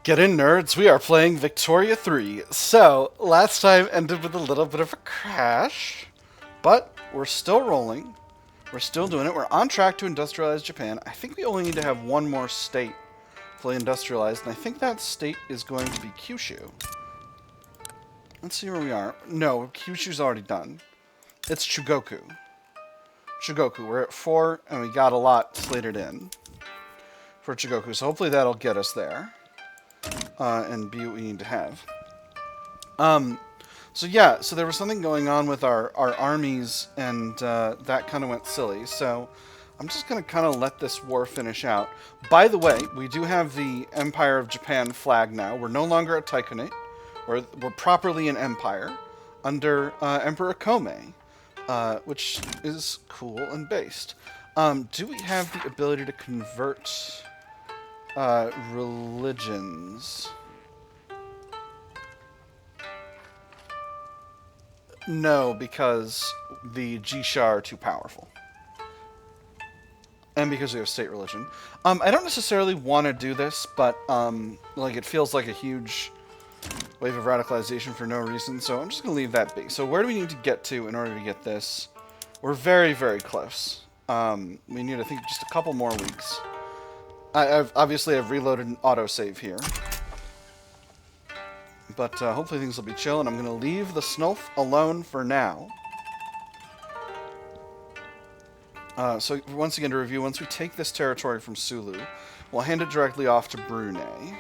Get in, nerds. We are playing Victoria 3. So, last time ended with a little bit of a crash, but we're still rolling. We're still doing it. We're on track to industrialize Japan. I think we only need to have one more state fully industrialized, and I think that state is going to be Kyushu. Let's see where we are. No, Kyushu's already done. It's Chugoku. Chugoku, we're at 4, and we got a lot slated in for Chugoku, so hopefully that'll get us there. And be what we need to have. So yeah, so there was something going on with our armies, and that kind of went silly. So I'm just going to kind of let this war finish out. By the way, we do have the Empire of Japan flag now. We're no longer a Taikonate. We're properly an empire under Emperor Kome, which is cool and based. Do we have the ability to convert religions? No, because the Jisha are too powerful. And because we have state religion. I don't necessarily want to do this, but like it feels like a huge wave of radicalization for no reason, so I'm just going to leave that be. So where do we need to get to in order to get this? We're very, very close. We need, I think, just a couple more weeks. I've reloaded an autosave here. But hopefully things will be chill, and I'm going to leave the Snulf alone for now. So once again, to review, once we take this territory from Sulu, we'll hand it directly off to Brunei.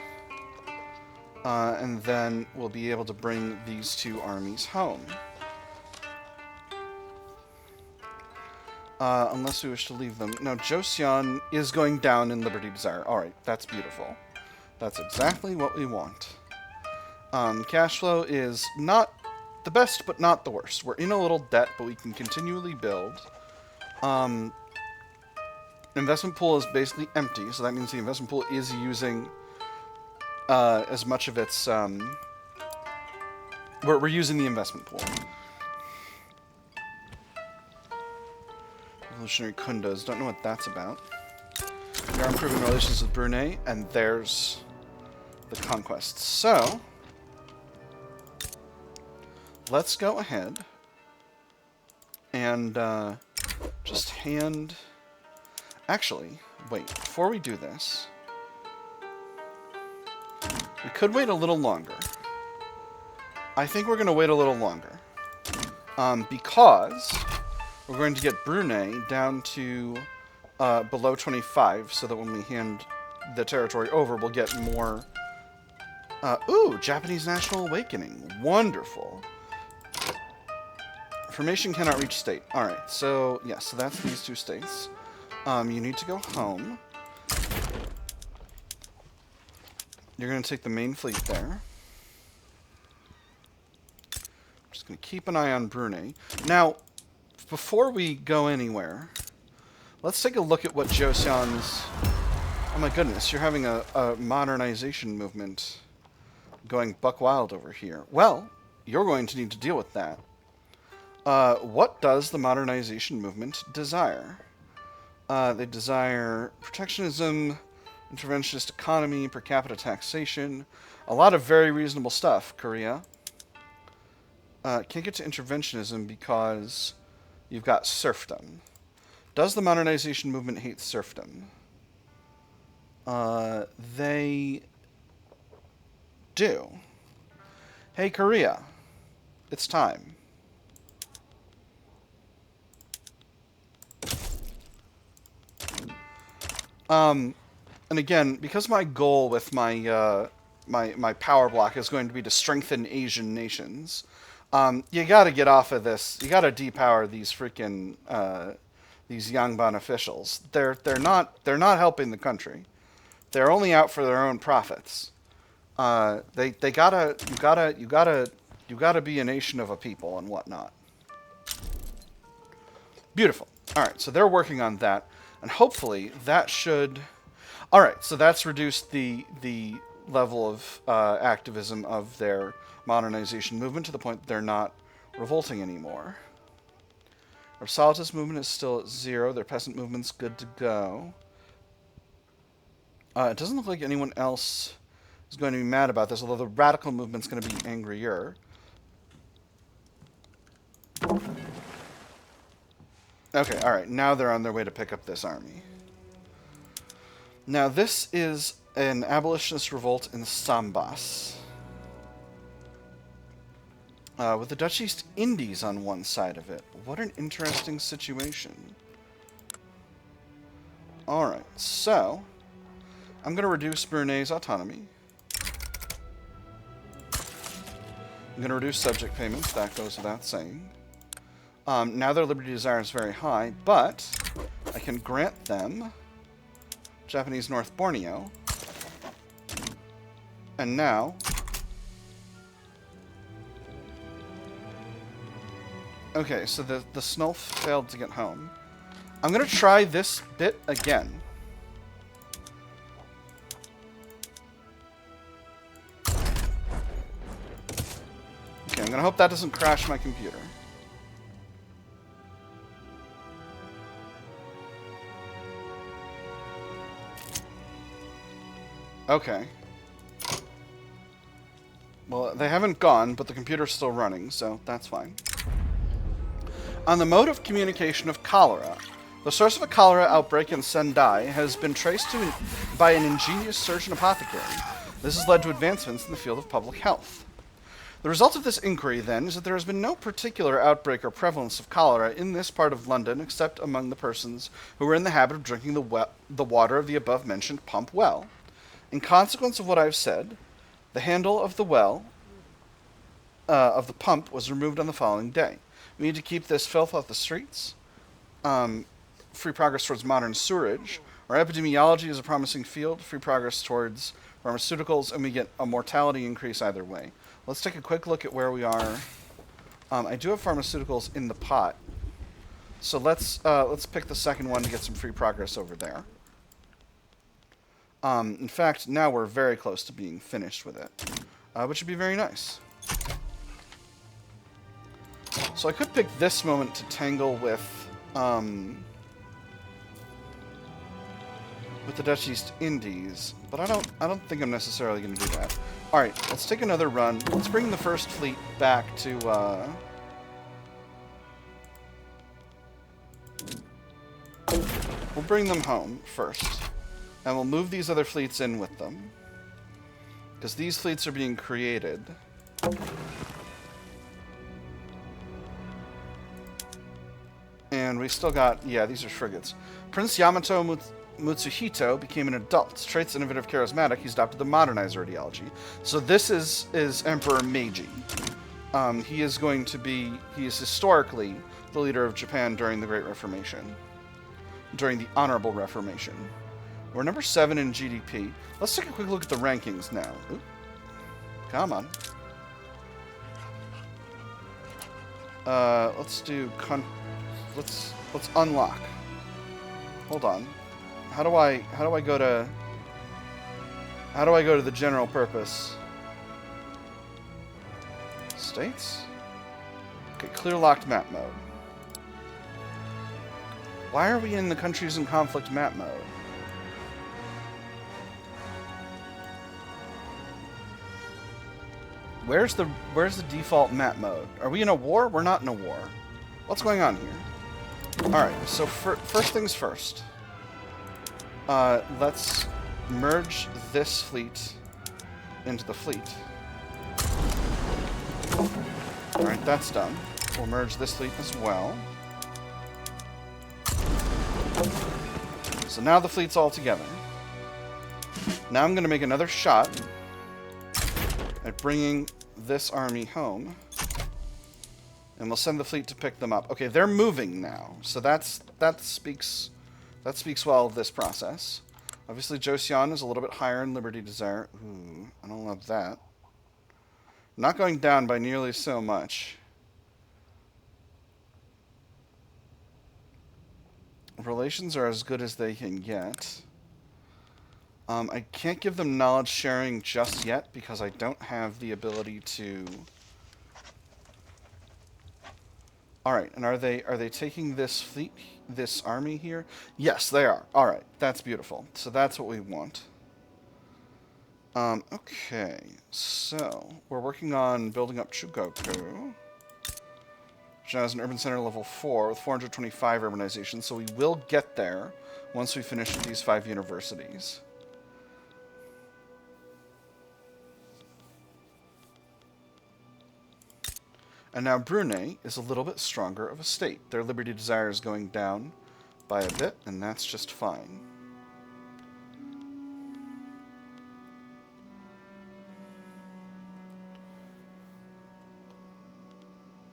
And then we'll be able to bring these two armies home. Unless we wish to leave them. No, Joseon is going down in Liberty Desire. Alright, that's beautiful. That's exactly what we want. Cash flow is not the best, but not the worst. We're in a little debt, but we can continually build. Investment pool is basically empty, so that means the investment pool is using as much of its... We're using the investment pool. Revolutionary Kundas, don't know what that's about. We are improving relations with Brunei, and there's the conquests. So... let's go ahead and just hand... Actually, wait, before we do this, we could wait a little longer. I think we're going to wait a little longer. Because we're going to get Brunei down to below 25, so that when we hand the territory over, we'll get more... ooh, Japanese National Awakening. Wonderful. Formation cannot reach state. Alright, so, yeah, so that's these two states. You need to go home. You're going to take the main fleet there. I'm just going to keep an eye on Brunei. Now, before we go anywhere, let's take a look at what Joseon's... Oh my goodness, you're having a modernization movement going buck wild over here. Well, you're going to need to deal with that. What does the modernization movement desire? They desire protectionism, interventionist economy, per capita taxation. A lot of very reasonable stuff, Korea. Can't get to interventionism because you've got serfdom. Does the modernization movement hate serfdom? They do. Hey, Korea. It's time. And again, because my goal with my my power block is going to be to strengthen Asian nations, you got to get off of this. You got to depower these freaking these Yangban officials. They're not helping the country. They're only out for their own profits. You gotta be a nation of a people and whatnot. Beautiful. All right, so they're working on that. And hopefully that should... Alright, so that's reduced the level of activism of their modernization movement to the point that they're not revolting anymore. Our Solitist movement is still at 0. Their peasant movement's good to go. It doesn't look like anyone else is going to be mad about this, although the radical movement's going to be angrier. Okay, alright, now they're on their way to pick up this army. Now, this is an abolitionist revolt in Sambas. With the Dutch East Indies on one side of it. What an interesting situation. Alright, so I'm going to reduce Brunei's autonomy. I'm going to reduce subject payments. That goes without saying. Now their liberty desire is very high, but I can grant them Japanese North Borneo. And now... Okay, so the Snulf failed to get home. I'm going to try this bit again. Okay, I'm going to hope that doesn't crash my computer. Okay. Well, they haven't gone, but the computer's still running, so that's fine. On the mode of communication of cholera, the source of a cholera outbreak in Sendai has been traced by an ingenious surgeon apothecary. This has led to advancements in the field of public health. The result of this inquiry, then, is that there has been no particular outbreak or prevalence of cholera in this part of London except among the persons who were in the habit of drinking the water of the above-mentioned pump well. In consequence of what I've said, the handle of the well, of the pump, was removed on the following day. We need to keep this filth off the streets. Free progress towards modern sewerage. Our epidemiology is a promising field. Free progress towards pharmaceuticals, and we get a mortality increase either way. Let's take a quick look at where we are. I do have pharmaceuticals in the pot, so let's pick the second one to get some free progress over there. In fact, now we're very close to being finished with it, which would be very nice. So I could pick this moment to tangle with the Dutch East Indies, but I don't think I'm necessarily going to do that. All right, let's take another run. Let's bring the first fleet back to. We'll bring them home first. And we'll move these other fleets in with them. Because these fleets are being created. And we still got... Yeah, these are frigates. Prince Yamato Mutsuhito became an adult. Traits innovative, charismatic. He's adopted the modernizer ideology. So this is Emperor Meiji. He is going to be... He is historically the leader of Japan during the Great Reformation. During the Honorable Reformation. We're number 7 in GDP. Let's take a quick look at the rankings now. Ooh. Come on. Let's do let's unlock. Hold on. How do I go to the general purpose? States? Okay, clear locked map mode. Why are we in the countries in conflict map mode? Where's the default map mode? Are we in a war? We're not in a war. What's going on here? Alright, so first things first. Let's merge this fleet into the fleet. Alright, that's done. We'll merge this fleet as well. So now the fleet's all together. Now I'm going to make another shot at bringing this army home. And we'll send the fleet to pick them up. Okay, they're moving now. So that speaks well of this process. Obviously, Joseon is a little bit higher in Liberty Desire. Ooh, I don't love that. Not going down by nearly so much. Relations are as good as they can get. I can't give them knowledge sharing just yet because I don't have the ability to... Alright, and are they taking this fleet, this army here? Yes, they are. Alright, that's beautiful. So that's what we want. Okay, so we're working on building up Chugoku, which now has an urban center level 4 with 425 urbanization, so we will get there once we finish these 5 universities. And now Brunei is a little bit stronger of a state. Their liberty desire is going down by a bit, and that's just fine.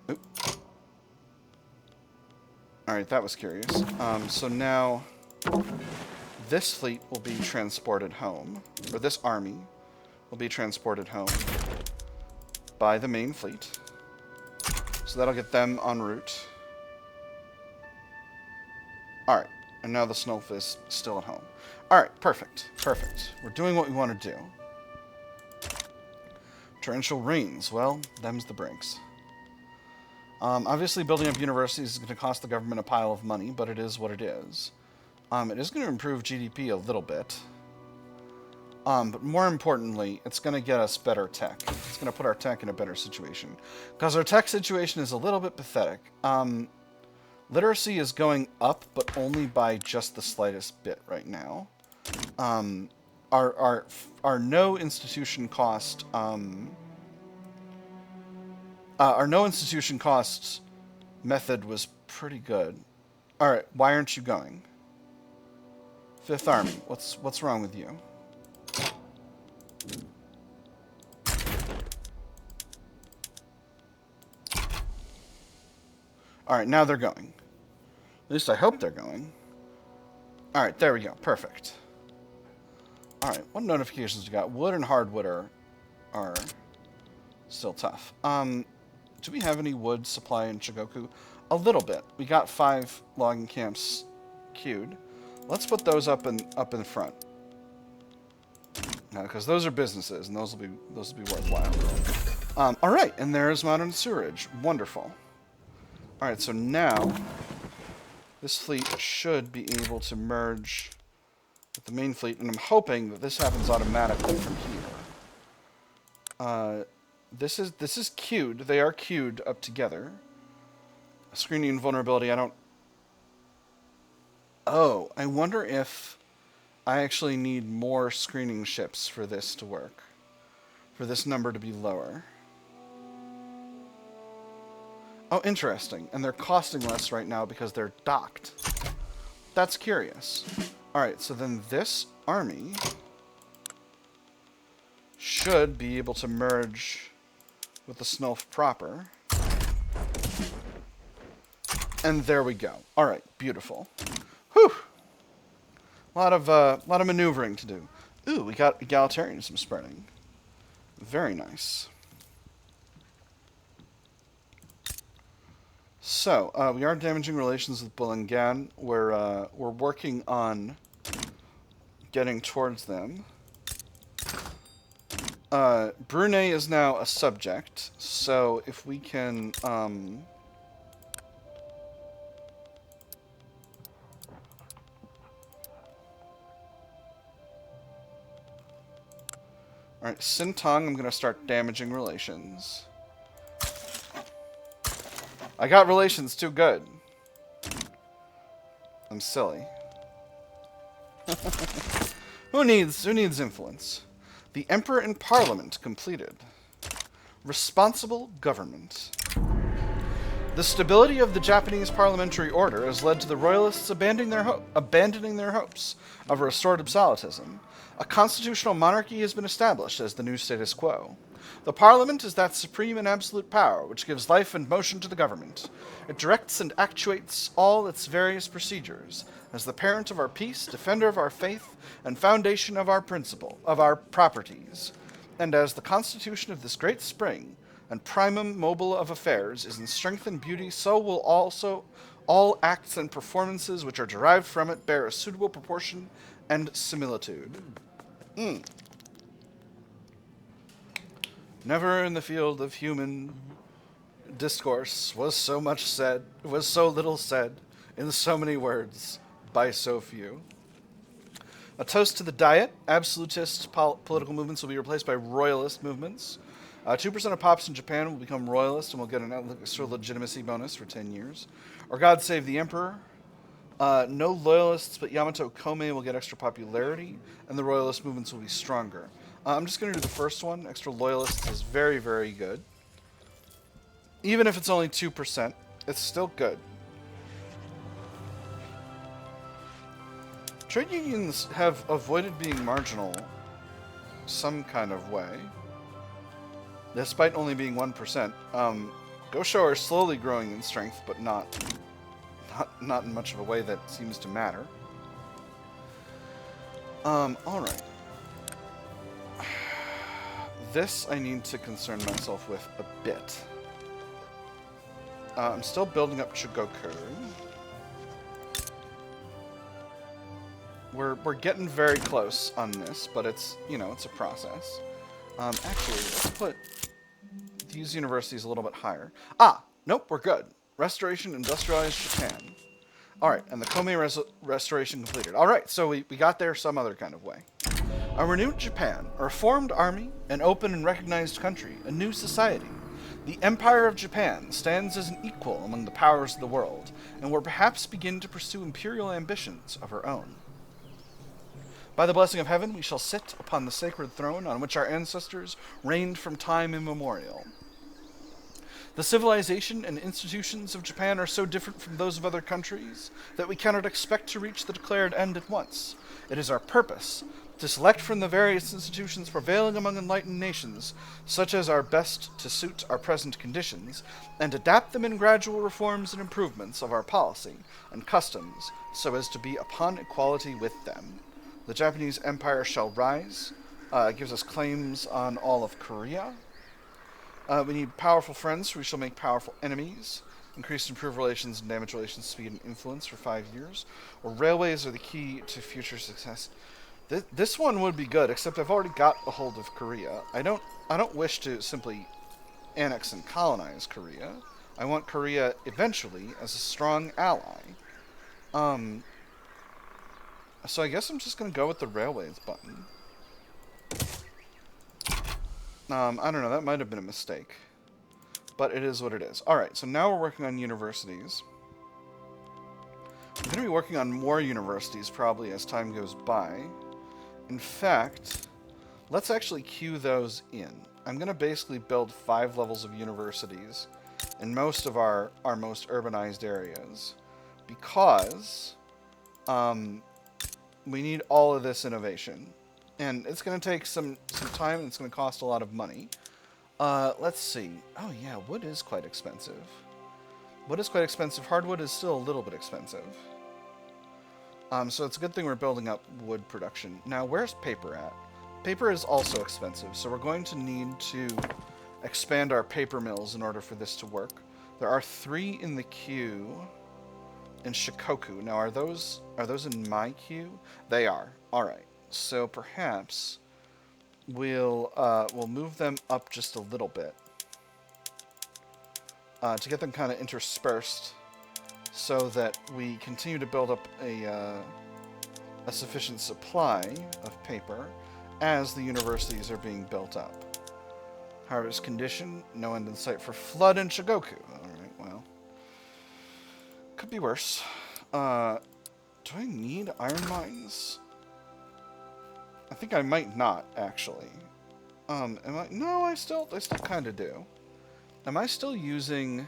Oop. Alright, that was curious. So now this fleet will be transported home, or this army will be transported home by the main fleet. So that'll get them en route. Alright, and now the Snowf is still at home. Alright, perfect, perfect. We're doing what we want to do. Torrential rains, well, them's the breaks. Obviously, building up universities is going to cost the government a pile of money, but it is what it is. It is going to improve GDP a little bit. But more importantly, it's going to get us better tech. It's going to put our tech in a better situation. Because our tech situation is a little bit pathetic. Literacy is going up, but only by just the slightest bit right now. Our no institution cost... our no institution costs method was pretty good. Alright, why aren't you going? Fifth Army, what's wrong with you? Alright, now they're going. At least I hope they're going. Alright, there we go. Perfect. Alright, what notifications we got? Wood and hardwood are still tough. Do we have any wood supply in Chugoku? A little bit. We got 5 logging camps queued. Let's put those up in front. Because those are businesses, and those will be worthwhile. All right, and there's modern sewerage. Wonderful. All right, so now this fleet should be able to merge with the main fleet, and I'm hoping that this happens automatically from here. This is queued. They are queued up together. Screening and vulnerability. I don't. Oh, I wonder if I actually need more screening ships for this to work. For this number to be lower. Oh, interesting. And they're costing less right now because they're docked. That's curious. Alright, so then this army should be able to merge with the Snulf proper. And there we go. Alright, beautiful. Whew! A lot of maneuvering to do. Ooh, we got egalitarianism spreading. Very nice. So, we are damaging relations with Bulangan. We're working on getting towards them. Brunei is now a subject, so if we can, Alright, Sintong, I'm going to start damaging relations. I got relations too good. I'm silly. Who needs influence? The Emperor in Parliament completed. Responsible government. The stability of the Japanese parliamentary order has led to the royalists abandoning their hopes of a restored absolutism. A constitutional monarchy has been established as the new status quo. The parliament is that supreme and absolute power which gives life and motion to the government. It directs and actuates all its various procedures, as the parent of our peace, defender of our faith, and foundation of our properties. And as the constitution of this great spring, and primum mobile of affairs, is in strength and beauty, so will also all acts and performances which are derived from it bear a suitable proportion and similitude. Never in the field of human discourse was so little said, in so many words, by so few. A toast to the diet. Absolutist political movements will be replaced by royalist movements. 2% of pops in Japan will become royalist and will get an extra legitimacy bonus for 10 years. Or God save the emperor. No loyalists, but Yamato Kome will get extra popularity, and the royalist movements will be stronger. I'm just going to do the first one. Extra loyalists is very, very good. Even if it's only 2%, it's still good. Trade unions have avoided being marginal some kind of way, despite only being 1%. Gosho are slowly growing in strength, but not in much of a way that seems to matter. Alright. This I need to concern myself with a bit. I'm still building up Chugoku. We're getting very close on this, but it's, you know, it's a process. Actually, let's put these universities a little bit higher. Ah! Nope, we're good. Restoration, industrialized Japan. Alright, and the Kome restoration completed. Alright, so we got there some other kind of way. A renewed Japan, a reformed army, an open and recognized country, a new society. The Empire of Japan stands as an equal among the powers of the world, and will perhaps begin to pursue imperial ambitions of her own. By the blessing of heaven, we shall sit upon the sacred throne on which our ancestors reigned from time immemorial. The civilization and institutions of Japan are so different from those of other countries that we cannot expect to reach the declared end at once. It is our purpose to select from the various institutions prevailing among enlightened nations, such as are best to suit our present conditions, and adapt them in gradual reforms and improvements of our policy and customs, so as to be upon equality with them. The Japanese Empire shall rise. It gives us claims on all of Korea. We need powerful friends, so we shall make powerful enemies. Increase and improve relations and damage relations, speed and influence for 5 years. Or railways are the key to future success. This one would be good, except I've already got a hold of Korea. I don't wish to simply annex and colonize Korea. I want Korea eventually as a strong ally. So I guess I'm just going to go with the railways button. I don't know, that might have been a mistake. But it is what it is. Alright, so now we're working on universities. I'm going to be working on more universities probably as time goes by. In fact, let's actually queue those in. I'm going to basically build 5 levels of universities in most of our most urbanized areas. Because we need all of this innovation. And it's going to take some time, and it's going to cost a lot of money. Let's see. Oh yeah, wood is quite expensive. Wood is quite expensive. Hardwood is still a little bit expensive. So it's a good thing we're building up wood production. Now, where's paper at? Paper is also expensive, so we're going to need to expand our paper mills in order for this to work. There are 3 in the queue in Shikoku. Now, are those in my queue? They are. All right. So perhaps we'll move them up just a little bit to get them kind of interspersed, so that we continue to build up a sufficient supply of paper as the universities are being built up. Harvest condition, no end in sight for flood in Shigoku. Alright, well. Could be worse. Do I need iron mines? I think I might not, actually. No, I still kind of do. Am I still using...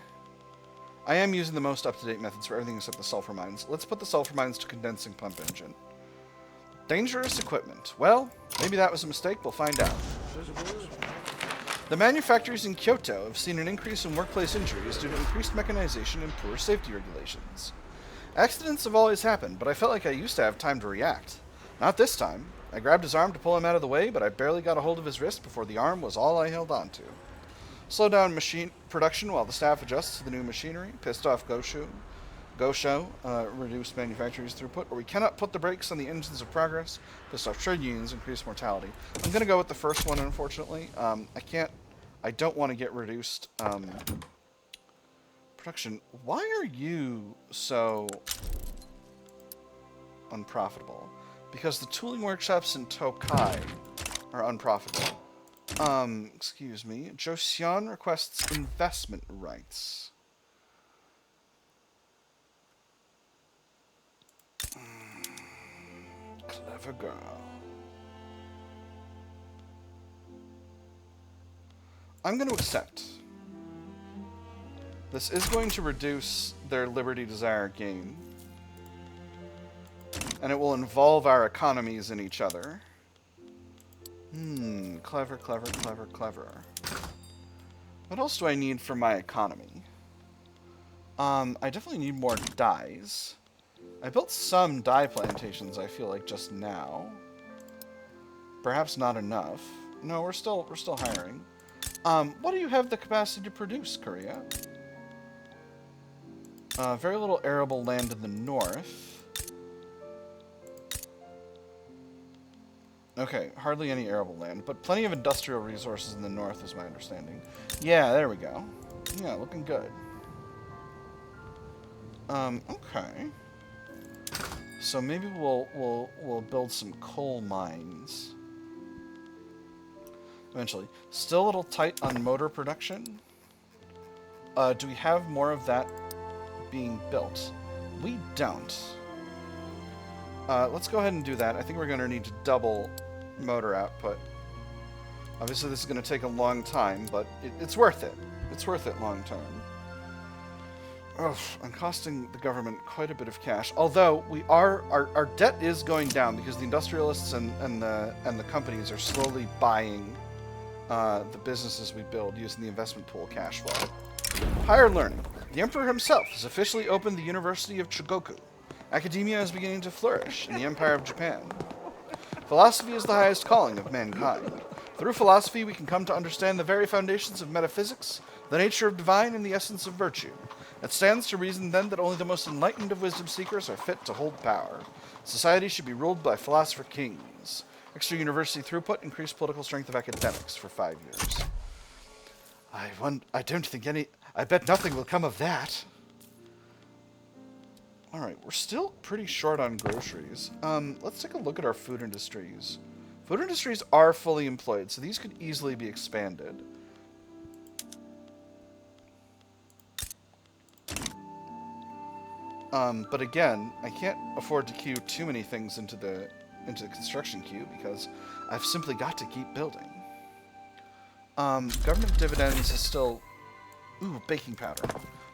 I am using the most up-to-date methods for everything except the sulfur mines. Let's put the sulfur mines to condensing pump engine. Dangerous equipment. Well, maybe that was a mistake. We'll find out. The manufacturers in Kyoto have seen an increase in workplace injuries due to increased mechanization and poor safety regulations. Accidents have always happened, but I felt like I used to have time to react. Not this time. I grabbed his arm to pull him out of the way, but I barely got a hold of his wrist before the arm was all I held on to. Slow down machine production while the staff adjusts to the new machinery. Pissed off Gosho. Reduce manufacturers' throughput. Or we cannot put the brakes on the engines of progress. Pissed off trade unions. Increase mortality. I'm going to go with the first one, unfortunately. I don't want to get reduced production. Why are you so unprofitable? because the tooling workshops in Tokai are unprofitable. Excuse me. Joseon requests investment rights. Clever girl. I'm going to accept. This is going to reduce their Liberty Desire gain. And it will involve our economies in each other. Clever, clever, clever, clever. What else do I need for my economy? I definitely need more dyes. I built some dye plantations, I feel like, just now. Perhaps not enough. No, we're still hiring. What do you have the capacity to produce, Korea? Very little arable land in the north. Okay, hardly any arable land, but plenty of industrial resources in the north is my understanding. Yeah, there we go. Yeah, looking good. Okay. So maybe we'll build some coal mines. Eventually. Still a little tight on motor production. Do we have more of that being built? We don't. Let's go ahead and do that. I think we're going to need to double motor output. Obviously this is going to take a long time, but it's worth it. It's worth it long term. Ugh, I'm costing the government quite a bit of cash. Although our debt is going down because the industrialists and the companies are slowly buying the businesses we build using the investment pool cash flow. Higher learning. The Emperor himself has officially opened the University of Chugoku. Academia is beginning to flourish in the Empire of Japan. Philosophy is the highest calling of mankind. Through philosophy, we can come to understand the very foundations of metaphysics, the nature of divine, and the essence of virtue. It stands to reason, then, that only the most enlightened of wisdom seekers are fit to hold power. Society should be ruled by philosopher kings. Extra university throughput, increased political strength of academics for 5 years. I don't think I bet nothing will come of that. Alright, we're still pretty short on groceries. Let's take a look at our food industries. Food industries are fully employed, so these could easily be expanded. But again, I can't afford to queue too many things into the construction queue because I've simply got to keep building. Government dividends is still... Ooh, baking powder.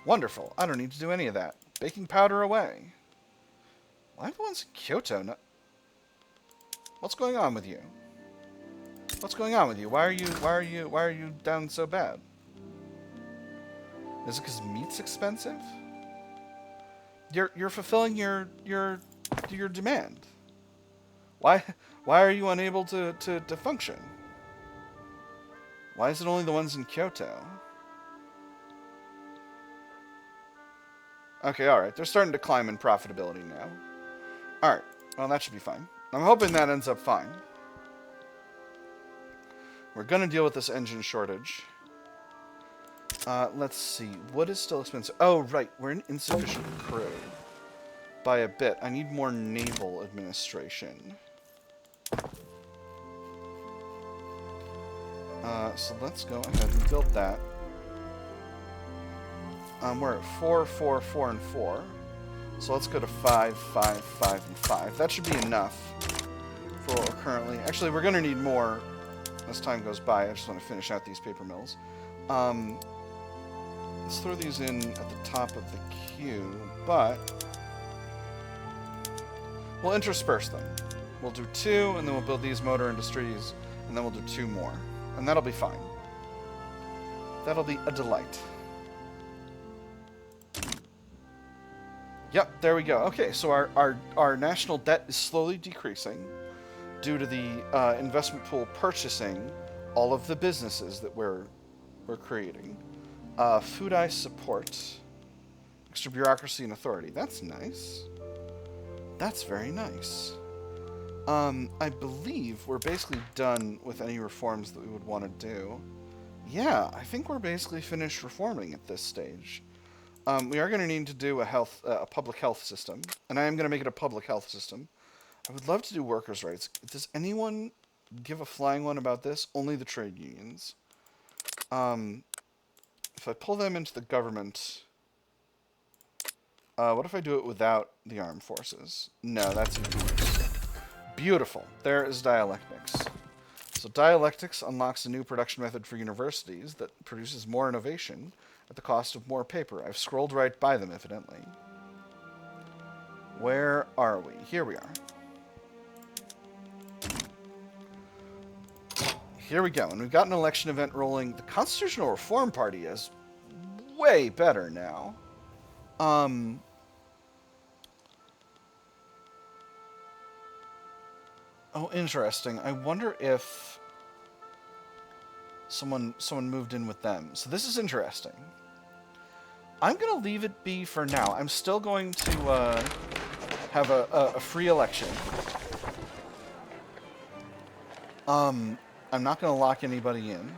Wonderful. I don't need to do any of that. Baking powder away. Why are the ones in Kyoto not... What's going on with you? What's going on with you? Why are you down so bad? Is it because meat's expensive? You're fulfilling your demand. Why are you unable to function? Why is it only the ones in Kyoto? Okay, alright. They're starting to climb in profitability now. Alright. Well, that should be fine. I'm hoping that ends up fine. We're going to deal with this engine shortage. Let's see. What is still expensive? Oh, right. We're an insufficient crew. By a bit. I need more naval administration. So let's go ahead and build that. We're at 4, 4, 4, and 4. So let's go to 5, 5, 5, and 5. That should be enough for what we're currently... Actually, we're going to need more as time goes by. I just want to finish out these paper mills. Let's throw these in at the top of the queue, but we'll intersperse them. We'll do 2, and then we'll build these motor industries, and then we'll do 2 more. And that'll be fine. That'll be a delight. Yep, there we go. Okay, so our national debt is slowly decreasing due to the investment pool purchasing all of the businesses that we're creating. Food eye support. Extra bureaucracy and authority. That's nice. That's very nice. I believe we're basically done with any reforms that we would want to do. Yeah, I think we're basically finished reforming at this stage. We are going to need to do a public health system, and I am going to make it a public health system. I would love to do workers' rights. Does anyone give a flying one about this? Only the trade unions. If I pull them into the government, what if I do it without the armed forces? No, that's even worse. Beautiful. There is dialectics. So dialectics unlocks a new production method for universities that produces more innovation at the cost of more paper. I've scrolled right by them, evidently. Where are we? Here we are. Here we go. And we've got an election event rolling. The Constitutional Reform Party is way better now. Oh, interesting. I wonder if someone moved in with them. So this is interesting. I'm going to leave it be for now. I'm still going to have a free election. I'm not going to lock anybody in.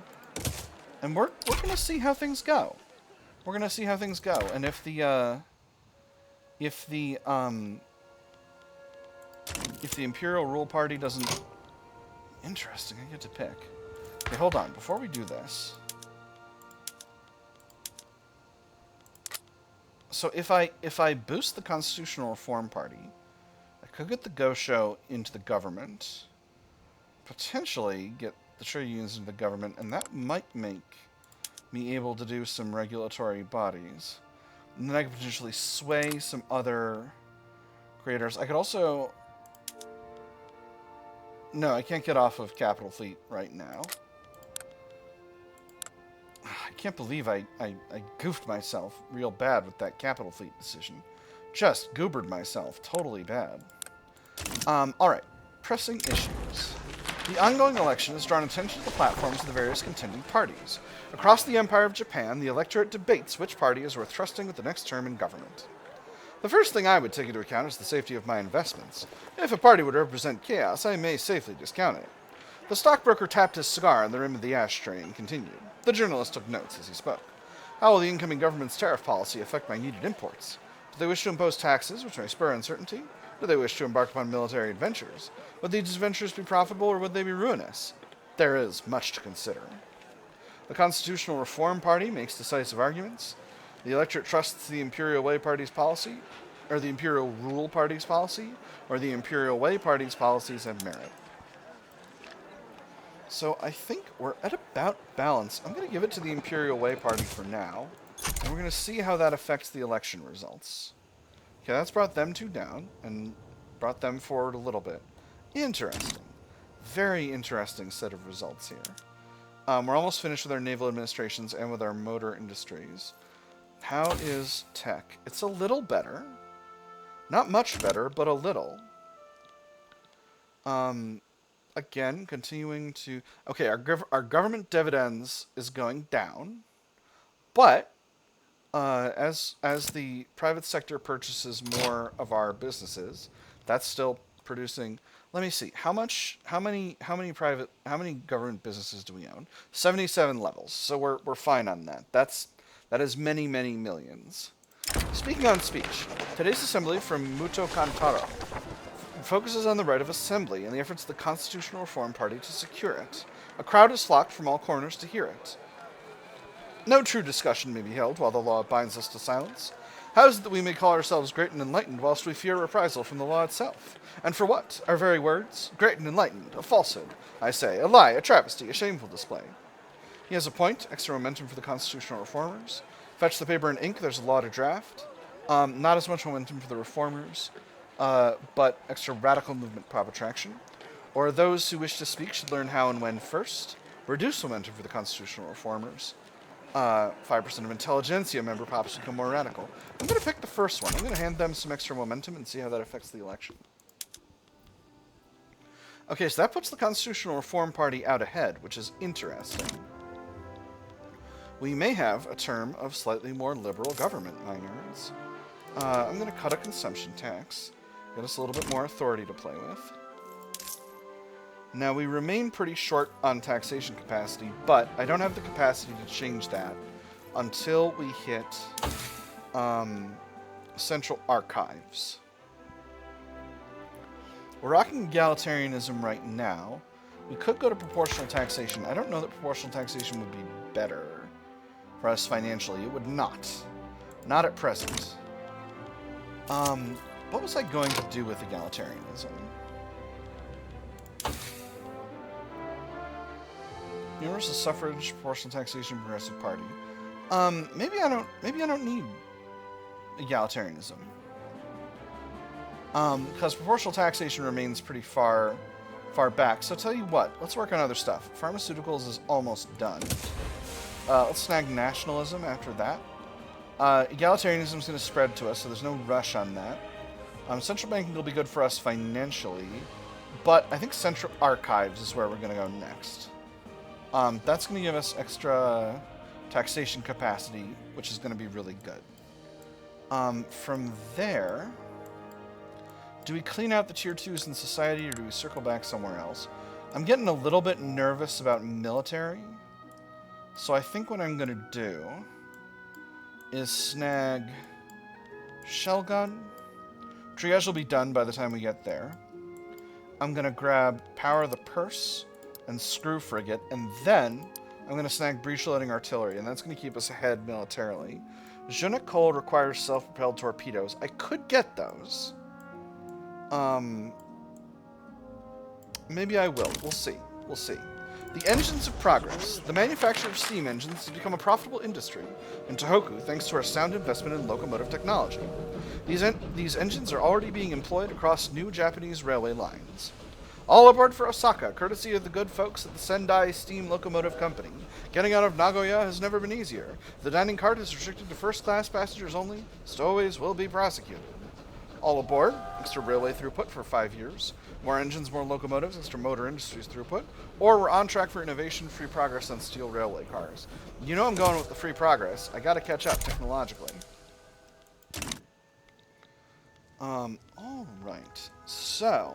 And we're going to see how things go. We're going to see how things go. And if the Imperial Rule Party doesn't... Interesting, I get to pick. Okay, hold on. Before we do this... So if I boost the Constitutional Reform Party, I could get the Go Show into the government, potentially get the trade unions into the government, and that might make me able to do some regulatory bodies. And then I could potentially sway some other creators. I could also... No, I can't get off of Capital Fleet right now. I can't believe I goofed myself real bad with that Capital Fleet decision. Just goobered myself. Totally bad. Alright. Pressing issues. The ongoing election has drawn attention to the platforms of the various contending parties. Across the Empire of Japan, the electorate debates which party is worth trusting with the next term in government. The first thing I would take into account is the safety of my investments. If a party would represent chaos, I may safely discount it. The stockbroker tapped his cigar on the rim of the ashtray and continued. The journalist took notes as he spoke. How will the incoming government's tariff policy affect my needed imports? Do they wish to impose taxes, which may spur uncertainty? Do they wish to embark upon military adventures? Would these adventures be profitable, or would they be ruinous? There is much to consider. The Constitutional Reform Party makes decisive arguments. The electorate trusts the Imperial Way Party's policy, or the Imperial Rule Party's policy, or the Imperial Way Party's policies have merit. So I think we're at about balance. I'm going to give it to the Imperial Way Party for now, and we're going to see how that affects the election results. Okay, that's brought them two down, and brought them forward a little bit. Interesting. Very interesting set of results here. We're almost finished with our naval administrations and with our motor industries. How is tech? It's a little better. Not much better, but a little. Again, continuing to... Okay, our government dividends is going down. But, as the private sector purchases more of our businesses, that's still producing... Let me see. How many government businesses do we own? 77 levels. So we're fine on that. That is many, many millions. Speaking on speech, today's assembly from Muto Kantaro focuses on the right of assembly and the efforts of the Constitutional Reform Party to secure it. A crowd is flocked from all corners to hear it. No true discussion may be held while the law binds us to silence. How is it that we may call ourselves great and enlightened whilst we fear reprisal from the law itself? And for what? Our very words? Great and enlightened. A falsehood, I say. A lie, a travesty, a shameful display. He has a point. Extra momentum for the constitutional reformers. Fetch the paper and ink. There's a law to draft. Not as much momentum for the reformers, but extra radical movement prop attraction. Or those who wish to speak should learn how and when first. Reduce momentum for the constitutional reformers. 5% of intelligentsia member pops become more radical. I'm going to pick the first one. I'm going to hand them some extra momentum and see how that affects the election. Okay, so that puts the Constitutional Reform Party out ahead, which is interesting. We may have a term of slightly more liberal government, my nerds. I'm going to cut a consumption tax. Get us a little bit more authority to play with. Now, we remain pretty short on taxation capacity, but I don't have the capacity to change that until we hit Central Archives. We're rocking egalitarianism right now. We could go to proportional taxation. I don't know that proportional taxation would be better for us financially. It would not. Not at present. What was I going to do with egalitarianism? Universal suffrage, proportional taxation, progressive party. Maybe I don't need egalitarianism. Because proportional taxation remains pretty far back. So tell you what, let's work on other stuff. Pharmaceuticals is almost done. Let's snag nationalism after that. Egalitarianism is going to spread to us, so there's no rush on that. Central banking will be good for us financially, but I think central archives is where we're going to go next. That's going to give us extra taxation capacity, which is going to be really good. From there, do we clean out the tier 2s in society, or do we circle back somewhere else? I'm getting a little bit nervous about military, so I think what I'm going to do is snag shell gun. Triage will be done by the time we get there. I'm going to grab power of the purse and screw frigate, and then I'm going to snag breech-loading artillery, and that's going to keep us ahead militarily. Jeanette Cole requires self-propelled torpedoes. I could get those. Maybe I will. We'll see. We'll see. The engines of progress. The manufacture of steam engines has become a profitable industry in Tohoku thanks to our sound investment in locomotive technology. These engines are already being employed across new Japanese railway lines. All aboard for Osaka, courtesy of the good folks at the Sendai Steam Locomotive Company. Getting out of Nagoya has never been easier. The dining cart is restricted to first-class passengers only. Stowaways will be prosecuted. All aboard, extra railway throughput for 5 years. More engines, more locomotives, extra motor industries throughput. Or we're on track for innovation, free progress on steel railway cars. You know I'm going with the free progress. I gotta catch up technologically. Alright. So...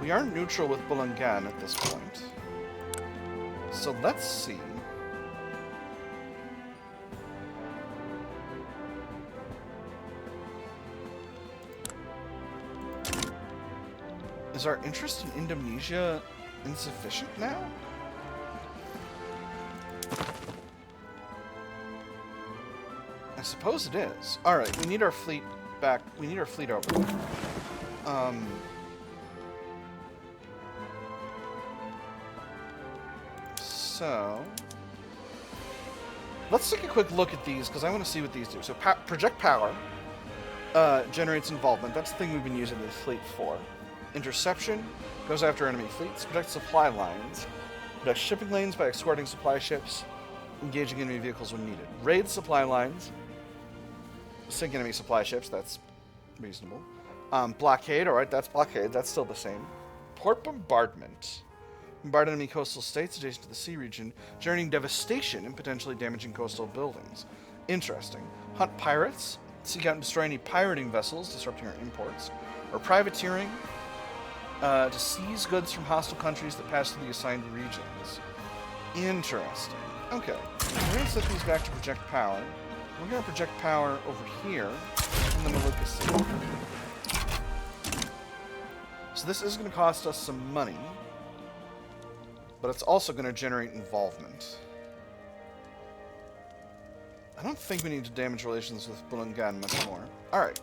we are neutral with Bulangan at this point. So let's see. Is our interest in Indonesia insufficient now? I suppose it is. Alright, we need our fleet back. We need our fleet over there. So, let's take a quick look at these, because I want to see what these do. So, project power generates involvement. That's the thing we've been using the fleet for. Interception goes after enemy fleets. Protect supply lines. Protect shipping lanes by escorting supply ships. Engaging enemy vehicles when needed. Raid supply lines. Sink enemy supply ships. That's reasonable. Blockade. Alright, that's blockade. That's still the same. Port bombardment. Bombard enemy coastal states adjacent to the sea region, generating devastation and potentially damaging coastal buildings. Interesting. Hunt pirates. Seek out and destroy any pirating vessels, disrupting our imports. Or privateering. To seize goods from hostile countries that pass through the assigned regions. Interesting. Okay. We're going to set these back to project power. We're going to project power over here in the Molucca Sea. So this is going to cost us some money. But it's also going to generate involvement. I don't think we need to damage relations with Bulangan much more. Alright.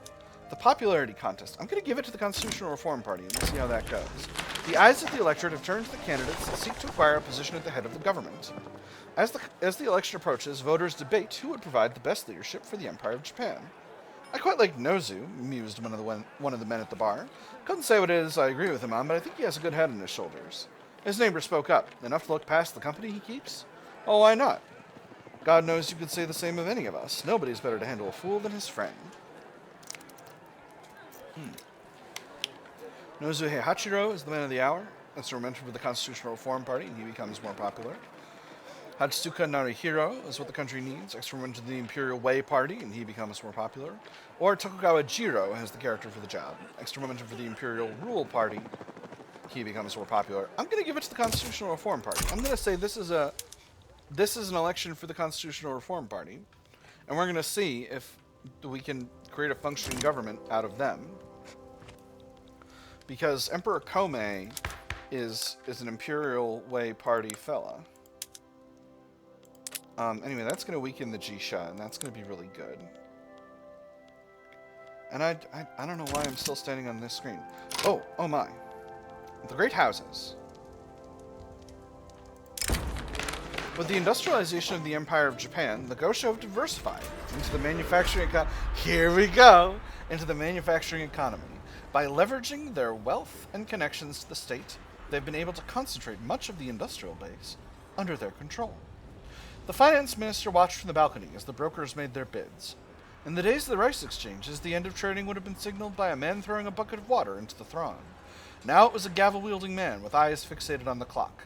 The popularity contest. I'm going to give it to the Constitutional Reform Party and see how that goes. The eyes of the electorate have turned to the candidates that seek to acquire a position at the head of the government. As the election approaches, voters debate who would provide the best leadership for the Empire of Japan. I quite like Nozu, mused one of the men at the bar. Couldn't say what it is I agree with him on, but I think he has a good head on his shoulders. His neighbor spoke up. Enough to look past the company he keeps? Oh, why not? God knows you could say the same of any of us. Nobody's better to handle a fool than his friend. Nozu Hachiro is the man of the hour. That's a mentor for the Constitutional Reform Party, and he becomes more popular. Hatsuka Narihiro is what the country needs. Experiment to the Imperial Way Party, and he becomes more popular. Or Tokugawa Jiro has the character for the job. Extra momentum for the Imperial Rule Party. He becomes more popular. I'm going to give it to the Constitutional Reform Party. I'm going to say this is an election for the Constitutional Reform Party, and we're going to see if we can create a functioning government out of them. Because Emperor Komei is an Imperial Way party fella. Anyway, that's going to weaken the Jisha, and that's going to be really good. And I don't know why I'm still standing on this screen. Oh my. The Great Houses. With the industrialization of the Empire of Japan, the Gosho have diversified into the manufacturing into the manufacturing economy. By leveraging their wealth and connections to the state, they've been able to concentrate much of the industrial base under their control. The finance minister watched from the balcony as the brokers made their bids. In the days of the rice exchanges, the end of trading would have been signaled by a man throwing a bucket of water into the throng. Now it was a gavel-wielding man with eyes fixated on the clock.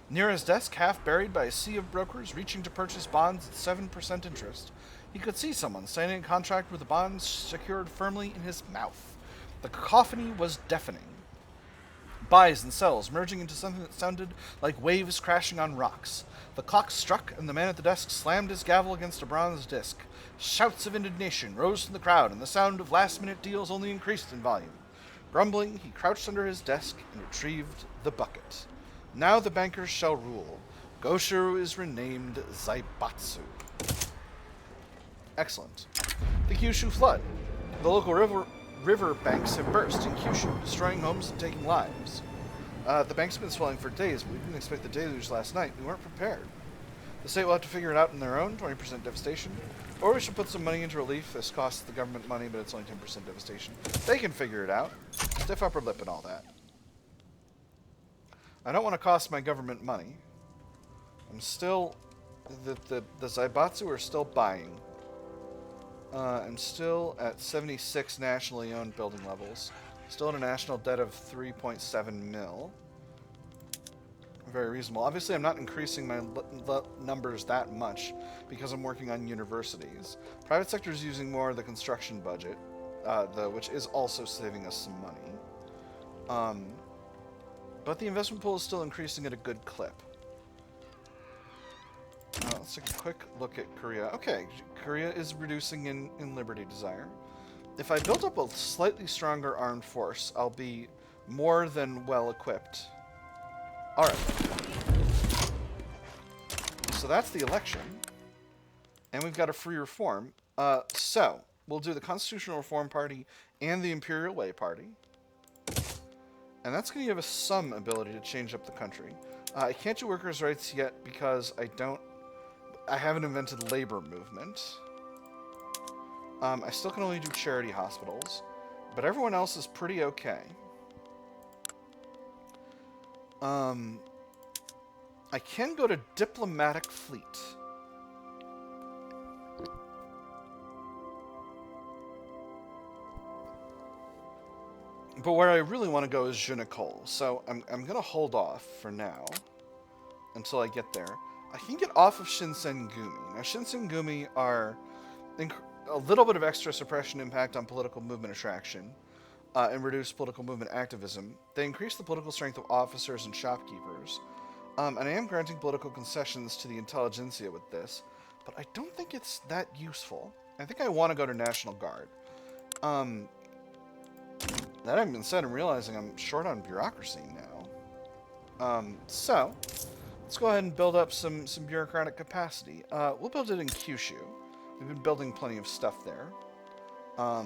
Near his desk, half buried by a sea of brokers reaching to purchase bonds at 7% interest, he could see someone signing a contract with the bonds secured firmly in his mouth. The cacophony was deafening. Buys and sells merging into something that sounded like waves crashing on rocks. The clock struck, and the man at the desk slammed his gavel against a bronze disc. Shouts of indignation rose from the crowd, and the sound of last-minute deals only increased in volume. Grumbling, he crouched under his desk and retrieved the bucket. Now the bankers shall rule. Gosho is renamed Zaibatsu. Excellent. The Kyushu flood. The local river banks have burst in Kyushu, destroying homes and taking lives. The banks have been swelling for days, but we didn't expect the deluge last night. We weren't prepared. The state will have to figure it out on their own, 20% devastation. Or we should put some money into relief. This costs the government money, but it's only 10% devastation. They can figure it out. Stiff upper lip and all that. I don't want to cost my government money. I'm still... The Zaibatsu are still buying. I'm still at 76 nationally owned building levels. Still at a national debt of 3.7 mil. Very reasonable. Obviously, I'm not increasing my numbers that much because I'm working on universities. Private sector is using more of the construction budget, which is also saving us some money. But the investment pool is still increasing at a good clip. Let's take a quick look at Korea. Okay, Korea is reducing in liberty desire. If I build up a slightly stronger armed force, I'll be more than well equipped. Alright. So that's the election. And we've got a free reform. So, we'll do the Constitutional Reform Party and the Imperial Way Party. And that's going to give us some ability to change up the country. I can't do workers' rights yet because I haven't invented labor movement. I still can only do charity hospitals, but everyone else is pretty okay. I can go to diplomatic fleet. But where I really want to go is Je ne Cole, so I'm going to hold off for now until I get there. I can get off of Shinsengumi. Now, Shinsengumi are a little bit of extra suppression impact on political movement attraction and reduce political movement activism. They increase the political strength of officers and shopkeepers. And I am granting political concessions to the intelligentsia with this, but I don't think it's that useful. I think I want to go to National Guard. That having been said, I'm realizing I'm short on bureaucracy now. So, let's go ahead and build up some bureaucratic capacity. We'll build it in Kyushu. We've been building plenty of stuff there. I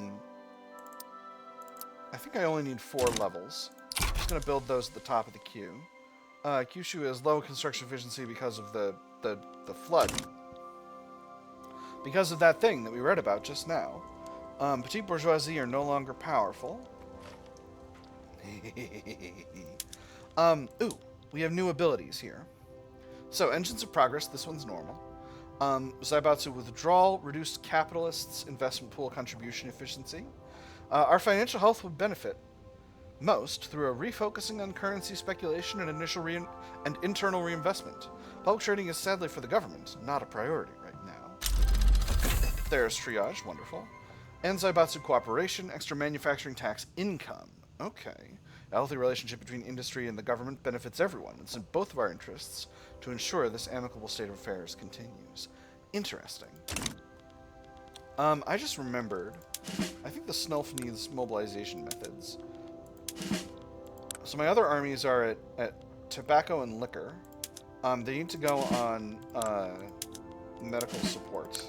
think I only need 4 levels. I'm just going to build those at the top of the queue. Kyushu has low construction efficiency because of the flood. Because of that thing that we read about just now. Petite bourgeoisie are no longer powerful. Ooh, we have new abilities here. So, Engines of Progress, this one's normal. Zaibatsu Withdrawal, reduced capitalists' investment pool contribution efficiency. Our financial health would benefit most through a refocusing on currency speculation and internal reinvestment. Public trading is sadly for the government, not a priority right now. There's triage, wonderful. And Zaibatsu Cooperation, extra manufacturing tax income. Okay. A healthy relationship between industry and the government benefits everyone. It's in both of our interests to ensure this amicable state of affairs continues. Interesting. I just remembered. I think the Snulf needs mobilization methods. So my other armies are at tobacco and liquor. They need to go on medical support.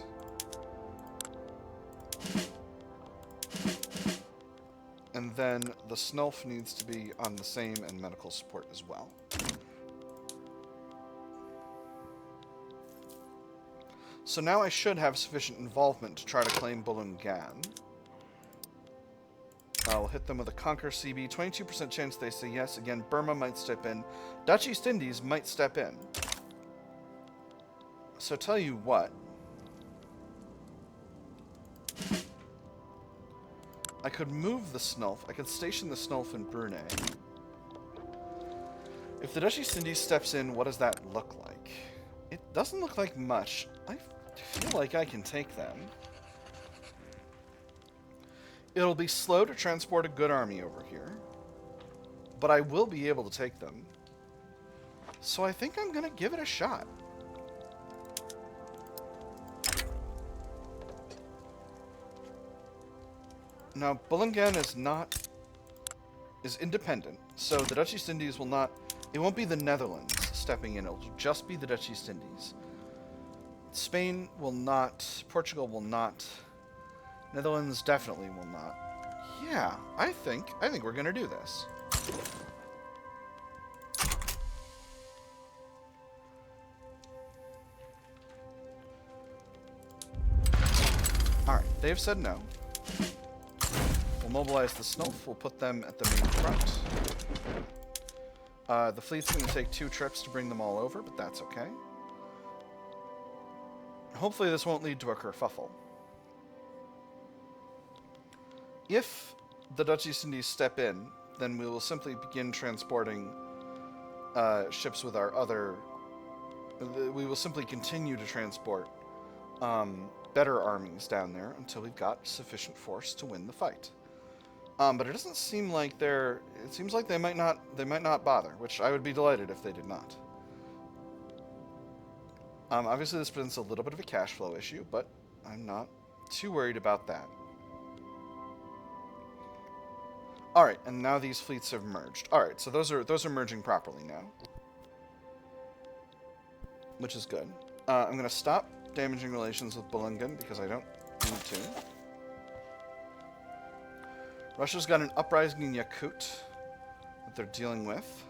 And then the Snulf needs to be on the same and medical support as well. So now I should have sufficient involvement to try to claim Bulungan. I'll hit them with a Conquer CB. 22% chance they say yes. Again, Burma might step in. Dutch East Indies might step in. So tell you what. I could move the Snulf. I could station the Snulf in Brunei. If the Dutch East Indies steps in, what does that look like? It doesn't look like much. I feel like I can take them. It'll be slow to transport a good army over here, but I will be able to take them. So I think I'm going to give it a shot. Now, Bulungan is independent, so the Dutch East Indies will not, it won't be the Netherlands stepping in, it'll just be the Dutch East Indies. Spain will not, Portugal will not, Netherlands definitely will not. Yeah, I think we're gonna do this. Alright, they've said no. We'll mobilize the Snulf, we'll put them at the main front. The fleet's gonna take 2 trips to bring them all over, but that's okay. Hopefully this won't lead to a kerfuffle. If the Dutch East Indies step in, then we will simply begin transporting ships with our other... We will simply continue to transport better armies down there until we've got sufficient force to win the fight. But it doesn't seem like they're... It seems like they might not bother, which I would be delighted if they did not. Obviously this presents a little bit of a cash flow issue, but I'm not too worried about that. Alright, and now these fleets have merged. Alright, so those are merging properly now. Which is good. I'm going to stop damaging relations with Bulungan because I don't need to. Russia's got an uprising in Yakut that they're dealing with.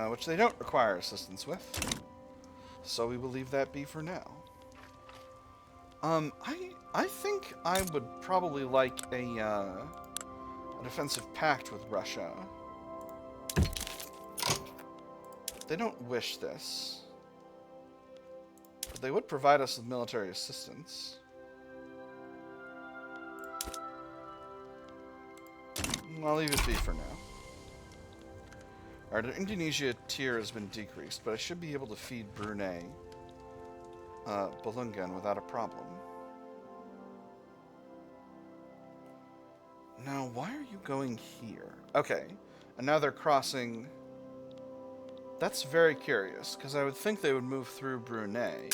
Which they don't require assistance with. So we will leave that be for now. I think I would probably like a defensive pact with Russia. They don't wish this. But they would provide us with military assistance. I'll leave it be for now. Alright, our Indonesia tier has been decreased, but I should be able to feed Brunei Bulungan without a problem. Now, why are you going here? Okay, and now they're crossing... That's very curious, because I would think they would move through Brunei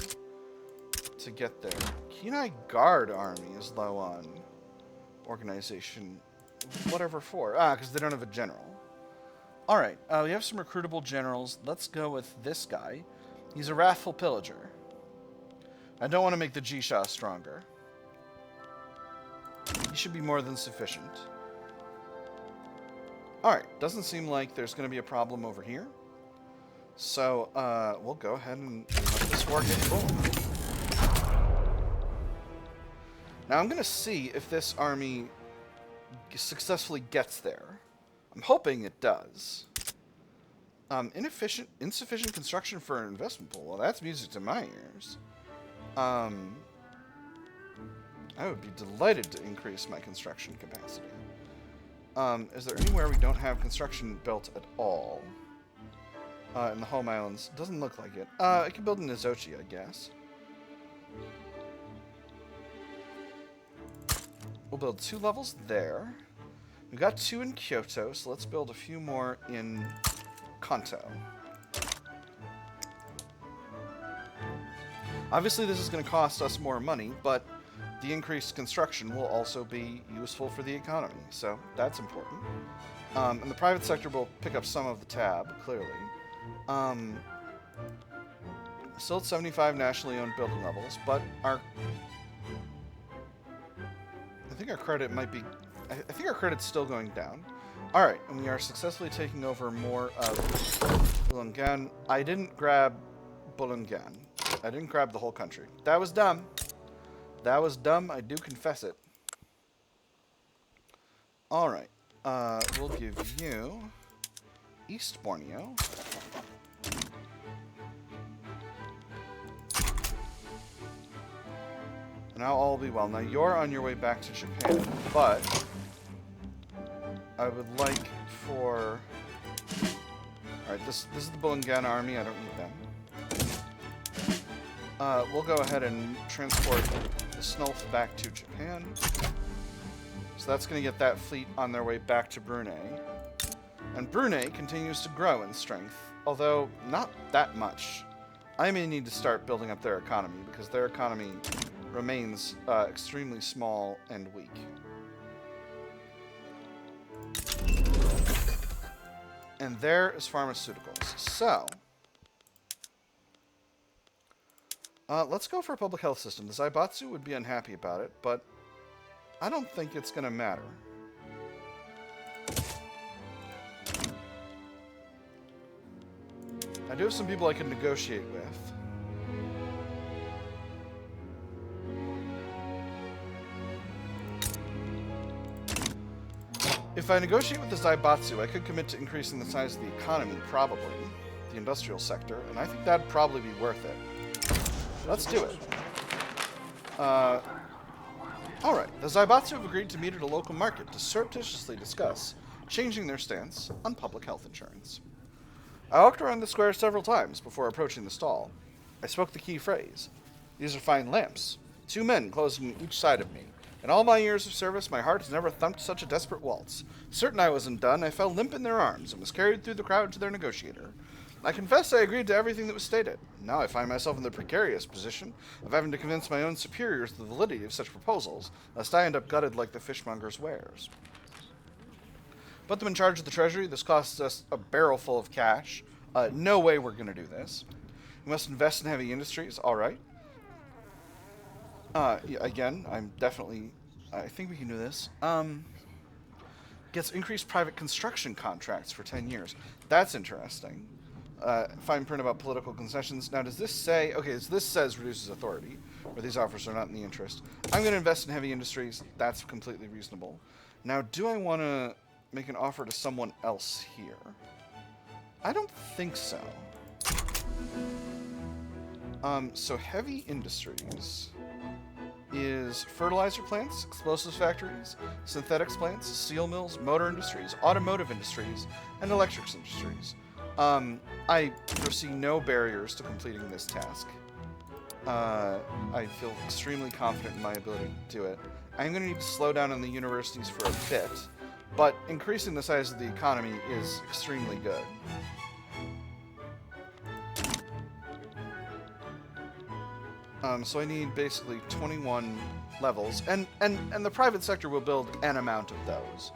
to get there. Kenai Guard Army is low on organization. Whatever for. Because they don't have a general. Alright, we have some recruitable generals. Let's go with this guy. He's a wrathful pillager. I don't want to make the Jisha stronger. He should be more than sufficient. Alright, doesn't seem like there's going to be a problem over here. So, we'll go ahead and let this war get going. Now I'm going to see if this army successfully gets there. I'm hoping it does. Insufficient construction for an investment pool. Well, that's music to my ears. I would be delighted to increase my construction capacity. Is there anywhere we don't have construction built at all? In the home islands. Doesn't look like it. I could build in Nizochi, I guess. We'll build 2 levels there. We've got 2 in Kyoto, so let's build a few more in Kanto. Obviously, this is going to cost us more money, but the increased construction will also be useful for the economy, so that's important. And the private sector will pick up some of the tab, clearly. Still at 75 nationally owned building levels, but I think our credit might be... I think our credit's still going down. Alright, and we are successfully taking over more of Bulungan. I didn't grab Bulungan. I didn't grab the whole country. That was dumb. That was dumb, I do confess it. Alright, we'll give you East Borneo. Now all will be well. Now you're on your way back to Japan, but I would like for... Alright, this is the Bulungan army. I don't need them. We'll go ahead and transport the Snulf back to Japan. So that's going to get that fleet on their way back to Brunei. And Brunei continues to grow in strength, although not that much. I may need to start building up their economy, because their economy remains extremely small and weak. And there is pharmaceuticals. So, let's go for a public health system. The Zaibatsu would be unhappy about it, but I don't think it's going to matter. I do have some people I can negotiate with. If I negotiate with the Zaibatsu, I could commit to increasing the size of the economy, probably, the industrial sector, and I think that'd probably be worth it. Let's do it. Alright, the Zaibatsu have agreed to meet at a local market to surreptitiously discuss changing their stance on public health insurance. I walked around the square several times before approaching the stall. I spoke the key phrase. These are fine lamps. 2 men closed on each side of me. In all my years of service, my heart has never thumped such a desperate waltz. Certain I wasn't done, I fell limp in their arms and was carried through the crowd to their negotiator. I confess I agreed to everything that was stated. Now I find myself in the precarious position of having to convince my own superiors of the validity of such proposals, lest I end up gutted like the fishmonger's wares. Put them in charge of the treasury. This costs us a barrel full of cash. No way we're going to do this. We must invest in heavy industries. All right. Yeah, again, I think we can do this. Gets increased private construction contracts for 10 years. That's interesting. Fine print about political concessions. Now, does this say... Okay, so this says reduces authority, where these offers are not in the interest. I'm going to invest in heavy industries. That's completely reasonable. Now, do I want to make an offer to someone else here? I don't think so. So heavy industries is fertilizer plants, explosives factories, synthetics plants, steel mills, motor industries, automotive industries, and electrics industries. I foresee no barriers to completing this task. I feel extremely confident in my ability to do it. I'm going to need to slow down on the universities for a bit, but increasing the size of the economy is extremely good. So I need basically 21 levels, and the private sector will build an amount of those.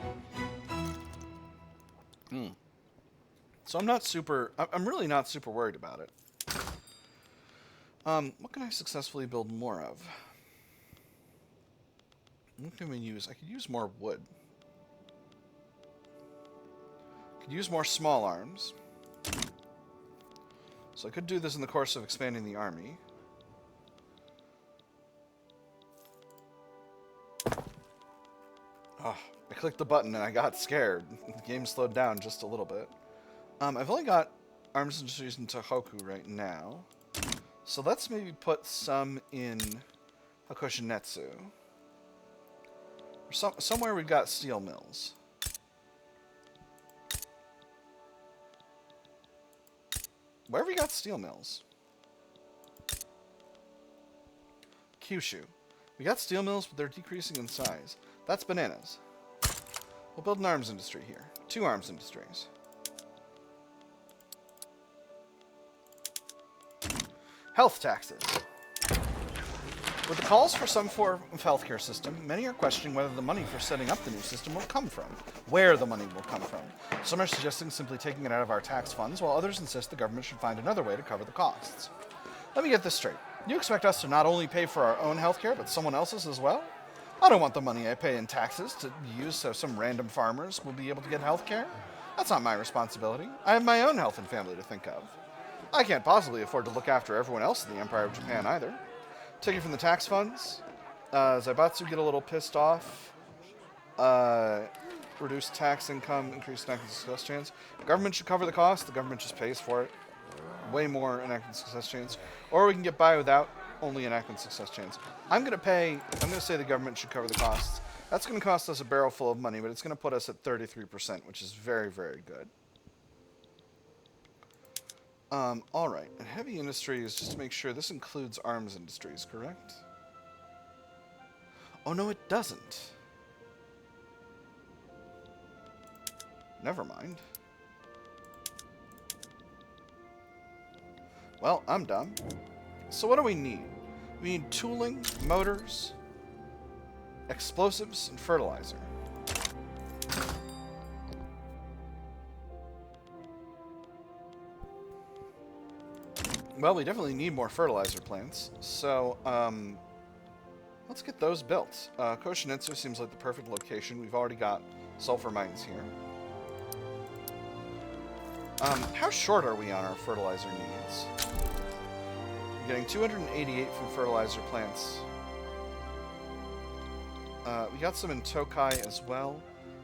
So I'm really not super worried about it. What can I successfully build more of? What can we use? I could use more wood. Could use more small arms. So I could do this in the course of expanding the army. Oh, I clicked the button and I got scared. The game slowed down just a little bit. I've only got arms industries in Tohoku right now. So let's maybe put some in Hakoshinetsu. Or somewhere we've got steel mills. Where have we got steel mills? Kyushu. We got steel mills, but they're decreasing in size. That's bananas. We'll build an arms industry here. 2 arms industries. Health taxes. With the calls for some form of healthcare system, many are questioning whether the money for setting up the new system will come from, where the money will come from. Some are suggesting simply taking it out of our tax funds, while others insist the government should find another way to cover the costs. Let me get this straight. You expect us to not only pay for our own healthcare, but someone else's as well? I don't want the money I pay in taxes to use so some random farmers will be able to get healthcare. That's not my responsibility. I have my own health and family to think of. I can't possibly afford to look after everyone else in the Empire of Japan either. Taking from the tax funds. Zaibatsu get a little pissed off. Reduce tax income, increase enactment success chance. Government should cover the cost. The government just pays for it. Way more enactment success chance. Or we can get by without only enactment success chance. I'm going to say the government should cover the costs. That's going to cost us a barrel full of money, but it's going to put us at 33%, which is very, very good. All right. And heavy industries, just to make sure, this includes arms industries, correct? Oh, no, it doesn't. Never mind. Well, I'm done. So what do we need? We need tooling, motors, explosives, and fertilizer. Well, we definitely need more fertilizer plants, so let's get those built. Koshinetsu seems like the perfect location. We've already got sulfur mines here. How short are we on our fertilizer needs? We're getting 288 from fertilizer plants. We got some in Tokai as well,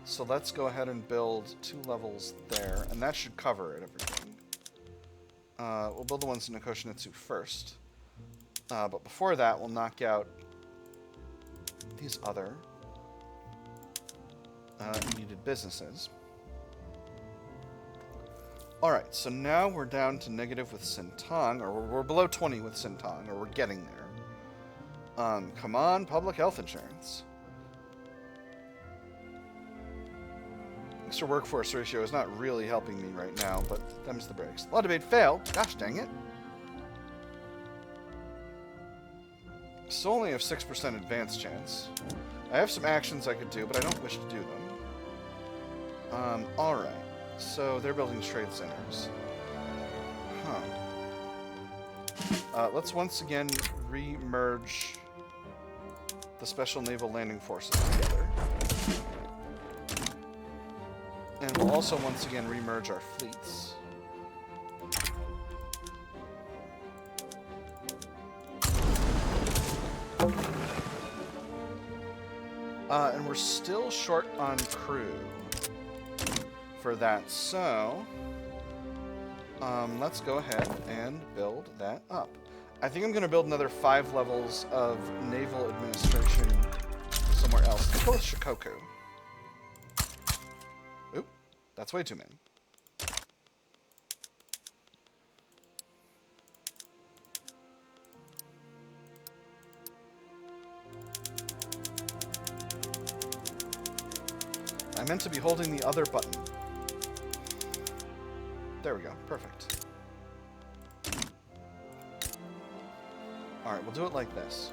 so let's go ahead and build 2 levels there, and that should cover it, everything. We'll build the ones in Koshinetsu first. But before that, we'll knock out these other needed businesses. Alright, so now we're down to negative with Sintang, or we're below 20 with Sintang, or we're getting there. Come on, public health insurance. Extra workforce ratio is not really helping me right now, but them's the breaks. Law debate failed. Gosh dang it. Still only have 6% advance chance. I have some actions I could do, but I don't wish to do them. Alright. So they're building trade centers. Huh. Let's once again re-merge the Special Naval Landing Forces together. And we'll also once again re-merge our fleets. And we're still short on crew for that, so let's go ahead and build that up. I think I'm going to build another 5 levels of naval administration somewhere else. Let's go with Shikoku. Oop, that's way too many. I meant to be holding the other button. There we go. Perfect. Alright, we'll do it like this.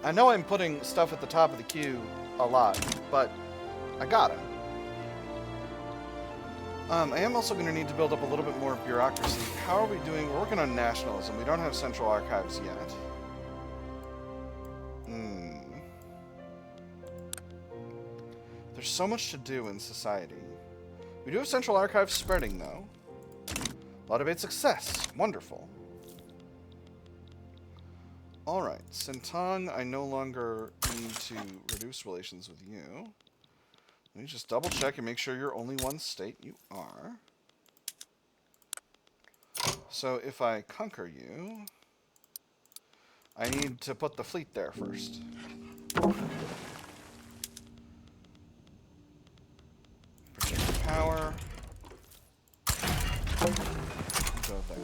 I know I'm putting stuff at the top of the queue a lot, but I gotta. I am also going to need to build up a little bit more bureaucracy. How are we doing? We're working on nationalism. We don't have central archives yet. There's so much to do in society. We do have central archives spreading, though. Law debate success. Wonderful. Alright, Sintang, I no longer need to reduce relations with you. Let me just double check and make sure you're only one state. You are. So if I conquer you, I need to put the fleet there first. Projected power. Go there.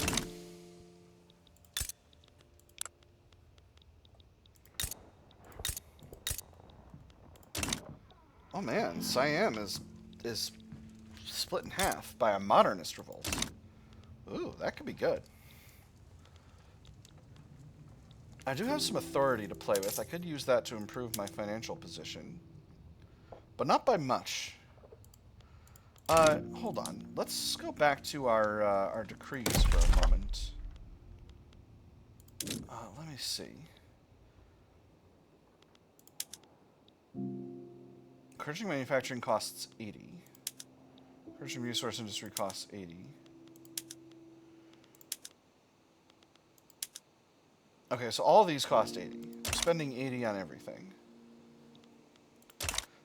Oh man, Siam is split in half by a modernist revolt. Ooh. that could be good. I do have some authority to play with. I could use that to improve my financial position. But not by much. Hold on. Let's go back to our decrees for a moment. Let me see. Encouraging manufacturing costs 80. Encouraging resource industry costs 80. Okay, so all of these cost 80. I'm spending 80 on everything.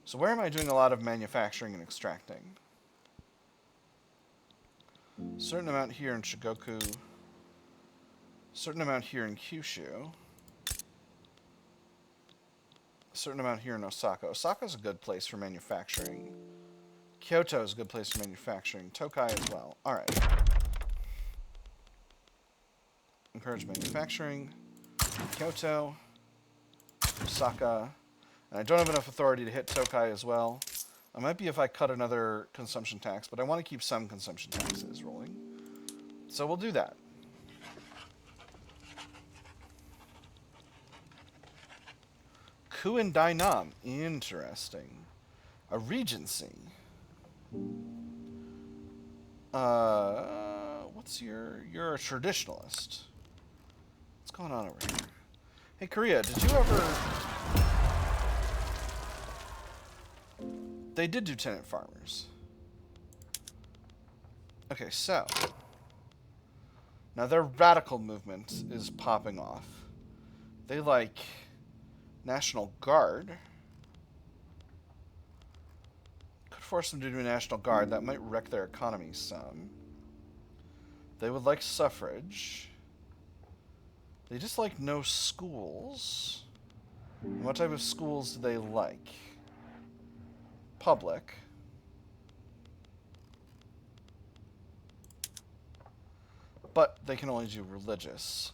So where am I doing a lot of manufacturing and extracting? Certain amount here in Shigoku. Certain amount here in Kyushu. A certain amount here in Osaka. Osaka's a good place for manufacturing. Kyoto is a good place for manufacturing. Tokai as well. Alright. Encourage manufacturing. Kyoto. Osaka. And I don't have enough authority to hit Tokai as well. I might be if I cut another consumption tax, but I want to keep some consumption taxes rolling. So we'll do that. Ku and Dainam. Interesting. A regency. What's you're a traditionalist. What's going on over here? Hey, Korea, did you ever... They did do tenant farmers. Okay, so... Now their radical movement is popping off. They like... National Guard. Could force them to do a National Guard. That might wreck their economy some. They would like suffrage. They just like no schools. And what type of schools do they like? Public. But they can only do religious.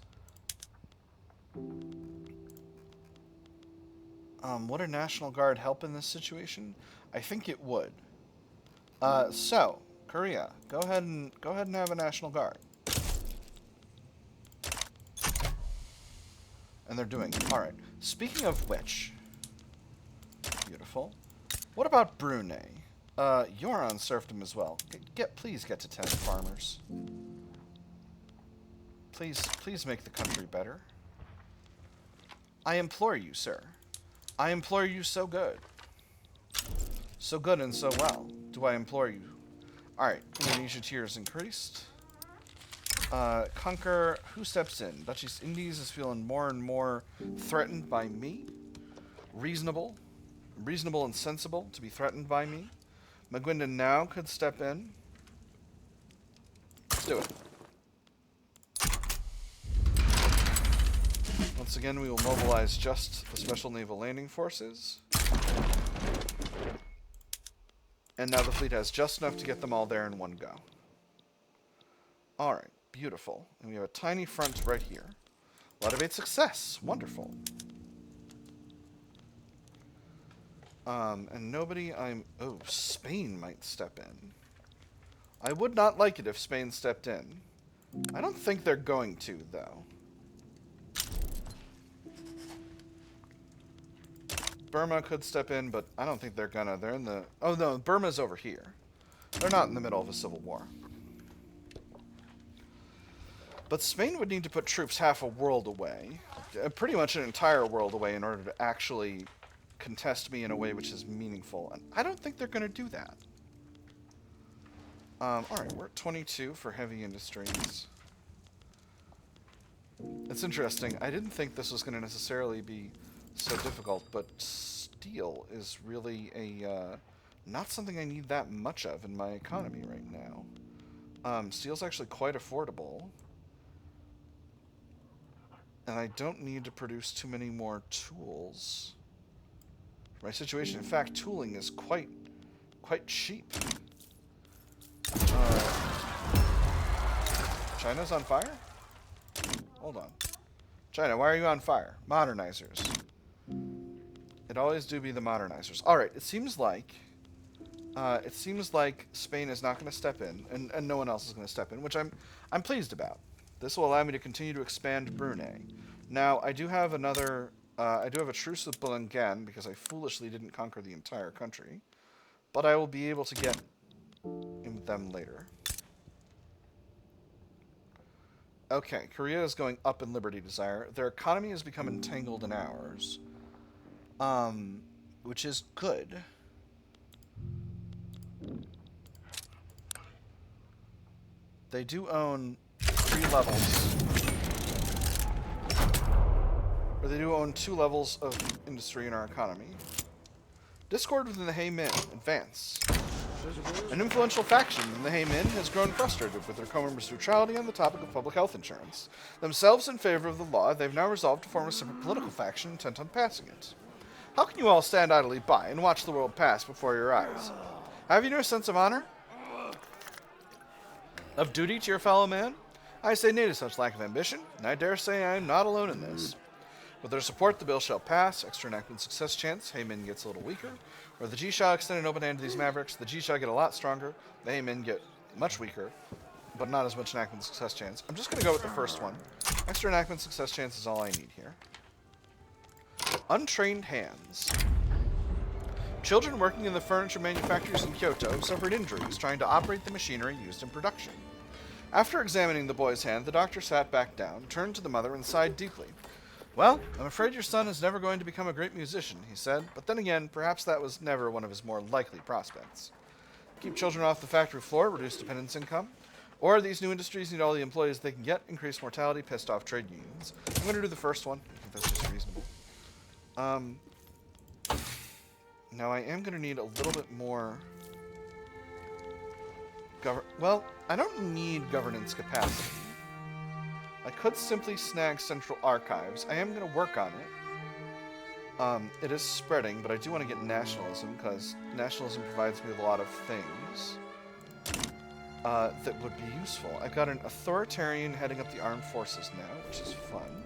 Would a National Guard help in this situation? I think it would. So, Korea, go ahead and have a National Guard. And they're doing it. Alright. Speaking of which, beautiful. What about Brunei? You're on serfdom as well. Please get to tenant farmers. Please make the country better. I implore you, sir. I implore you so good. So good and so well. Do I implore you? Alright, Indonesia tier is increased. Conquer, who steps in? Dutch East Indies is feeling more and more threatened by me. Reasonable and sensible to be threatened by me. Magwinda now could step in. Let's do it. Once again, we will mobilize just the Special Naval Landing Forces. And now the fleet has just enough to get them all there in one go. Alright, beautiful. And we have a tiny front right here. Motivate success. Wonderful. And nobody Oh, Spain might step in. I would not like it if Spain stepped in. I don't think they're going to, though. Burma could step in, but I don't think they're gonna. They're in the... Oh, no, Burma's over here. They're not in the middle of a civil war. But Spain would need to put troops half a world away. Pretty much an entire world away in order to actually contest me in a way which is meaningful. And I don't think they're going to do that. Alright, we're at 22 for heavy industries. It's interesting. I didn't think this was going to necessarily be so difficult, but steel is really not something I need that much of in my economy right now. Steel's actually quite affordable. And I don't need to produce too many more tools for my situation. In fact, tooling is quite cheap. China's on fire? Hold on. China, why are you on fire? Modernizers. It always do be the modernizers. Alright, it seems like It seems like Spain is not going to step in, and no one else is going to step in, which I'm pleased about. This will allow me to continue to expand Brunei. Now, I do have a truce with Belengan because I foolishly didn't conquer the entire country, but I will be able to get in with them later. Okay, Korea is going up in liberty desire. Their economy has become entangled in ours, which is good. They do own 3 levels. Or they do own 2 levels of industry in our economy. Discord within the Hay Min. Advance. An influential faction in the Hay Min has grown frustrated with their co-members' neutrality on the topic of public health insurance. Themselves in favor of the law, they've now resolved to form a separate political faction intent on passing it. How can you all stand idly by and watch the world pass before your eyes? Have you no sense of honor? Of duty to your fellow man? I say nay to such lack of ambition, and I dare say I am not alone in this. With their support, the bill shall pass. Extra enactment success chance. Haymin gets a little weaker. Where the G-Shah extend an open hand to these mavericks, the G-Shah get a lot stronger. The Haymin get much weaker, but not as much enactment success chance. I'm just going to go with the first one. Extra enactment success chance is all I need here. Untrained hands. Children working in the furniture manufacturers in Kyoto suffered injuries trying to operate the machinery used in production. After examining the boy's hand, the doctor sat back down, turned to the mother, and sighed deeply. Well, I'm afraid your son is never going to become a great musician, he said, but then again, perhaps that was never one of his more likely prospects. Keep children off the factory floor, reduce dependents' income, or these new industries need all the employees they can get, increase mortality, pissed off trade unions. I'm going to do the first one. I think that's just reasonable. Now I am going to need a little bit more... Well, I don't need governance capacity. I could simply snag Central Archives. I am going to work on it. It is spreading, but I do want to get nationalism, because nationalism provides me with a lot of things that would be useful. I've got an authoritarian heading up the armed forces now, which is fun.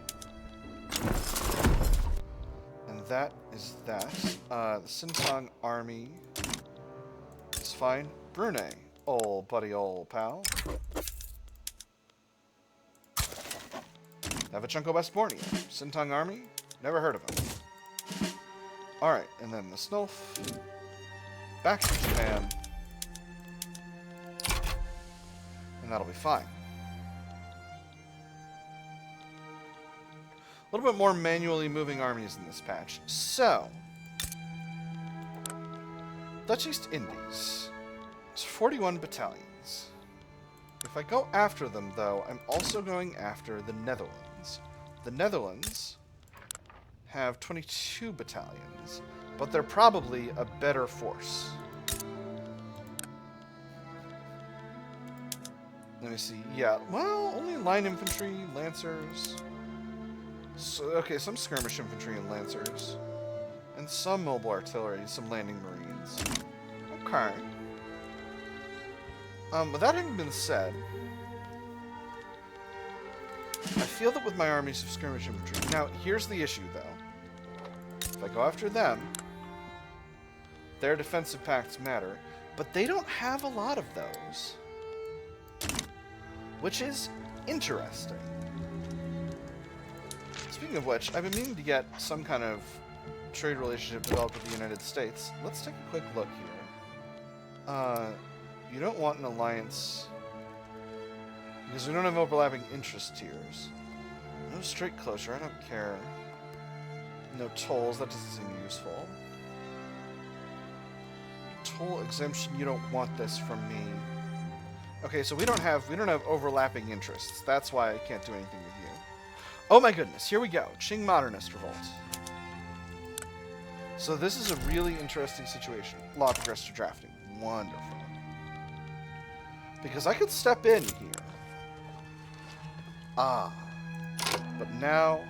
And that is that. The Sintong army is fine. Brunei, old buddy, old pal. Navachunko West Borneo. Sintong army, never heard of him. Alright, and then the Snulf. Back to Japan. And that'll be fine. A little bit more manually moving armies in this patch. So, Dutch East Indies. It's 41 battalions. If I go after them, though, I'm also going after the Netherlands. The Netherlands have 22 battalions, but they're probably a better force. Let me see. Yeah, well, only line infantry, lancers. So, okay, some skirmish infantry and lancers. And some mobile artillery, some landing marines. Okay. With that having been said, I feel that with my armies of skirmish infantry... Now, here's the issue, though. If I go after them, their defensive pacts matter, but they don't have a lot of those. Which is interesting. Speaking of which, I've been meaning to get some kind of trade relationship developed with the United States. Let's take a quick look here. You don't want an alliance... because we don't have overlapping interest tiers. No straight closure, I don't care. No tolls, that doesn't seem useful. Toll exemption, you don't want this from me. Okay, so we don't have overlapping interests. That's why I can't do anything with you. Oh my goodness, here we go. Qing Modernist Revolt. So this is a really interesting situation. Law progress to drafting. Wonderful. Because I could step in here. Ah. But now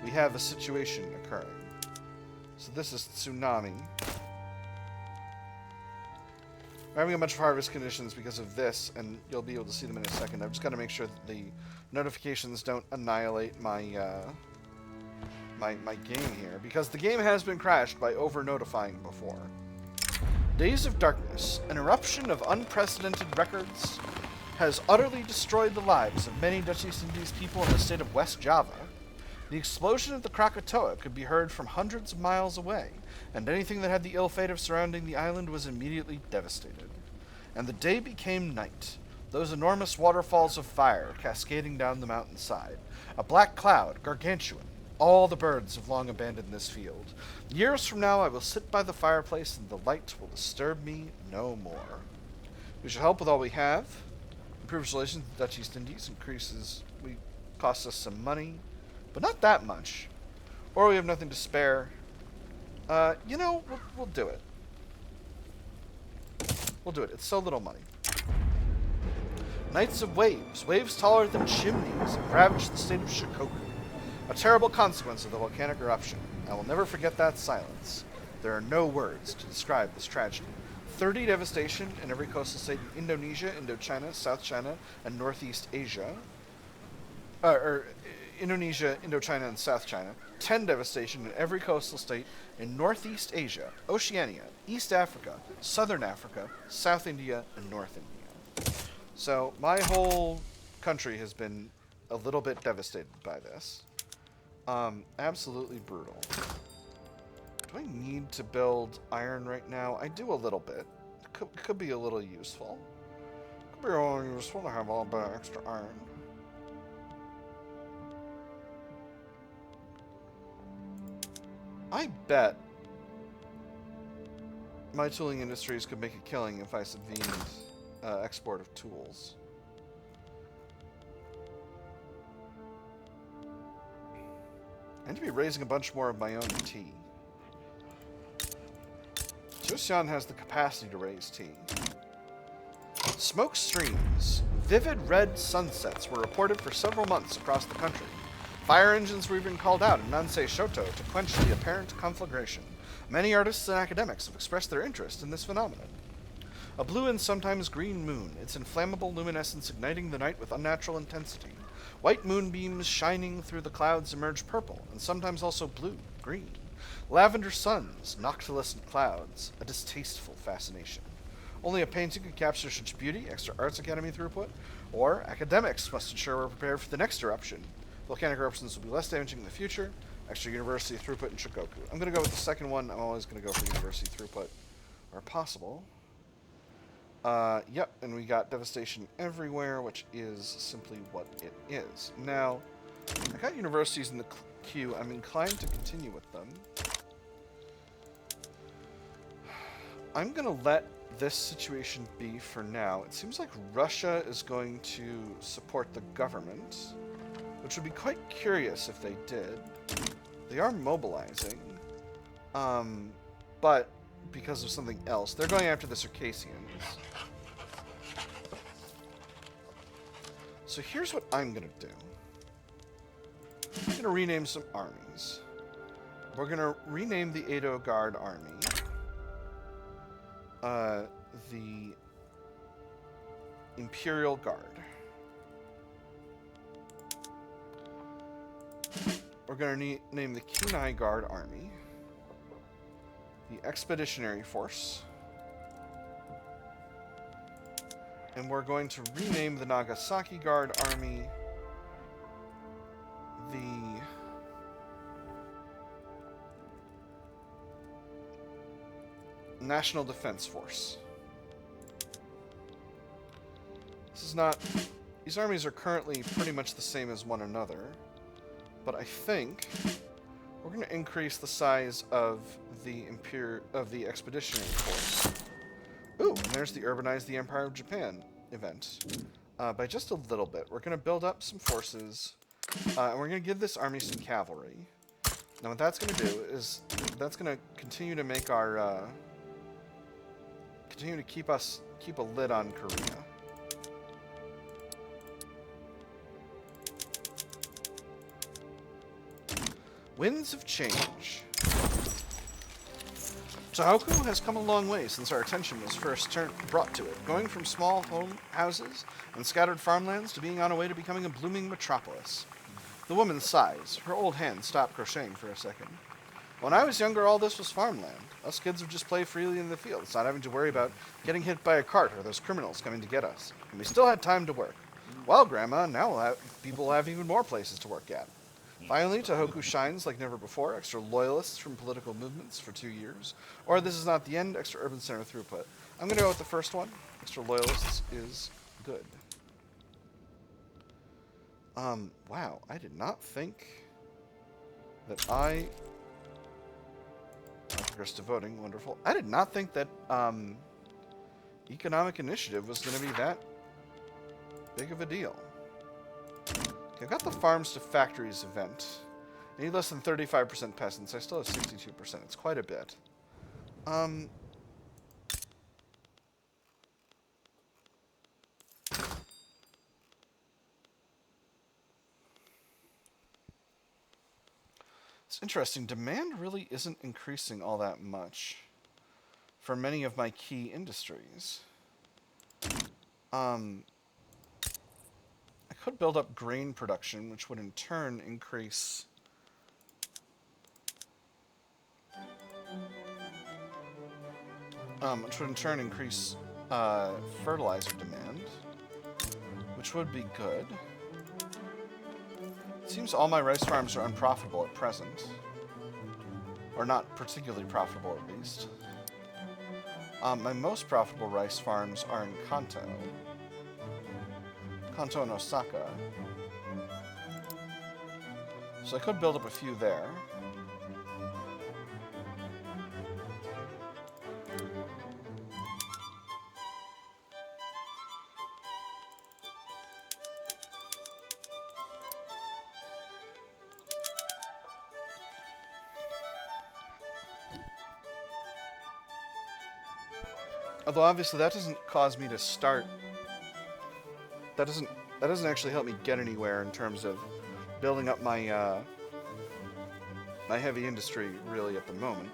we have a situation occurring. So this is tsunami. We're having a bunch of harvest conditions because of this, and you'll be able to see them in a second. I've just got to make sure that the notifications don't annihilate my my game here, because the game has been crashed by over-notifying before. Days of Darkness, an eruption of unprecedented records, has utterly destroyed the lives of many Dutch East Indies people in the state of West Java. The explosion of the Krakatoa could be heard from hundreds of miles away, and anything that had the ill fate of surrounding the island was immediately devastated. And the day became night, those enormous waterfalls of fire cascading down the mountainside, a black cloud, gargantuan. All the birds have long abandoned this field. Years from now I will sit by the fireplace, and the light will disturb me no more. We shall help with all we have. Improves relations with the Dutch East Indies, costs us some money, but not that much. Or we have nothing to spare. We'll do it. We'll do it. It's so little money. Nights of waves, waves taller than chimneys, have ravaged the state of Shikoku. A terrible consequence of the volcanic eruption. I will never forget that silence. There are no words to describe this tragedy. 30 devastation in every coastal state in Indonesia, Indochina, South China, and Northeast Asia. Indonesia, Indochina, and South China. 10 devastation in every coastal state in Northeast Asia, Oceania, East Africa, Southern Africa, South India, and North India. So my whole country has been a little bit devastated by this. Absolutely brutal. Do I need to build iron right now? I do a little bit. Could be a little useful. Could be a little useful to have a little bit of extra iron. I bet my tooling industries could make a killing if I subvened export of tools. I need to be raising a bunch more of my own tea. Joseon has the capacity to raise tea. Smoke streams. Vivid red sunsets were reported for several months across the country. Fire engines were even called out in Nansei Shoto to quench the apparent conflagration. Many artists and academics have expressed their interest in this phenomenon. A blue and sometimes green moon, its inflammable luminescence igniting the night with unnatural intensity. White moonbeams shining through the clouds emerge purple, and sometimes also blue, green. Lavender suns, noctilucent clouds, a distasteful fascination. Only a painting could capture such beauty, extra Arts Academy throughput, or academics must ensure we're prepared for the next eruption. Volcanic eruptions will be less damaging in the future, extra university throughput in Shikoku. I'm going to go with the second one. I'm always going to go for university throughput where possible. Yep, and we got devastation everywhere, which is simply what it is. Now, I got universities in the queue. I'm inclined to continue with them. I'm going to let this situation be for now. It seems like Russia is going to support the government, which would be quite curious if they did. They are mobilizing, but because of something else. They're going after the Circassians. So here's what I'm going to do. I'm going to rename some armies. We're going to rename the Edo Guard Army the Imperial Guard. We're going to name the Kunai Guard Army the Expeditionary Force. And we're going to rename the Nagasaki Guard Army the National Defense Force. This is not... These armies are currently pretty much the same as one another, but I think we're going to increase the size of the Expeditionary Force. Ooh, and there's the Urbanize the Empire of Japan event. By just a little bit. We're going to build up some forces, and we're going to give this army some cavalry. Now what that's going to do is, that's going to continue to make our, continue to keep a lid on Korea. Winds of Change. Tohoku has come a long way since our attention was first brought to it, going from small houses and scattered farmlands to being on a way to becoming a blooming metropolis. The woman sighs. Her old hand stopped crocheting for a second. When I was younger, all this was farmland. Us kids would just play freely in the fields, not having to worry about getting hit by a cart or those criminals coming to get us. And we still had time to work. Well, Grandma, now people will have even more places to work at. Finally, Tohoku shines like never before. Extra loyalists from political movements for 2 years. Or this is not the end, extra urban center throughput. I'm going to go with the first one. Extra loyalists is good. Wow, I did not think that I progressed to voting, wonderful. I did not think that economic initiative was going to be that big of a deal. Okay, I've got the farms to factories event. I need less than 35% peasants. I still have 62%. It's quite a bit. It's interesting. Demand really isn't increasing all that much for many of my key industries. I could build up grain production, which would in turn increase fertilizer demand, which would be good. It seems all my rice farms are unprofitable at present. Or not particularly profitable, at least. My most profitable rice farms are in Kanto. Kanto and Osaka. So I could build up a few there. Although obviously that doesn't cause me to start. That doesn't actually help me get anywhere in terms of building up my my heavy industry really at the moment.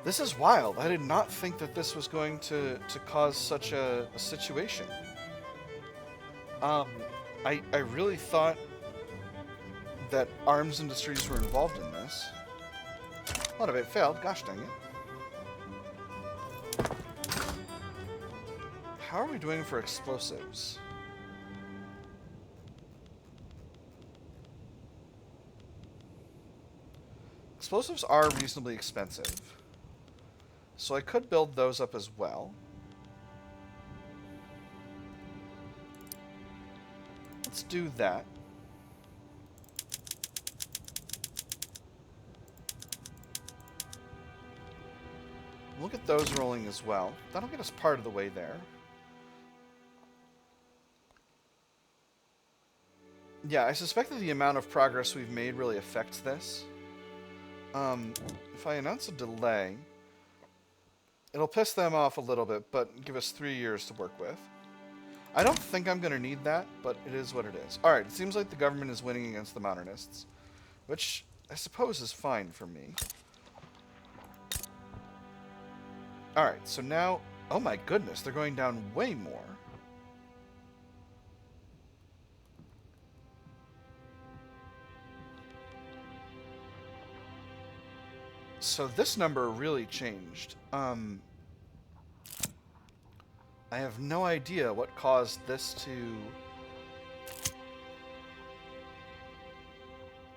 This is wild. I did not think that this was going to cause such a situation. I really thought that arms industries were involved in this. A lot of it failed. Gosh dang it. How are we doing for explosives? Explosives are reasonably expensive. So I could build those up as well. Let's do that. We'll get those rolling as well. That'll get us part of the way there. Yeah, I suspect that the amount of progress we've made really affects this. If I announce a delay, it'll piss them off a little bit, but give us 3 years to work with. I don't think I'm going to need that, but it is what it is. Alright, it seems like the government is winning against the modernists, which I suppose is fine for me. Alright, so now... Oh my goodness, they're going down way more. So this number really changed. I have no idea what caused this to...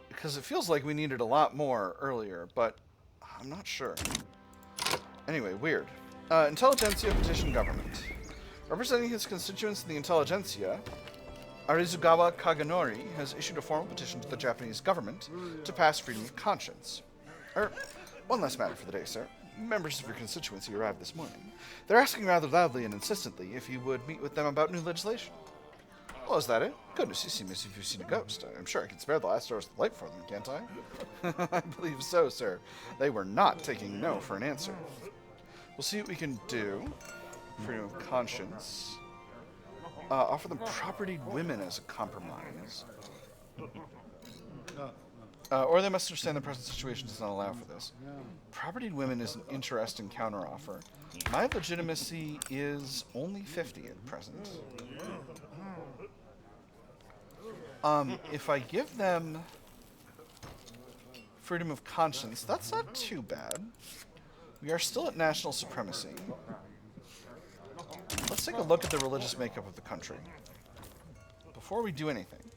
Because it feels like we needed a lot more earlier, but I'm not sure. Anyway, weird. Intelligentsia petition government. Representing his constituents in the Intelligentsia, Arizugawa Kaganori has issued a formal petition to the Japanese government to pass freedom of conscience. One last matter for the day, sir. Members of your constituency arrived this morning. They're asking rather loudly and insistently if you would meet with them about new legislation. Well, is that it? Goodness, you seem as if you've seen a ghost. I'm sure I can spare the last hours of light for them, can't I? I believe so, sir. They were not taking no for an answer. We'll see what we can do. Freedom of conscience. Offer them propertied women as a compromise. Or they must understand the present situation does not allow for this. Propertied women is an interesting counteroffer. My legitimacy is only 50 at present. If I give them... freedom of conscience. That's not too bad. We are still at national supremacy. Let's take a look at the religious makeup of the country. Before we do anything,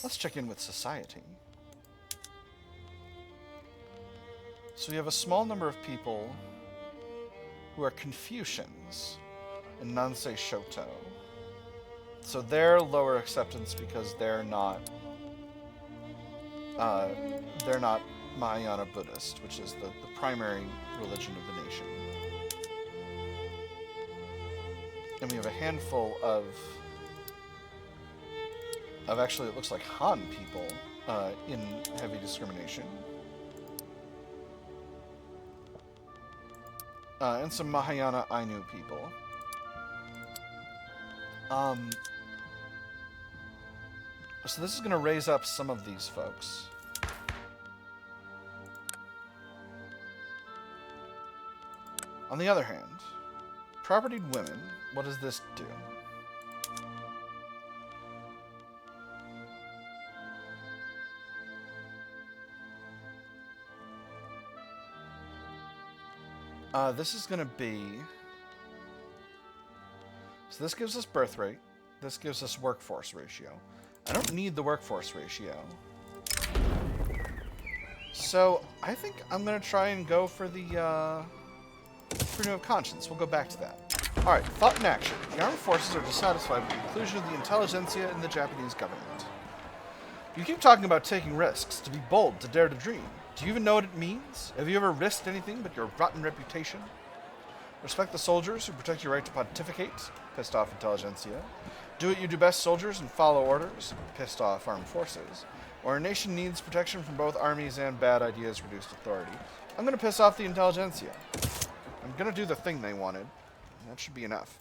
let's check in with society. So we have a small number of people who are Confucians and Nansei Shoto. So they're lower acceptance because they're not Mahayana Buddhist, which is the primary religion of the nation. And we have a handful of actually, it looks like Han people in heavy discrimination. And some Mahayana Ainu people. So this is going to raise up some of these folks. On the other hand, propertied women, what does this do? This is going to be... So this gives us birth rate. This gives us workforce ratio. I don't need the workforce ratio. So I think I'm going to try and go for the freedom of conscience. We'll go back to that. Alright, thought and action. The armed forces are dissatisfied with the inclusion of the intelligentsia in the Japanese government. You keep talking about taking risks, to be bold, to dare to dream. Do you even know what it means? Have you ever risked anything but your rotten reputation? Respect the soldiers who protect your right to pontificate. Pissed off intelligentsia. Do what you do best, soldiers, and follow orders. Pissed off armed forces. Or a nation needs protection from both armies and bad ideas, reduced authority. I'm going to piss off the intelligentsia. I'm going to do the thing they wanted. That should be enough.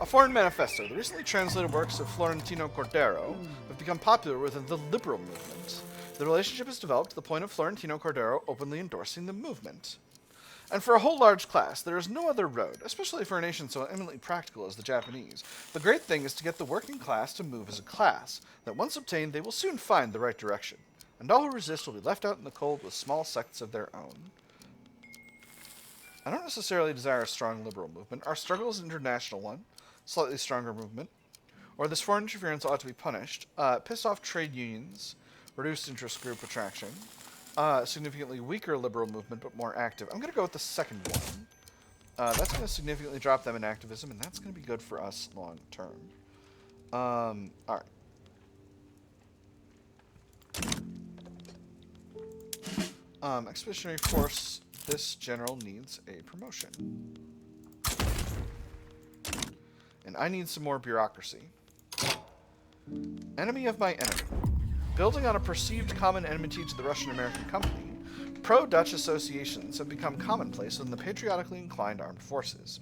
A foreign manifesto. The recently translated works of Florentino Cordero have become popular within the liberal movement. The relationship has developed to the point of Florentino Cordero openly endorsing the movement. And for a whole large class, there is no other road, especially for a nation so eminently practical as the Japanese. The great thing is to get the working class to move as a class, that once obtained, they will soon find the right direction. And all who resist will be left out in the cold with small sects of their own. I don't necessarily desire a strong liberal movement. Our struggle is an international one, slightly stronger movement. Or this foreign interference ought to be punished. Piss off trade unions, reduced interest group attraction. Significantly weaker liberal movement, but more active. I'm going to go with the second one. That's going to significantly drop them in activism, and that's going to be good for us long term. Alright. Expeditionary Force, this general needs a promotion. And I need some more bureaucracy. Enemy of my enemy. Building on a perceived common enmity to the Russian-American company, pro-Dutch associations have become commonplace within the patriotically inclined armed forces.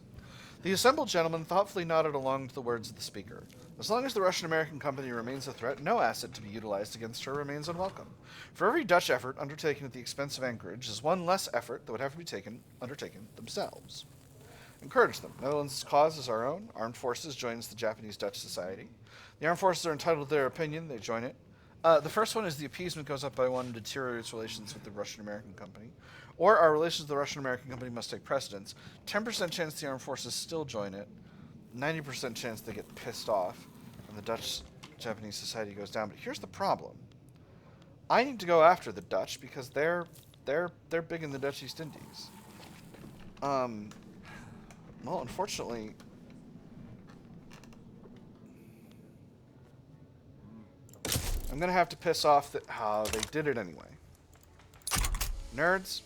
The assembled gentlemen thoughtfully nodded along to the words of the speaker. As long as the Russian-American company remains a threat, no asset to be utilized against her remains unwelcome. For every Dutch effort undertaken at the expense of Anchorage is one less effort that would have to be undertaken themselves. Encourage them. Netherlands' cause is our own. Armed Forces joins the Japanese-Dutch Society. The armed forces are entitled to their opinion. They join it. The first one is the appeasement goes up by one and deteriorates relations with the Russian-American company. Or our relations with the Russian-American company must take precedence. 10% chance the armed forces still join it. 90% chance they get pissed off and the Dutch-Japanese society goes down. But here's the problem. I need to go after the Dutch because they're big in the Dutch East Indies. Well, unfortunately... I'm going to have to piss off that... Oh, they did it anyway. Nerds.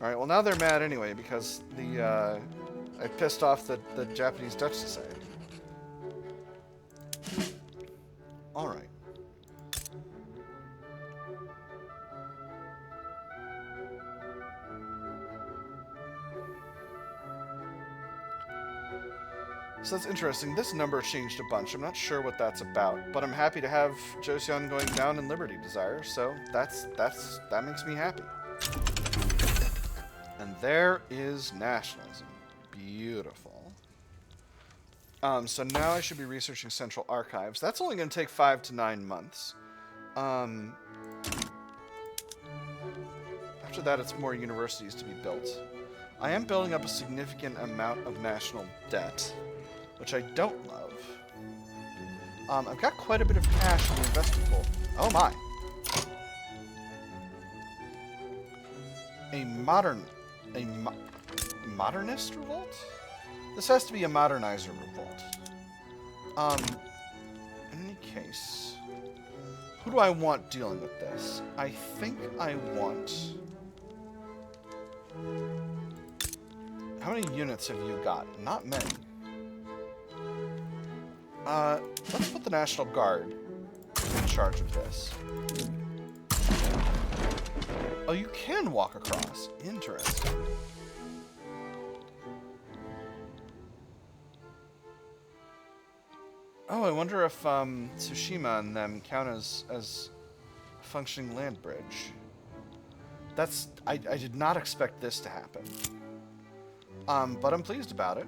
Alright, well now they're mad anyway because I pissed off the Japanese Dutch Society. Alright. So that's interesting. This number changed a bunch. I'm not sure what that's about, but I'm happy to have Joseon going down in Liberty Desire, so that makes me happy. And there is nationalism. Beautiful. So now I should be researching Central Archives. That's only going to take 5 to 9 months. Um, after that, it's more universities to be built. I am building up a significant amount of national debt, which I don't love. I've got quite a bit of cash in the investment pool. Oh my. A modernist revolt? This has to be a modernizer revolt. In any case, who do I want dealing with this? I think I want... How many units have you got? Not many. Let's put the National Guard in charge of this. Oh, you can walk across. Interesting. Oh, I wonder if Tsushima and them count as a functioning land bridge. That's... I did not expect this to happen. But I'm pleased about it.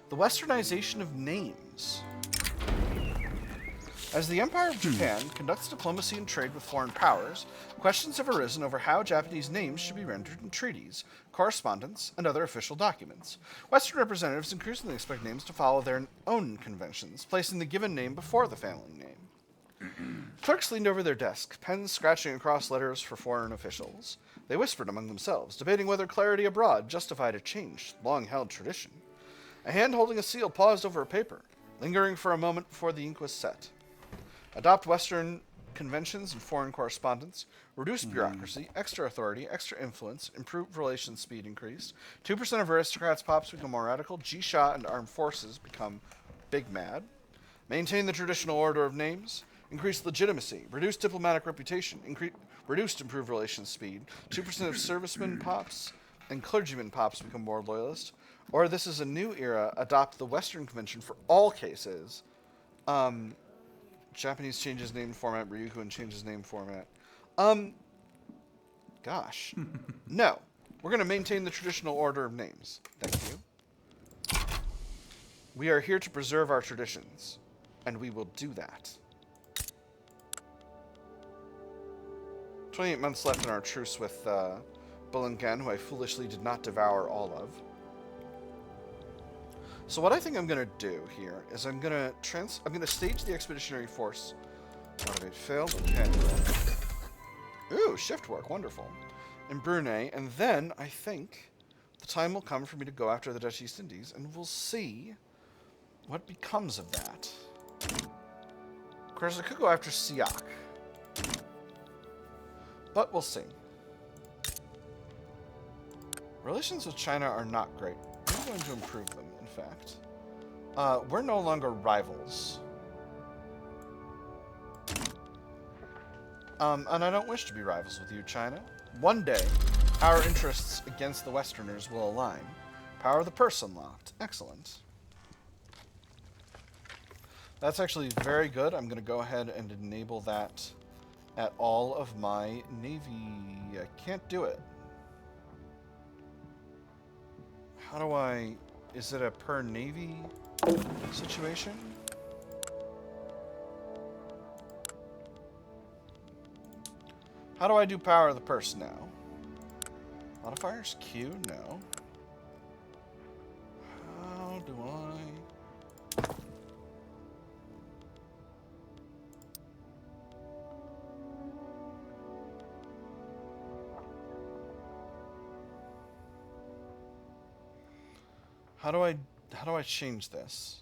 The westernization of names. As the Empire of Japan conducts diplomacy and trade with foreign powers, questions have arisen over how Japanese names should be rendered in treaties, correspondence, and other official documents. Western representatives increasingly expect names to follow their own conventions, placing the given name before the family name. Clerks leaned over their desk, pens scratching across letters for foreign officials. They whispered among themselves, debating whether clarity abroad justified a changed, long-held tradition. A hand holding a seal paused over a paper, lingering for a moment before the ink was set. Adopt Western conventions and foreign correspondence, reduce bureaucracy, extra authority, extra influence, improve relations speed increased, 2% of aristocrats' pops become more radical, G-Shah and armed forces become big mad, maintain the traditional order of names, increase legitimacy, reduce diplomatic reputation, reduced improved relations speed, 2% of servicemen pops and clergymen pops become more loyalist, or this is a new era, adopt the Western convention for all cases, Japanese changes name format, Ryukyuan changes name format. Gosh. No. We're going to maintain the traditional order of names. Thank you. We are here to preserve our traditions, and we will do that. 28 months left in our truce with Bulingen, who I foolishly did not devour all of. So what I think I'm going to do here is I'm going to stage the expeditionary force. Motivate failed. Okay. Ooh, shift work. Wonderful. In Brunei, and then I think the time will come for me to go after the Dutch East Indies, and we'll see what becomes of that. Of course, I could go after Siak. But we'll see. Relations with China are not great. I'm going to improve them, in fact. We're no longer rivals. And I don't wish to be rivals with you, China. One day, our interests against the Westerners will align. Power of the purse unlocked. Excellent. That's actually very good. I'm going to go ahead and enable that at all of my navy. I can't do it. How do I... Is it a per navy situation? How do I do power of the purse now? Modifiers? Q? No. How do I... How do I change this?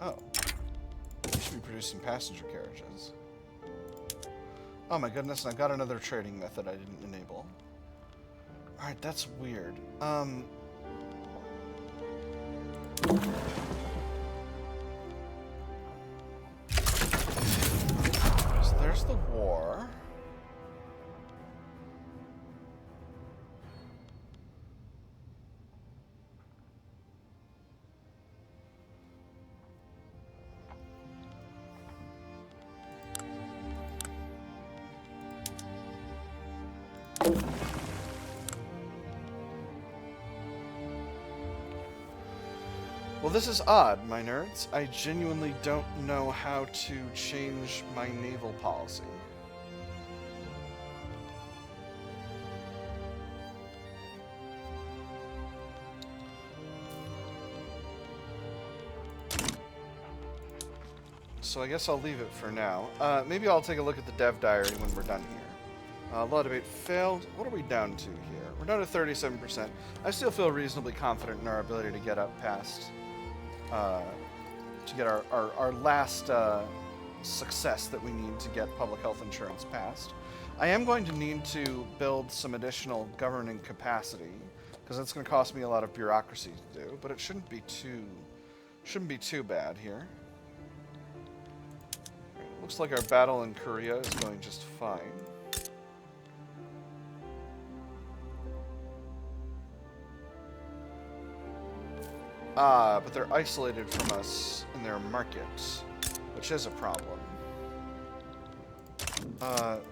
Oh. We should be producing passenger carriages. Oh my goodness, and I got another trading method I didn't enable. Alright, that's weird. So there's the war. Well, this is odd, my nerds. I genuinely don't know how to change my naval policy. So I guess I'll leave it for now. Maybe I'll take a look at the dev diary when we're done here. Law debate failed. What are we down to here? We're down to 37%. I still feel reasonably confident in our ability to get up past, to get our last success that we need to get public health insurance passed. I am going to need to build some additional governing capacity, because it's going to cost me a lot of bureaucracy to do, but it shouldn't be too bad here. Looks like our battle in Korea is going just fine. But they're isolated from us in their markets, which is a problem.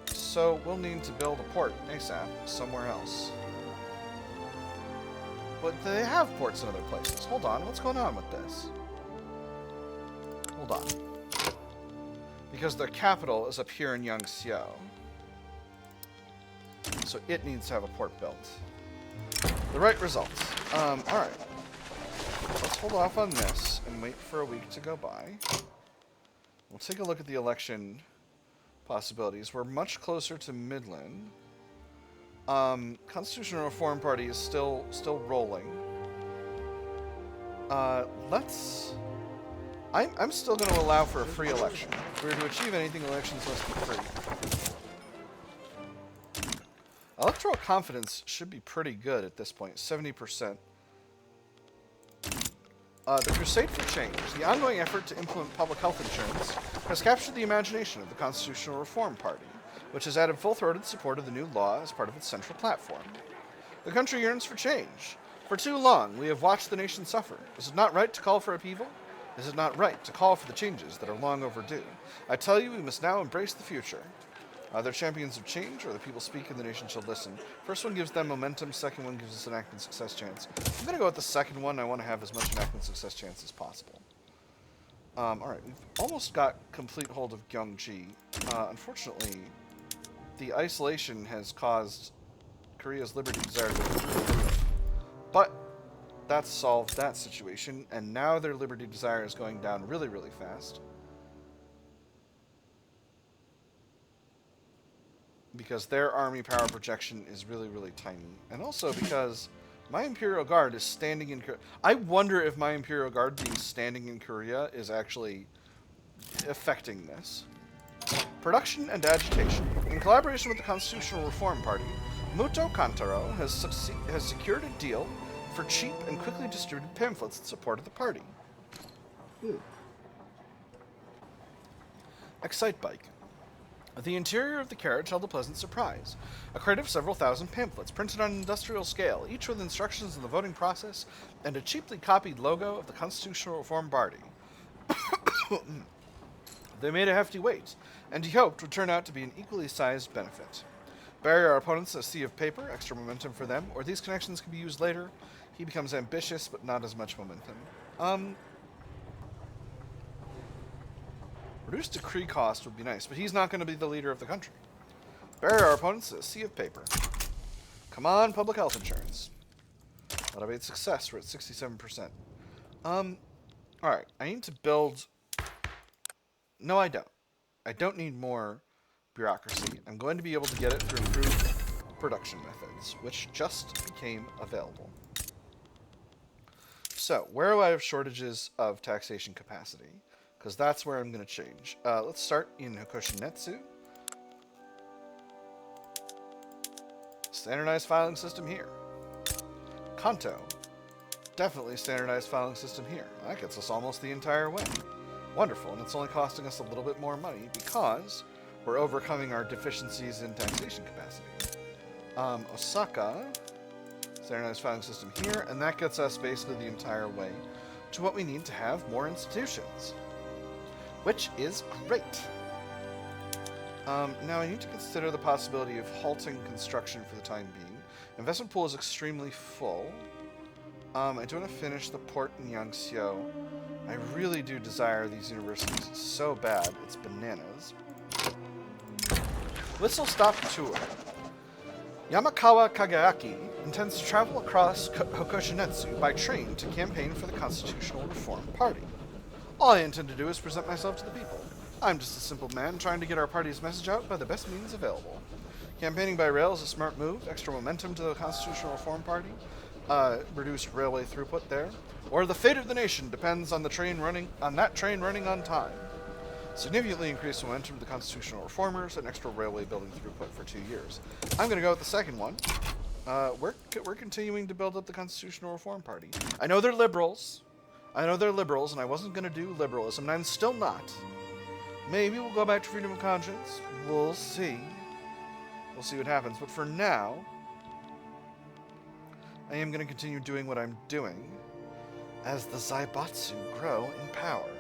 So we'll need to build a port ASAP somewhere else. But they have ports in other places. Hold on, what's going on with this? Hold on. Because their capital is up here in Yangtze. So it needs to have a port built. The right results. Alright. Let's hold off on this and wait for a week to go by. We'll take a look at the election possibilities. We're much closer to Midland. Constitutional Reform Party is still rolling. I'm still going to allow for a free election. If we're to achieve anything, elections must be free. Electoral confidence should be pretty good at this point, 70%. The crusade for change, the ongoing effort to implement public health insurance, has captured the imagination of the Constitutional Reform Party, which has added full-throated support of the new law as part of its central platform. The country yearns for change. For too long, we have watched the nation suffer. Is it not right to call for upheaval? Is it not right to call for the changes that are long overdue? I tell you, we must now embrace the future. They're champions of change, or the people speak and the nation shall listen. First one gives them momentum, second one gives us enactment success chance. I'm going to go with the second one. I want to have as much enactment success chance as possible. Alright, we've almost got complete hold of Gyeonggi. Unfortunately, the isolation has caused Korea's liberty desire to improve. But that's solved that situation, and now their liberty desire is going down really, really fast. Because their army power projection is really, really tiny. And also because my Imperial Guard is standing in Korea. I wonder if my Imperial Guard being standing in Korea is actually affecting this. Production and agitation. In collaboration with the Constitutional Reform Party, Muto Kantaro has secured a deal for cheap and quickly distributed pamphlets in support of the party. Excite Bike. The interior of the carriage held a pleasant surprise. A crate of several thousand pamphlets, printed on an industrial scale, each with instructions on the voting process, and a cheaply copied logo of the Constitutional Reform Party. They made a hefty weight, and he hoped would turn out to be an equally sized benefit. Bury our opponents a sea of paper, extra momentum for them, or these connections can be used later. He becomes ambitious, but not as much momentum. Reduced decree cost would be nice, but he's not going to be the leader of the country. Bury our opponents a sea of paper. Come on, public health insurance. Motivate success, we're at 67%. Alright, I need to build... No, I don't. I don't need more bureaucracy. I'm going to be able to get it through improved production methods, which just became available. So, where do I have shortages of taxation capacity? Because that's where I'm going to change. Let's start in Hokoshinetsu. Standardized filing system here. Kanto. Definitely standardized filing system here. That gets us almost the entire way. Wonderful, and it's only costing us a little bit more money because we're overcoming our deficiencies in taxation capacity. Osaka. Standardized filing system here, and that gets us basically the entire way to what we need to have more institutions. Which is great. Now I need to consider the possibility of halting construction for the time being. Investment pool is extremely full. I do want to finish the port in Yangtze. I really do desire these universities so bad. It's bananas. Whistle stop tour. Yamakawa Kagayaki intends to travel across Hokoshinetsu by train to campaign for the Constitutional Reform Party. All I intend to do is present myself to the people. I'm just a simple man trying to get our party's message out by the best means available. Campaigning by rail is a smart move, extra momentum to the Constitutional Reform Party, reduced railway throughput there, or the fate of the nation depends on that train running on time. Significantly increased momentum to the constitutional reformers and extra railway building throughput for 2 years. I'm going to go with the second one. We're continuing to build up the Constitutional Reform Party. I know they're liberals. And I wasn't going to do liberalism, and I'm still not. Maybe we'll go back to freedom of conscience. We'll see. We'll see what happens. But for now, I am going to continue doing what I'm doing as the Zaibatsu grow in power.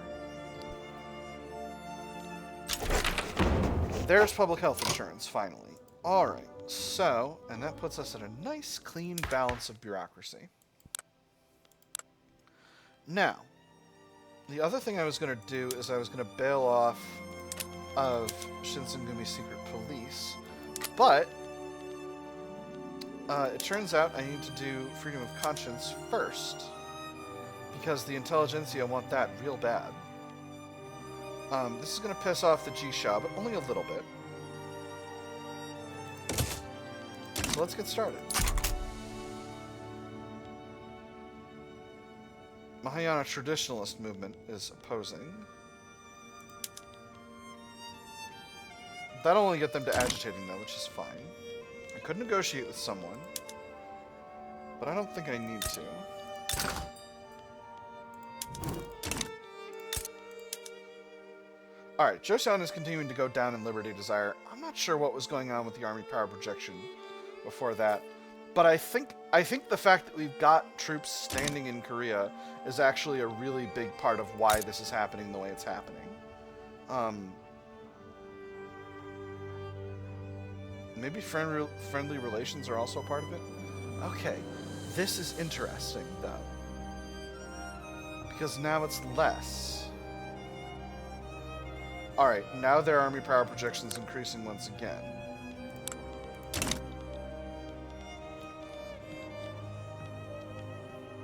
There's public health insurance, finally. Alright, so, and that puts us at a nice, clean balance of bureaucracy. Now, the other thing I was going to do is I was going to bail off of Shinsengumi's secret police, but it turns out I need to do freedom of conscience first, because the intelligentsia want that real bad. This is going to piss off the Jisha, but only a little bit. So let's get started. Mahayana traditionalist movement is opposing. That'll only get them to agitating, though, which is fine. I could negotiate with someone, but I don't think I need to. Alright, Joseon is continuing to go down in Liberty Desire. I'm not sure what was going on with the army power projection before that, but I think the fact that we've got troops standing in Korea is actually a really big part of why this is happening the way it's happening. Maybe friendly relations are also a part of it? Okay, this is interesting, though. Because now it's less. Alright, now their army power projection is increasing once again.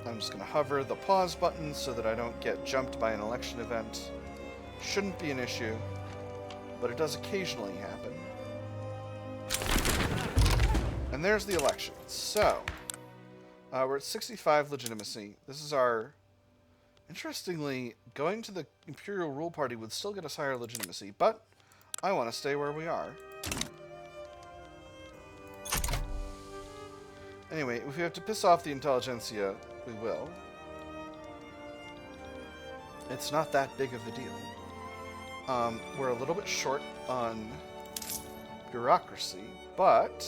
I'm just going to hover the pause button so that I don't get jumped by an election event. Shouldn't be an issue, but it does occasionally happen. And there's the election. So, we're at 65 legitimacy. This is our... Interestingly, going to the Imperial Rule Party would still get us higher legitimacy, but I want to stay where we are. Anyway, if we have to piss off the intelligentsia, we will. It's not that big of a deal. We're a little bit short on bureaucracy, but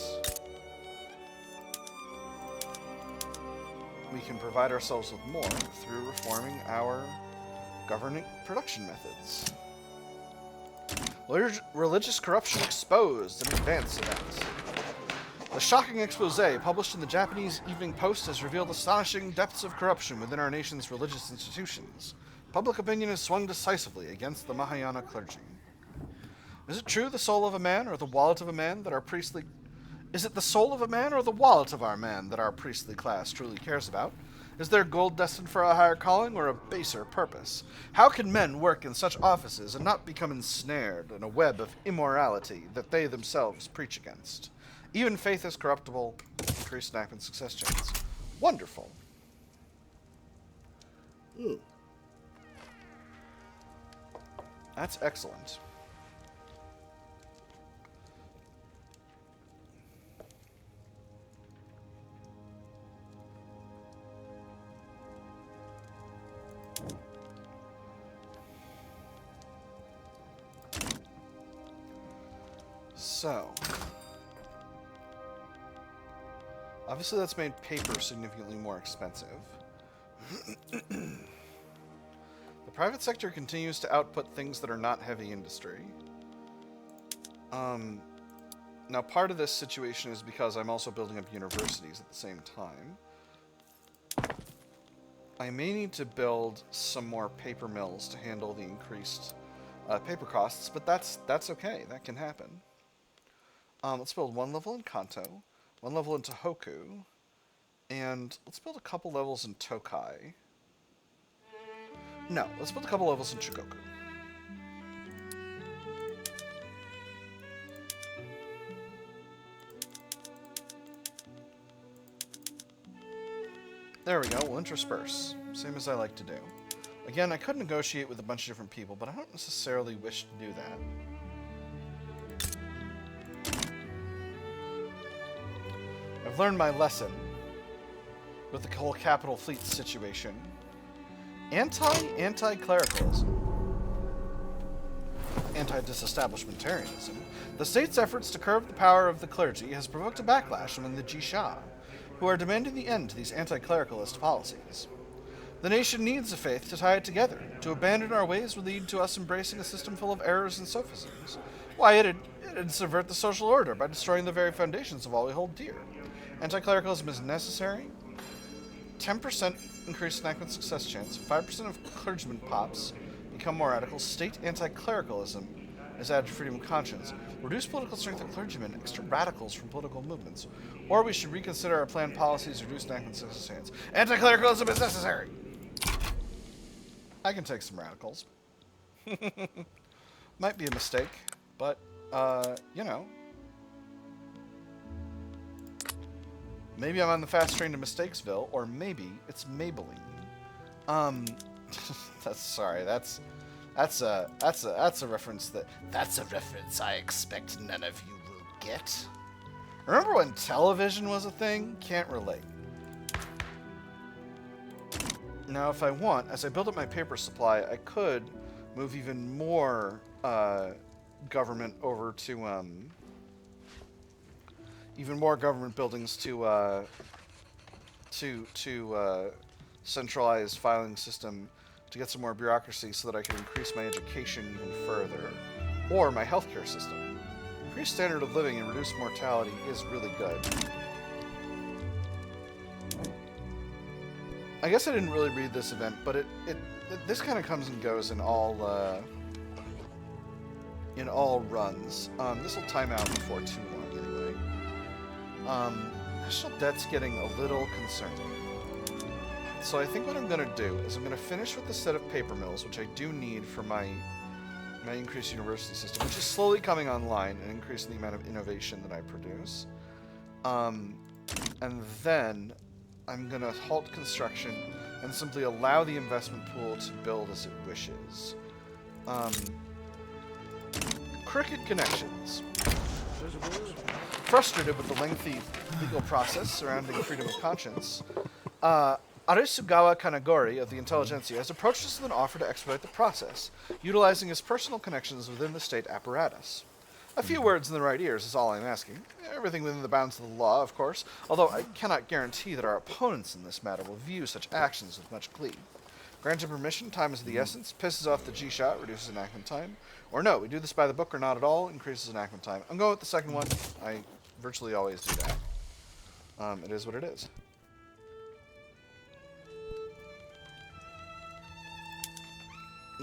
we can provide ourselves with more through reforming our governing production methods. Religious corruption exposed in advance events. The shocking expose published in the Japanese Evening Post has revealed astonishing depths of corruption within our nation's religious institutions. Public opinion has swung decisively against the Mahayana clergy. Is it true the soul of a man or the wallet of a man that our priestly... Is it the soul of a man or the wallet of our man that our priestly class truly cares about? Is their gold destined for a higher calling or a baser purpose? How can men work in such offices and not become ensnared in a web of immorality that they themselves preach against? Even faith is corruptible. Increased snap and success chance. Wonderful. That's excellent. So, obviously that's made paper significantly more expensive. The private sector continues to output things that are not heavy industry. Now part of this situation is because I'm also building up universities at the same time. I may need to build some more paper mills to handle the increased paper costs, but that's okay. That can happen. Let's build one level in Kanto, one level in Tohoku, and let's build a couple levels in Tokai. No, let's build a couple levels in Chugoku. There we go, we'll intersperse. Same as I like to do. Again, I could negotiate with a bunch of different people, but I don't necessarily wish to do that. I've learned my lesson with the whole capital fleet situation. Anti-clericalism. Anti-disestablishmentarianism. The state's efforts to curb the power of the clergy has provoked a backlash among the Jisha, who are demanding the end to these anti-clericalist policies. The nation needs a faith to tie it together. To abandon our ways would lead to us embracing a system full of errors and sophisms. Why, it'd subvert the social order by destroying the very foundations of all we hold dear. Anti-clericalism is necessary. 10% increased enactment success chance. 5% of clergymen pops become more radical. State anti-clericalism is added to freedom of conscience. Reduce political strength of clergymen, extra radicals from political movements. Or we should reconsider our planned policies, reduce enactment success chance. Anti-clericalism is necessary! I can take some radicals. Might be a mistake, but, you know. Maybe I'm on the fast train to Mistakesville, or maybe it's Maybelline. That's a reference that's a reference I expect none of you will get. Remember when television was a thing? Can't relate. Now, if I want, as I build up my paper supply, I could move even more government over to even more government buildings to centralized filing system to get some more bureaucracy so that I can increase my education even further, or my healthcare system. Increased standard of living and reduced mortality is really good. I guess I didn't really read this event, but this kind of comes and goes in all runs. This will time out before too long anyway. National debt's getting a little concerning. So I think what I'm going to do is I'm going to finish with the set of paper mills, which I do need for my increased university system, which is slowly coming online and increasing the amount of innovation that I produce. And then I'm going to halt construction and simply allow the investment pool to build as it wishes. Crooked connections. Frustrated with the lengthy legal process surrounding freedom of conscience, Arisugawa Kanagori of the Intelligentsia has approached us with an offer to expedite the process, utilizing his personal connections within the state apparatus. A few words in the right ears is all I'm asking. Everything within the bounds of the law, of course, although I cannot guarantee that our opponents in this matter will view such actions with much glee. Granted permission, time is of the essence, pisses off the G-shot, reduces enactment time. Or no, we do this by the book or not at all, increases enactment time. I'm going with the second one. I virtually always do that. It is what it is.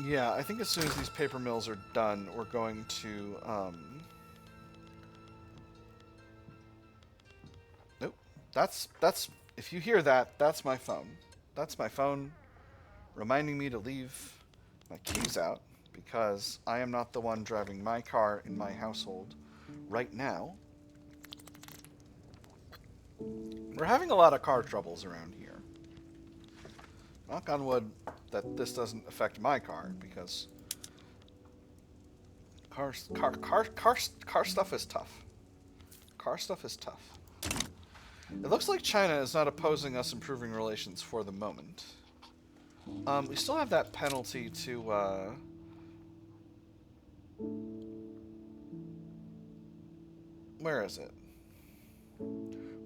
Yeah, I think as soon as these paper mills are done, we're going to, Nope. That's, if you hear that, that's my phone. That's my phone reminding me to leave my keys out, because I am not the one driving my car in my household right now. We're having a lot of car troubles around here. Knock on wood that this doesn't affect my car, because car stuff is tough. Car stuff is tough. It looks like China is not opposing us improving relations for the moment. We still have that penalty to, where is it?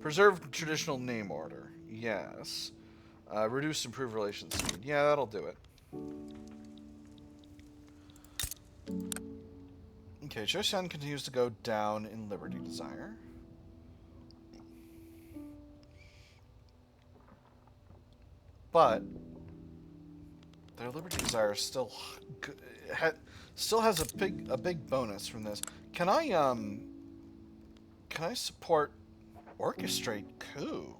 Preserve traditional name order. Yes. Reduce improved relations speed. Yeah, that'll do it. Okay, Joseon continues to go down in Liberty Desire. But Their liberty desire still still has a big bonus from this. Can I support orchestrate coup?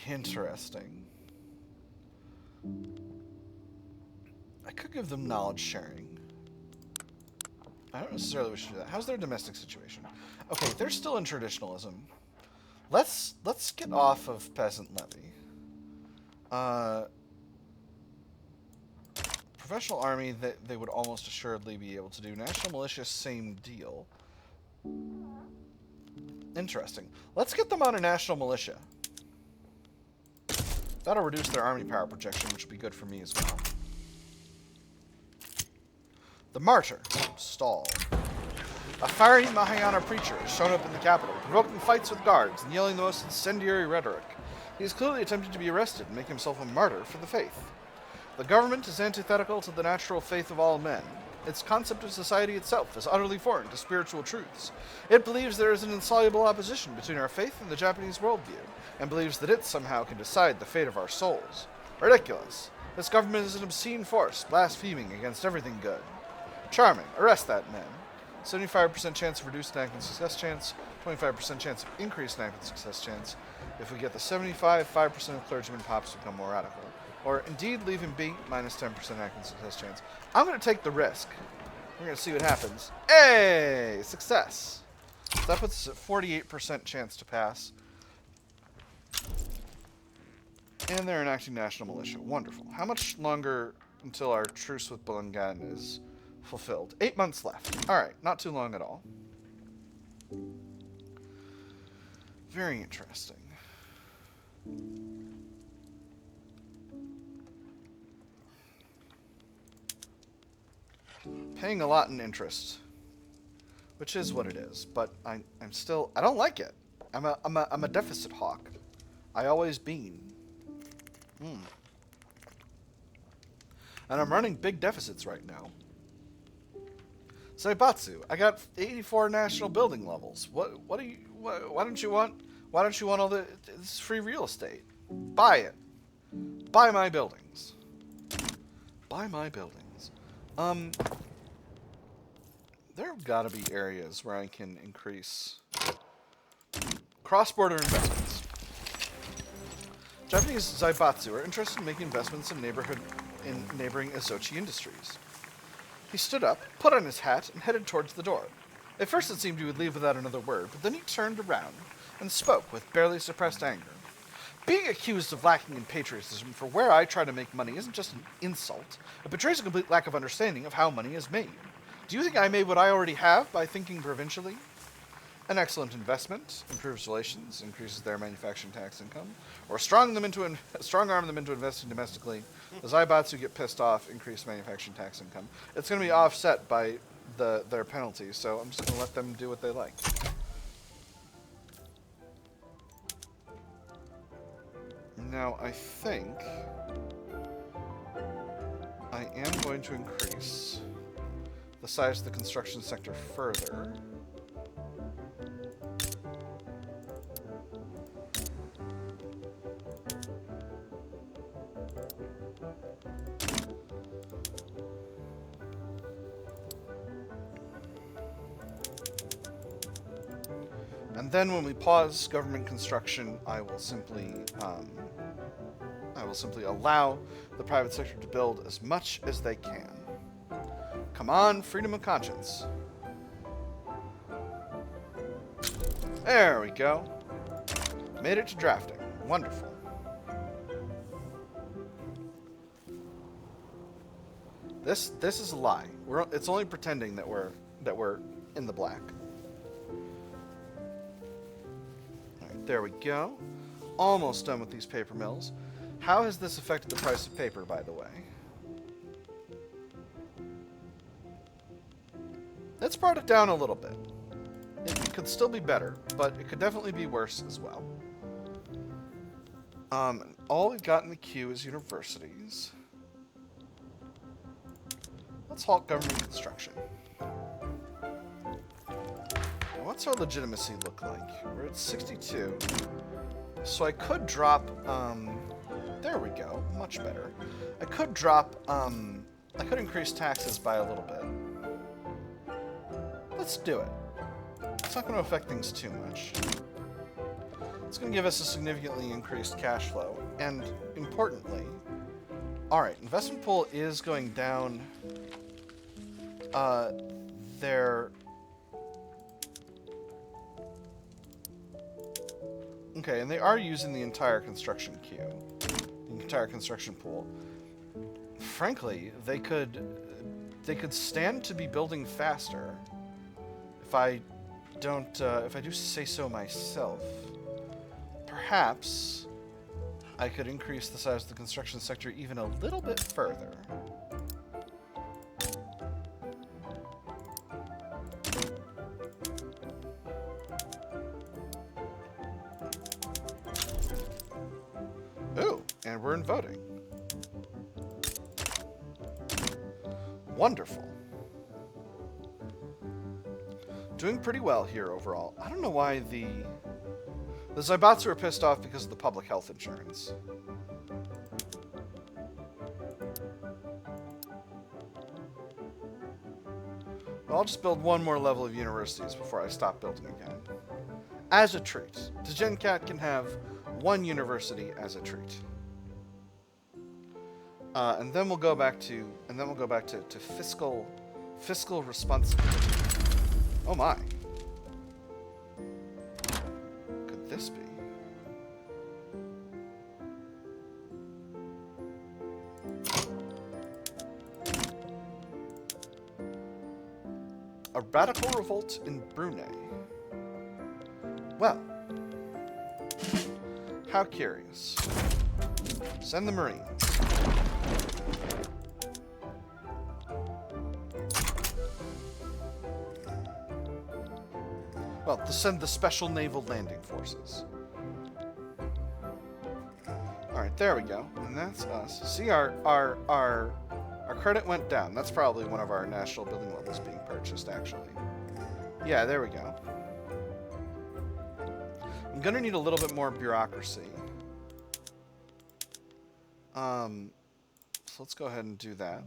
Interesting. I could give them knowledge sharing. I don't necessarily wish to do that. How's their domestic situation? Okay, they're still in traditionalism. Let's get off of peasant levy. Professional army, they would almost assuredly be able to do. National militia, same deal. Interesting. Let's get them on a national militia. That'll reduce their army power projection, which will be good for me as well. The Martyr. Stall. A fiery Mahayana preacher has shown up in the capital, provoking fights with guards and yelling the most incendiary rhetoric. He is clearly attempting to be arrested and make himself a martyr for the faith. The government is antithetical to the natural faith of all men. Its concept of society itself is utterly foreign to spiritual truths. It believes there is an insoluble opposition between our faith and the Japanese worldview, and believes that it somehow can decide the fate of our souls. Ridiculous. This government is an obscene force, blaspheming against everything good. Charming. Arrest that man. 75% chance of reduced enactment success chance, 25% chance of increased enactment success chance. If we get the 75, 5% of clergymen pops become more radical. Or indeed leave him be, minus 10% enactment success chance. I'm going to take the risk. We're going to see what happens. Hey! Success! So that puts us at 48% chance to pass. And they're enacting national militia. Wonderful. How much longer until our truce with Belangan is fulfilled? 8 months left. Alright, not too long at all. Very interesting. Paying a lot in interest, which is what it is, but I'm still, I don't like it. I'm a deficit hawk. I always been. And I'm running big deficits right now. Saibatsu, I got 84 national building levels. Why don't you want all this free real estate? Buy it. Buy my buildings. Buy my buildings. There have got to be areas where I can increase cross-border investments. Japanese Zaibatsu are interested in making investments in neighboring Azochi industries. He stood up, put on his hat, and headed towards the door. At first it seemed he would leave without another word, but then he turned around and spoke with barely suppressed anger. Being accused of lacking in patriotism for where I try to make money isn't just an insult. It betrays a complete lack of understanding of how money is made. Do you think I made what I already have by thinking provincially? An excellent investment, improves relations, increases their manufacturing tax income, or strong arm them into investing domestically. The Zaibatsu get pissed off, increase manufacturing tax income. It's going to be offset by their penalties, so I'm just going to let them do what they like. Now, I think I am going to increase the size of the construction sector further. And then when we pause government construction, I will simply allow the private sector to build as much as they can. Come on, freedom of conscience. There we go. Made it to drafting. Wonderful. This is a lie. It's only pretending that we're in the black. All right, there we go. Almost done with these paper mills. How has this affected the price of paper, by the way? It's brought it down a little bit. It could still be better, but it could definitely be worse as well. All we've got in the queue is universities. Let's halt government construction. Now, what's our legitimacy look like? We're at 62. So I could drop, there we go, much better. I could drop, I could increase taxes by a little bit. Let's do it. It's not going to affect things too much. It's going to give us a significantly increased cash flow. And, importantly, alright, investment pool is going down. There... Okay, and they are using the entire construction queue. The entire construction pool. Frankly, they could stand to be building faster if I do say so myself. Perhaps I could increase the size of the construction sector even a little bit further. Ooh, and we're in voting. Wonderful. Doing pretty well here overall. I don't know why the Zaibatsu are pissed off because of the public health insurance. I'll just build one more level of universities before I stop building again. As a treat. Degencat can have one university as a treat. And then we'll go back to fiscal responsibility. Oh my. Could this be? A radical revolt in Brunei. Well, how curious. Send the Marines. Well, to send the Special Naval Landing Forces. Alright, there we go. And that's us. See, our credit went down. That's probably one of our national building levels being purchased, actually. Yeah, there we go. I'm gonna need a little bit more bureaucracy. So let's go ahead and do that.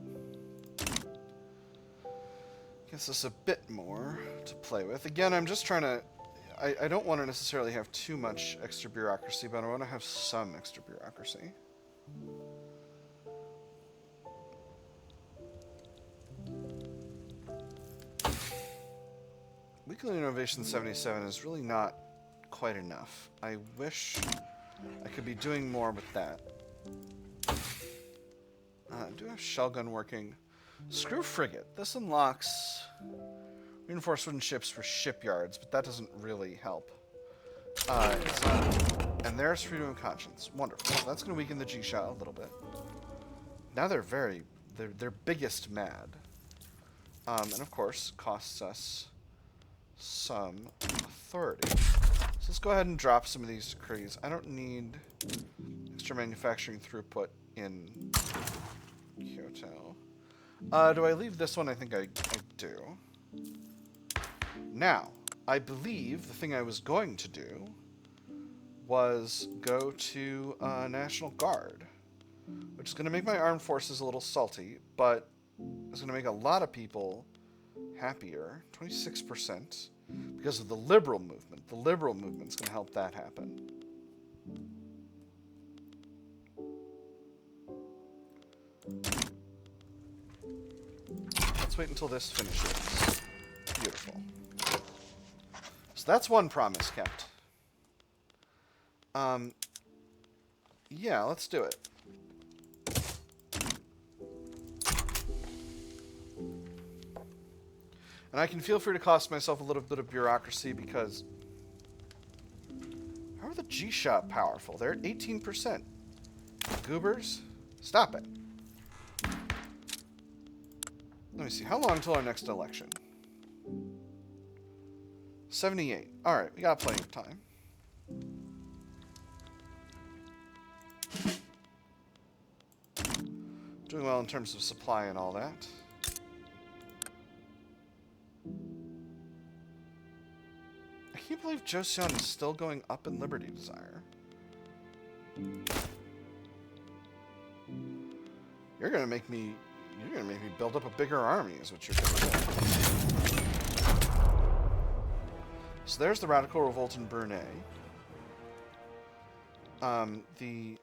Gives us a bit more to play with. Again, I'm just trying to... I don't want to necessarily have too much extra bureaucracy, but I want to have some extra bureaucracy. Weekly Innovation 77 is really not quite enough. I wish I could be doing more with that. Do I have shell gun working? Screw frigate. This unlocks reinforced wooden ships for shipyards, but that doesn't really help. It's not... And there's freedom of conscience. Wonderful. So that's going to weaken the G-Shot a little bit. Now they're biggest mad. And of course, costs us some authority. So let's go ahead and drop some of these decrees. I don't need extra manufacturing throughput in Kyoto. Do I leave this one? I think I do. Now, I believe the thing I was going to do was go to National Guard, which is going to make my armed forces a little salty, but it's going to make a lot of people happier. 26%, because of the liberal movement. The liberal movement's going to help that happen. Let's wait until this finishes. Beautiful. So that's one promise kept. Yeah, let's do it. And I can feel free to cost myself a little bit of bureaucracy because... How are the G-Shot powerful? They're at 18%. Goobers, stop it. Let me see. How long until our next election? 78. Alright, we got plenty of time. Doing well in terms of supply and all that. I can't believe Joseon is still going up in Liberty Desire. You're gonna make me build up a bigger army, is what you're gonna do. So there's the radical revolt in Brunei. The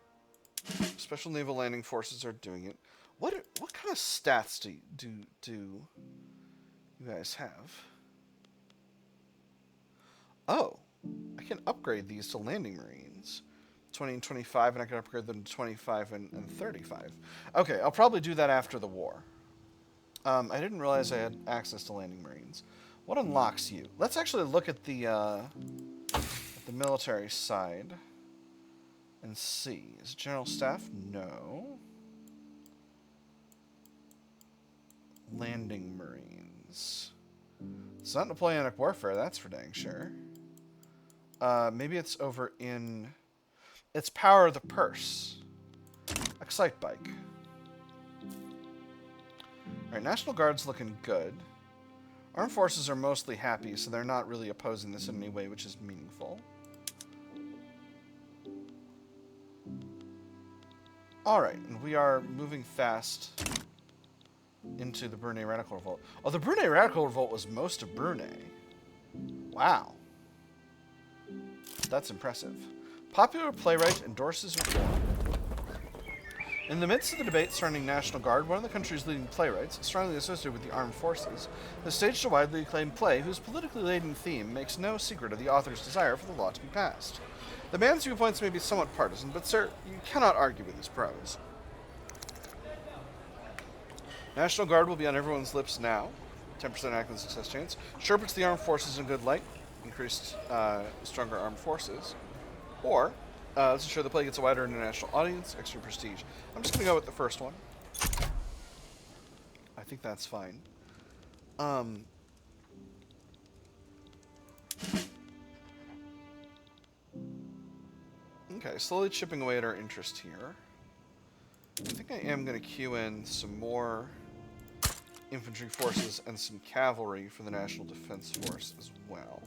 special naval landing forces are doing it. What kind of stats do you guys have? Oh, I can upgrade these to landing marines. 20 and 25, and I can upgrade them to 25 and 35. Okay, I'll probably do that after the war. I didn't realize I had access to landing marines. What unlocks you? Let's actually look at the military side and see. Is it general staff? No. Landing marines. It's not Napoleonic warfare, that's for dang sure. Maybe it's over in... It's power of the purse. Excite bike. Alright, National Guard's looking good. Armed forces are mostly happy, so they're not really opposing this in any way, which is meaningful. Alright, and we are moving fast into the Brunei Radical Revolt. Oh, the Brunei Radical Revolt was most of Brunei. Wow. That's impressive. Popular playwright endorses reform. In the midst of the debate surrounding National Guard, one of the country's leading playwrights, strongly associated with the armed forces, has staged a widely acclaimed play whose politically laden theme makes no secret of the author's desire for the law to be passed. The man's viewpoints may be somewhat partisan, but sir, you cannot argue with his prose. National Guard will be on everyone's lips now. 10% accurate success chance. Sure puts the armed forces in good light. Increased, stronger armed forces. Or, let's ensure the play gets a wider international audience, extra prestige. I'm just going to go with the first one. I think that's fine. Okay, slowly chipping away at our interest here. I think I am going to queue in some more infantry forces and some cavalry for the National Defense Force as well.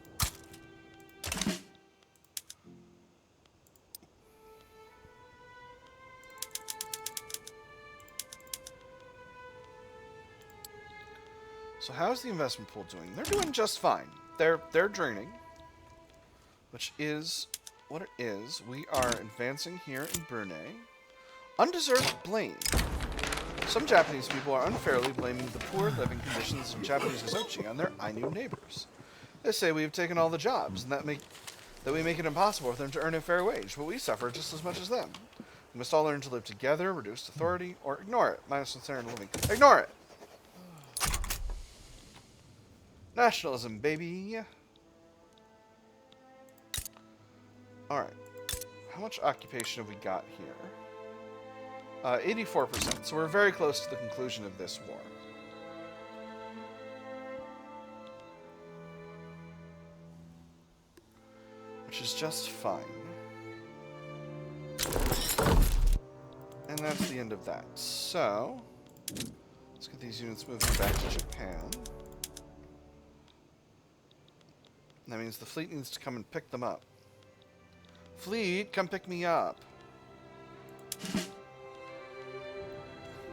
So how's the investment pool doing? They're doing just fine. They're draining, which is what it is. We are advancing here in Brunei. Undeserved blame. Some Japanese people are unfairly blaming the poor living conditions of Japanese Azochi on their Ainu neighbors. They say we have taken all the jobs and that we make it impossible for them to earn a fair wage, but we suffer just as much as them. We must all learn to live together, reduce authority, or ignore it. Minus concern living. Ignore it! Nationalism, baby! Alright. How much occupation have we got here? 84%, so we're very close to the conclusion of this war. Which is just fine. And that's the end of that. So, let's get these units moving back to Japan. That means the fleet needs to come and pick them up. Fleet, come pick me up.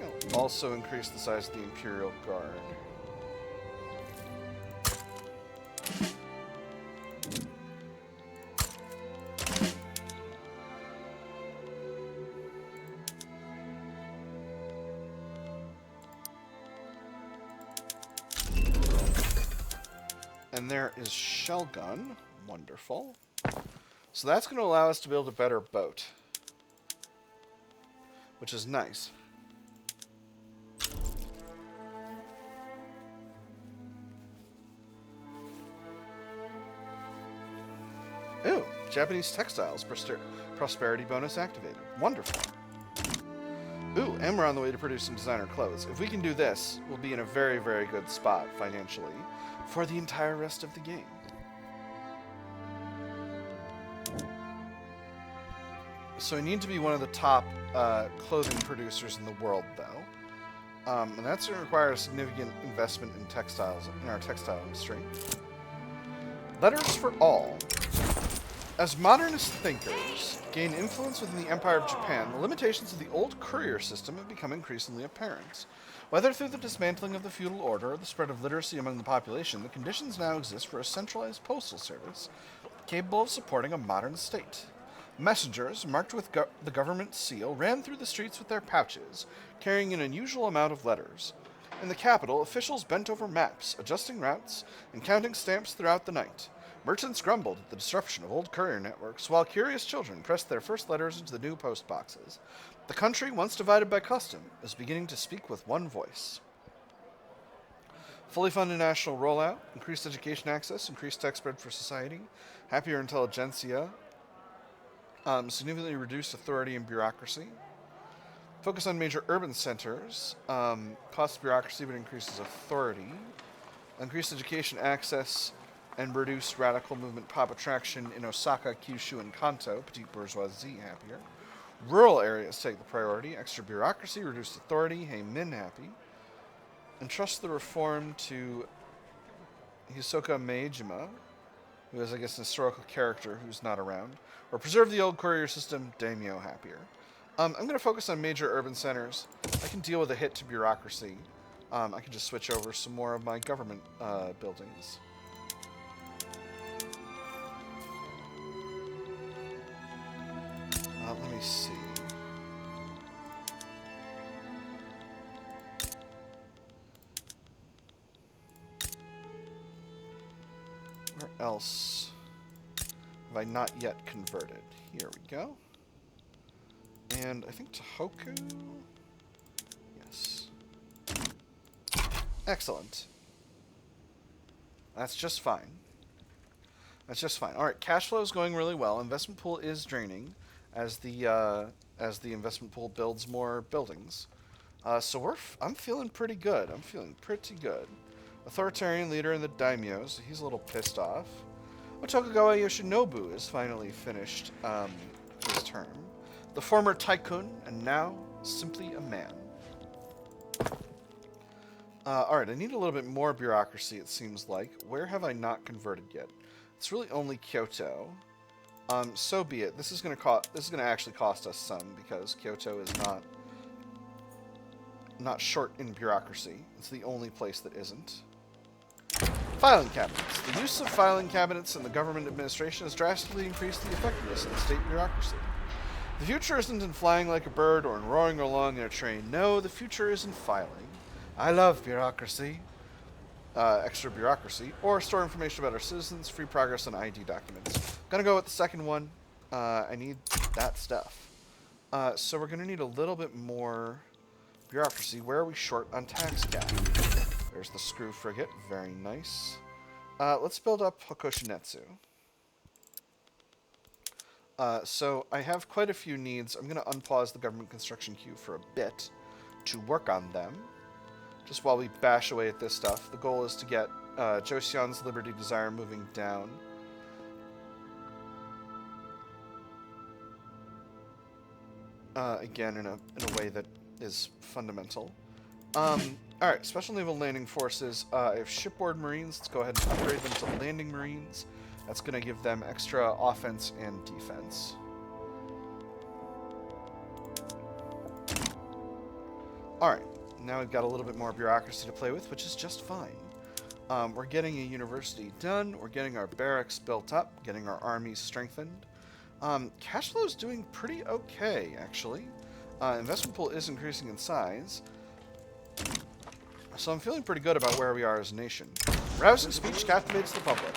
It'll also increase the size of the Imperial Guard. And there is shell gun. Wonderful. So that's going to allow us to build a better boat, which is nice. Ooh, Japanese textiles prosperity bonus activated. Wonderful. Ooh, and we're on the way to producing designer clothes. If we can do this, we'll be in a very, very good spot financially for the entire rest of the game. So we need to be one of the top clothing producers in the world, though. And that's going to require a significant investment in textiles, in our textile industry. Letters for all. As modernist thinkers gain influence within the Empire of Japan, the limitations of the old courier system have become increasingly apparent. Whether through the dismantling of the feudal order or the spread of literacy among the population, the conditions now exist for a centralized postal service capable of supporting a modern state. Messengers, marked with the government seal, ran through the streets with their pouches, carrying an unusual amount of letters. In the capital, officials bent over maps, adjusting routes, and counting stamps throughout the night. Merchants grumbled at the disruption of old courier networks, while curious children pressed their first letters into the new post boxes. The country, once divided by custom, is beginning to speak with one voice. Fully funded national rollout, increased education access, increased tech spread for society, happier intelligentsia, significantly reduced authority and bureaucracy. Focus on major urban centers, costs bureaucracy but increases authority. Increased education access and reduced radical movement pop attraction in Osaka, Kyushu, and Kanto, petite bourgeoisie happier. Rural areas take the priority, extra bureaucracy, reduced authority, Heimin happy. Entrust the reform to Hisoka Meijima, who is, I guess, an historical character who's not around. Or preserve the old courier system, daimyo happier. I'm going to focus on major urban centers. I can deal with a hit to bureaucracy. I can just switch over some more of my government buildings. Let me see. Where else have I not yet converted? Here we go. And I think Tohoku? Yes. Excellent. That's just fine. That's just fine. Alright, cash flow is going really well. Investment pool is draining as the investment pool builds more buildings. So I'm feeling pretty good. I'm feeling pretty good. Authoritarian leader in the daimyos. He's a little pissed off. Tokugawa Yoshinobu is finally finished his term. The former tycoon, and now simply a man. Alright, I need a little bit more bureaucracy, it seems like. Where have I not converted yet? It's really only Kyoto. So be it. This is going to actually cost us some, because Kyoto is not short in bureaucracy. It's the only place that isn't. Filing cabinets. The use of filing cabinets in the government administration has drastically increased the effectiveness of the state bureaucracy. The future isn't in flying like a bird or in roaring along in a train. No, the future is in filing. I love bureaucracy. Extra bureaucracy. Or store information about our citizens, free progress on ID documents. Gonna go with the second one. I need that stuff. So we're gonna need a little bit more bureaucracy. Where are we short on tax cap? There's the screw frigate. Very nice. Let's build up Hokoshinetsu. So I have quite a few needs. I'm going to unpause the government construction queue for a bit to work on them. Just while we bash away at this stuff. The goal is to get Joseon's Liberty Desire moving down. Again, in a way that is fundamental. Alright, Special Naval Landing Forces. I have shipboard Marines. Let's go ahead and upgrade them to Landing Marines. That's going to give them extra offense and defense. Alright, now we've got a little bit more bureaucracy to play with, which is just fine. We're getting a university done. We're getting our barracks built up, getting our armies strengthened. Cash flow is doing pretty okay, actually. Investment pool is increasing in size. So I'm feeling pretty good about where we are as a nation. Rousing speech captivates the public.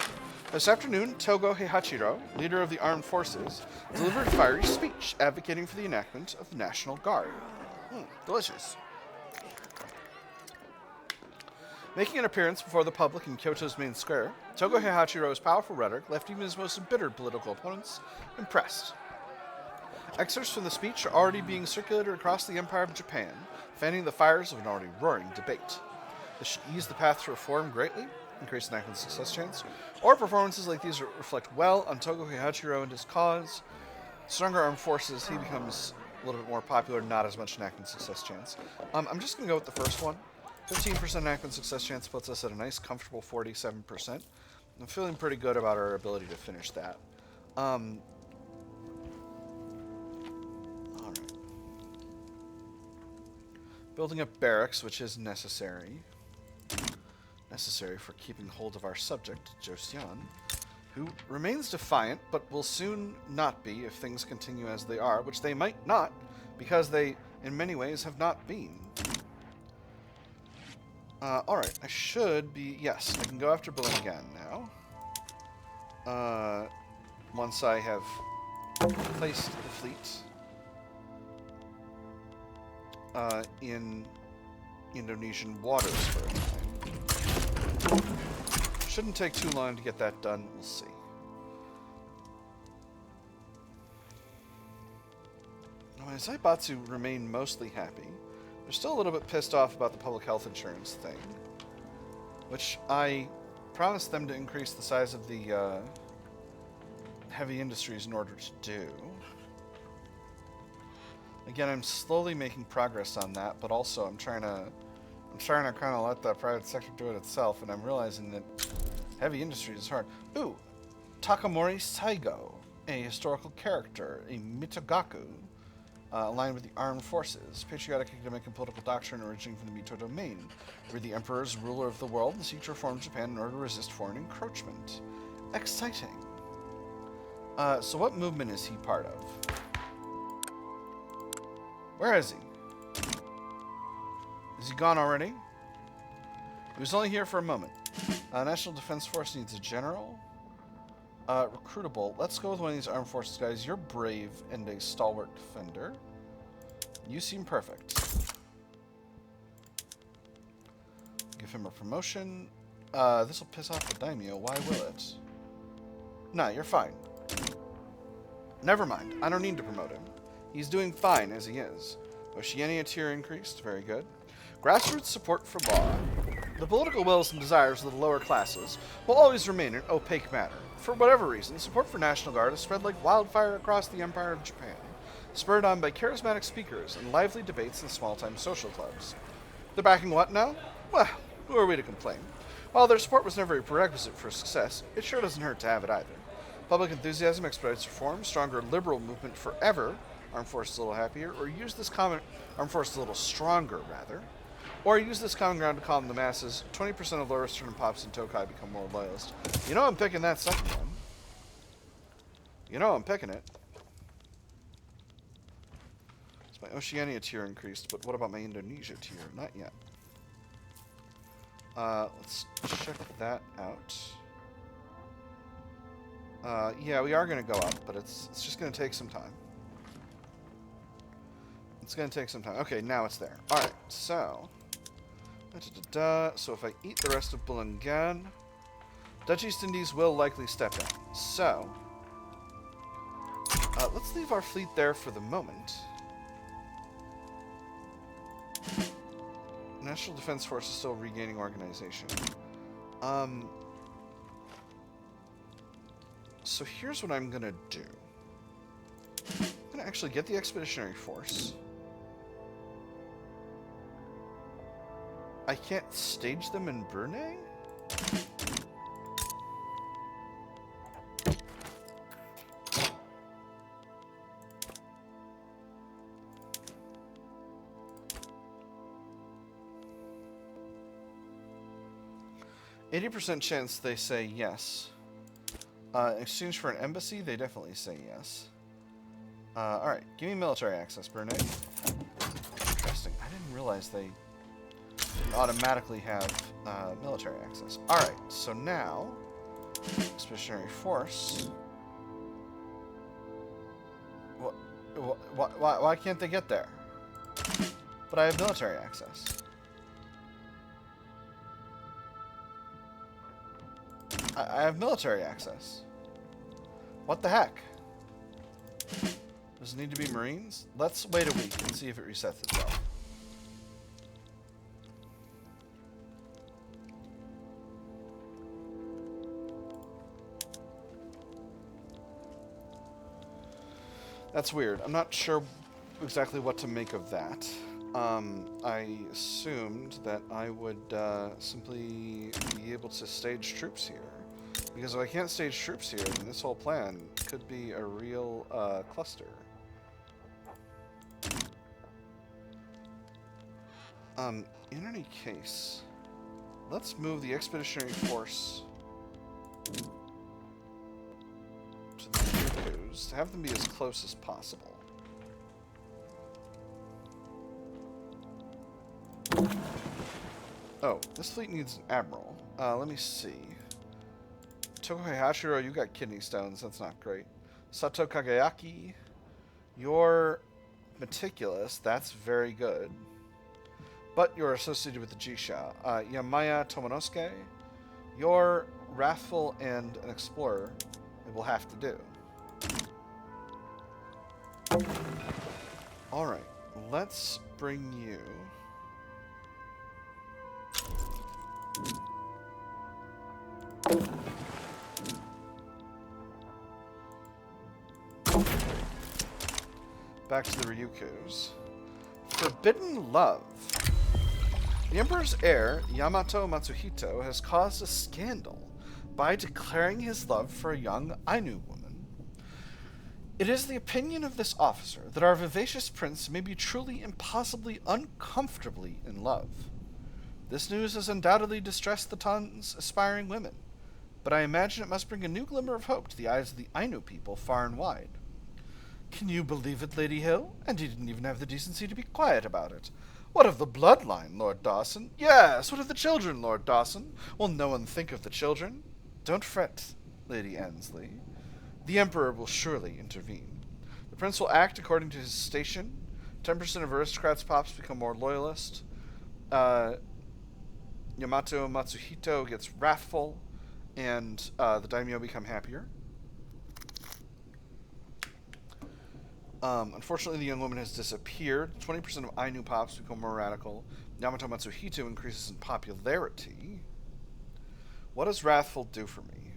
This afternoon, Togo Heihachiro, leader of the armed forces, delivered a fiery speech advocating for the enactment of the National Guard. Delicious. Making an appearance before the public in Kyoto's main square, Togo Heihachiro's powerful rhetoric left even his most embittered political opponents impressed. Excerpts from the speech are already being circulated across the Empire of Japan, fanning the fires of an already roaring debate. This should ease the path to reform greatly, increase enactment success chance, or performances like these reflect well on Togo Heihachiro and his cause. Stronger armed forces, he becomes a little bit more popular, not as much enactment success chance. I'm just going to go with the first one. 15% enactment success chance puts us at a nice, comfortable 47%. I'm feeling pretty good about our ability to finish that. Alright. Building up barracks, which is necessary. Necessary for keeping hold of our subject, Josian, who remains defiant, but will soon not be if things continue as they are, which they might not, because they, in many ways, have not been. Alright, I should be... Yes, I can go after Belengan now. Once I have placed the fleet in Indonesian waters for a time. Shouldn't take too long to get that done, we'll see. Now, Zaibatsu remain mostly happy. They're still a little bit pissed off about the public health insurance thing, which I promised them to increase the size of the heavy industries in order to do. Again, I'm slowly making progress on that, but also I'm trying to kind of let the private sector do it itself, and I'm realizing that heavy industries is hard. Ooh, Takamori Saigo, a historical character, a Mitogaku, aligned with the armed forces, patriotic academic and political doctrine originating from the Mito domain, where the emperor is ruler of the world and seeks to reform Japan in order to resist foreign encroachment. Exciting. So what movement is he part of? Where is he? Is he gone already? He was only here for a moment. National Defense Force needs a general. Recruitable. Let's go with one of these armed forces guys. You're brave and a stalwart defender. You seem perfect. Give him a promotion. This will piss off the daimyo. Why will it? Nah, you're fine. Never mind. I don't need to promote him. He's doing fine as he is. Oceania tier increased. Very good. Grassroots support for law. The political wills and desires of the lower classes will always remain an opaque matter. For whatever reason, support for National Guard has spread like wildfire across the Empire of Japan, spurred on by charismatic speakers and lively debates in small-time social clubs. They're backing what now? Well, who are we to complain? While their support was never a prerequisite for success, it sure doesn't hurt to have it either. Public enthusiasm expedites reform, stronger liberal movement forever, armed forces a little happier, or use this common armed forces a little stronger, rather. Or use this common ground to calm the masses. 20% of lower Eastern Pops and Tokai become more loyalist. You know I'm picking that second one. You know I'm picking it. So my Oceania tier increased, but what about my Indonesia tier? Not yet. Let's check that out. Yeah, we are going to go up, but it's just going to take some time. It's going to take some time. Okay, now it's there. Alright, so... So if I eat the rest of Belengan, Dutch East Indies will likely step in. So, let's leave our fleet there for the moment. National Defense Force is still regaining organization. So here's what I'm going to do. I'm going to actually get the Expeditionary Force. I can't stage them in Brunei? %, chance they say yes. In exchange for an embassy, they definitely say yes. Alright, give me military access, Brunei. Interesting. I didn't realize they automatically have military access. Alright, so now, Expeditionary Force. Why can't they get there? But I have military access. I have military access. What the heck? Does it need to be Marines? Let's wait a week and see if it resets itself. That's weird. I'm not sure exactly what to make of that. I assumed that I would simply be able to stage troops here. Because if I can't stage troops here, then this whole plan could be a real cluster. In any case, let's move the expeditionary force to the Ryukyus to have them be as close as possible. Oh, this fleet needs an admiral. Let me see. Tokuhei Hashiro, you got kidney stones. That's not great. Sato Kagayaki, you're meticulous. That's very good. But you're associated with the Jisha. Yamaya Tomonosuke, you're wrathful and an explorer. It will have to do. Alright, let's bring you... back to the Ryukyus. Forbidden love. The Emperor's heir, Yamato Matsuhito, has caused a scandal by declaring his love for a young Ainu woman. It is the opinion of this officer that our vivacious prince may be truly impossibly uncomfortably in love. This news has undoubtedly distressed the Tan's aspiring women, but I imagine it must bring a new glimmer of hope to the eyes of the Ainu people far and wide. Can you believe it, Lady Hill? And he didn't even have the decency to be quiet about it. What of the bloodline, Lord Dawson? Yes, what of the children, Lord Dawson? Will no one think of the children? Don't fret, Lady Annesley. The Emperor will surely intervene. The Prince will act according to his station. 10% of aristocrats' pops become more loyalist. Yamato Matsuhito gets wrathful, and the daimyo become happier. Unfortunately, the young woman has disappeared. 20% of Ainu pops become more radical. Yamato Matsuhito increases in popularity. What does wrathful do for me?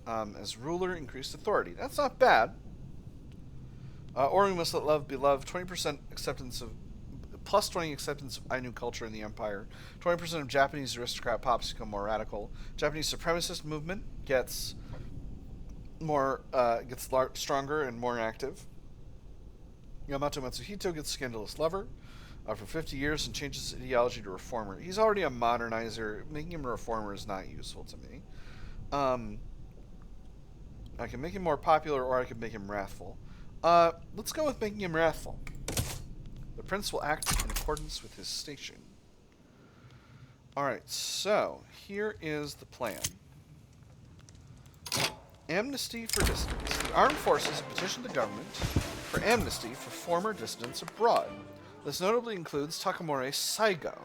As ruler, increased authority. That's not bad. Or we must let love be loved. 20% acceptance of... plus 20 acceptance of Ainu culture in the empire. 20% of Japanese aristocrat pops become more radical. Japanese supremacist movement gets more... stronger and more active. Yamato Matsuhito gets scandalous lover for 50 years and changes his ideology to reformer. He's already a modernizer. Making him a reformer is not useful to me. I can make him more popular, or I can make him wrathful. Let's go with making him wrathful. The prince will act in accordance with his station. Alright, so here is the plan. Amnesty for dissidents. The armed forces have petitioned the government for amnesty for former dissidents abroad. This notably includes Takamori Saigo,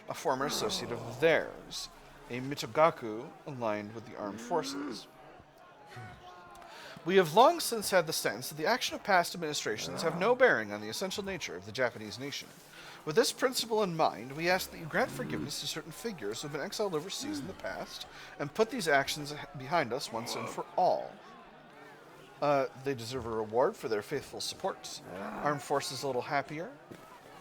a former associate of theirs, a Michogaku aligned with the armed forces. We have long since had the sense that the action of past administrations have no bearing on the essential nature of the Japanese nation. With this principle in mind, we ask that you grant forgiveness to certain figures who have been exiled overseas in the past, and put these actions behind us once and for all. They deserve a reward for their faithful support. Armed forces a little happier,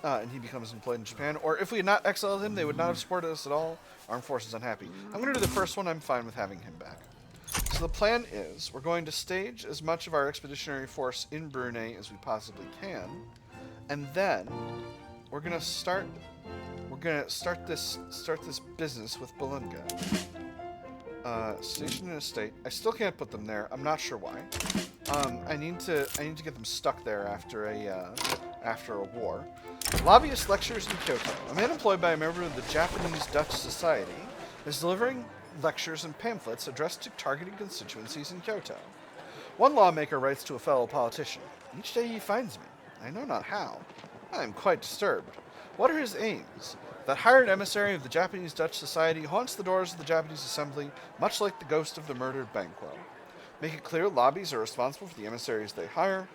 and he becomes employed in Japan. Or if we had not exiled him, they would not have supported us at all. Armed forces unhappy. I'm going to do the first one. I'm fine with having him back. So the plan is, we're going to stage as much of our expeditionary force in Brunei as we possibly can, and then we're gonna start this business with Bolunga. Station and estate. I still can't put them there. I'm not sure why. I need to get them stuck there after a war. Lobbyist lectures in Kyoto. A man employed by a member of the Japanese Dutch Society is delivering lectures and pamphlets addressed to targeted constituencies in Kyoto. One lawmaker writes to a fellow politician, "Each day he finds me. I know not how. I am quite disturbed. What are his aims? That hired emissary of the Japanese Dutch Society haunts the doors of the Japanese Assembly, much like the ghost of the murdered Banquo. Make it clear lobbies are responsible for the emissaries they hire.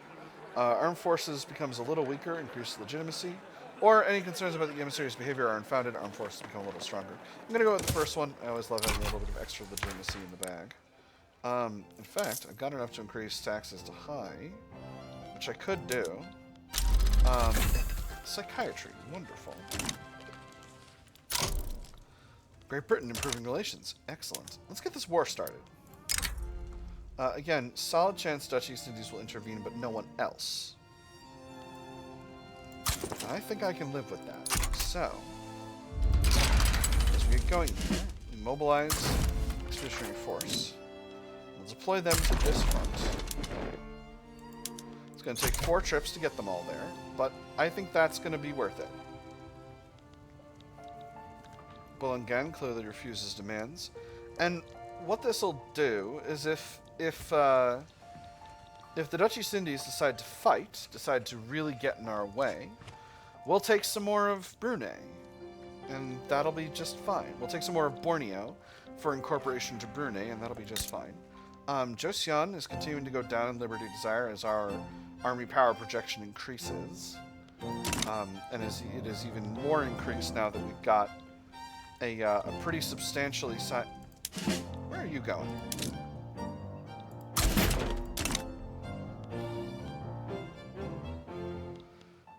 Armed forces becomes a little weaker, increased legitimacy. Or any concerns about the emissary's behavior are unfounded, armed forces become a little stronger." I'm going to go with the first one. I always love having a little bit of extra legitimacy in the bag. In fact, I've got enough to increase taxes to high, which I could do. Psychiatry, wonderful. Great Britain improving relations, excellent. Let's get this war started. Again, solid chance Dutch East Indies will intervene, but no one else. I think I can live with that. So, as we get going here, we mobilize Expeditionary Force. We'll deploy them to this front. It's going to take 4 trips to get them all there, but I think that's going to be worth it. Bulungan clearly refuses demands. And what this will do is if the Dutch East Indies decide to fight, decide to really get in our way, we'll take some more of Brunei. And that'll be just fine. We'll take some more of Borneo for incorporation to Brunei, and that'll be just fine. Joseon is continuing to go down in Liberty Desire as our army power projection increases. And it is even more increased now that we've got a pretty substantially sized... Where are you going?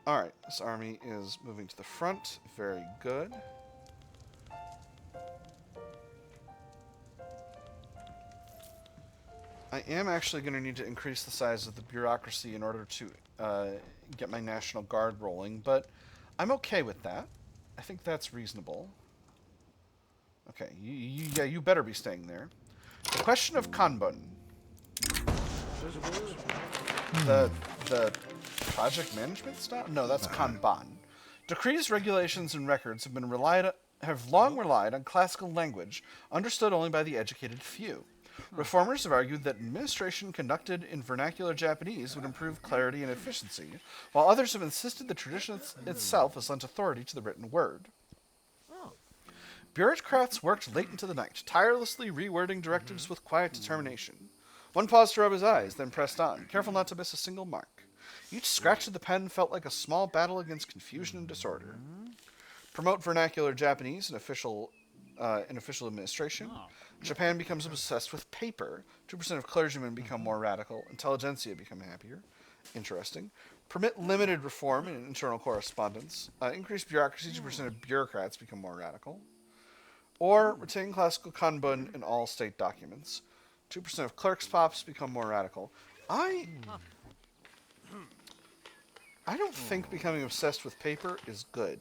Alright, this army is moving to the front. Very good. I am actually going to need to increase the size of the bureaucracy in order to get my National Guard rolling, but I'm okay with that. I think that's reasonable. Okay, you better be staying there. The question of Kanbun. The project management stuff? No, that's Kanban. Decrees, regulations, and records have long relied on classical language, understood only by the educated few. Reformers have argued that administration conducted in vernacular Japanese would improve clarity and efficiency, while others have insisted the tradition itself has lent authority to the written word. Bureaucrats worked late into the night, tirelessly rewording directives with quiet determination. One paused to rub his eyes, then pressed on, careful not to miss a single mark. Each scratch of the pen felt like a small battle against confusion and disorder. Promote vernacular Japanese in official administration. Japan becomes obsessed with paper. 2% of clergymen become more radical. Intelligentsia become happier. Interesting. Permit limited reform in internal correspondence. Increase bureaucracy. 2% of bureaucrats become more radical. Or retain classical kanbun in all state documents. 2% of clerks' pops become more radical. I don't think becoming obsessed with paper is good.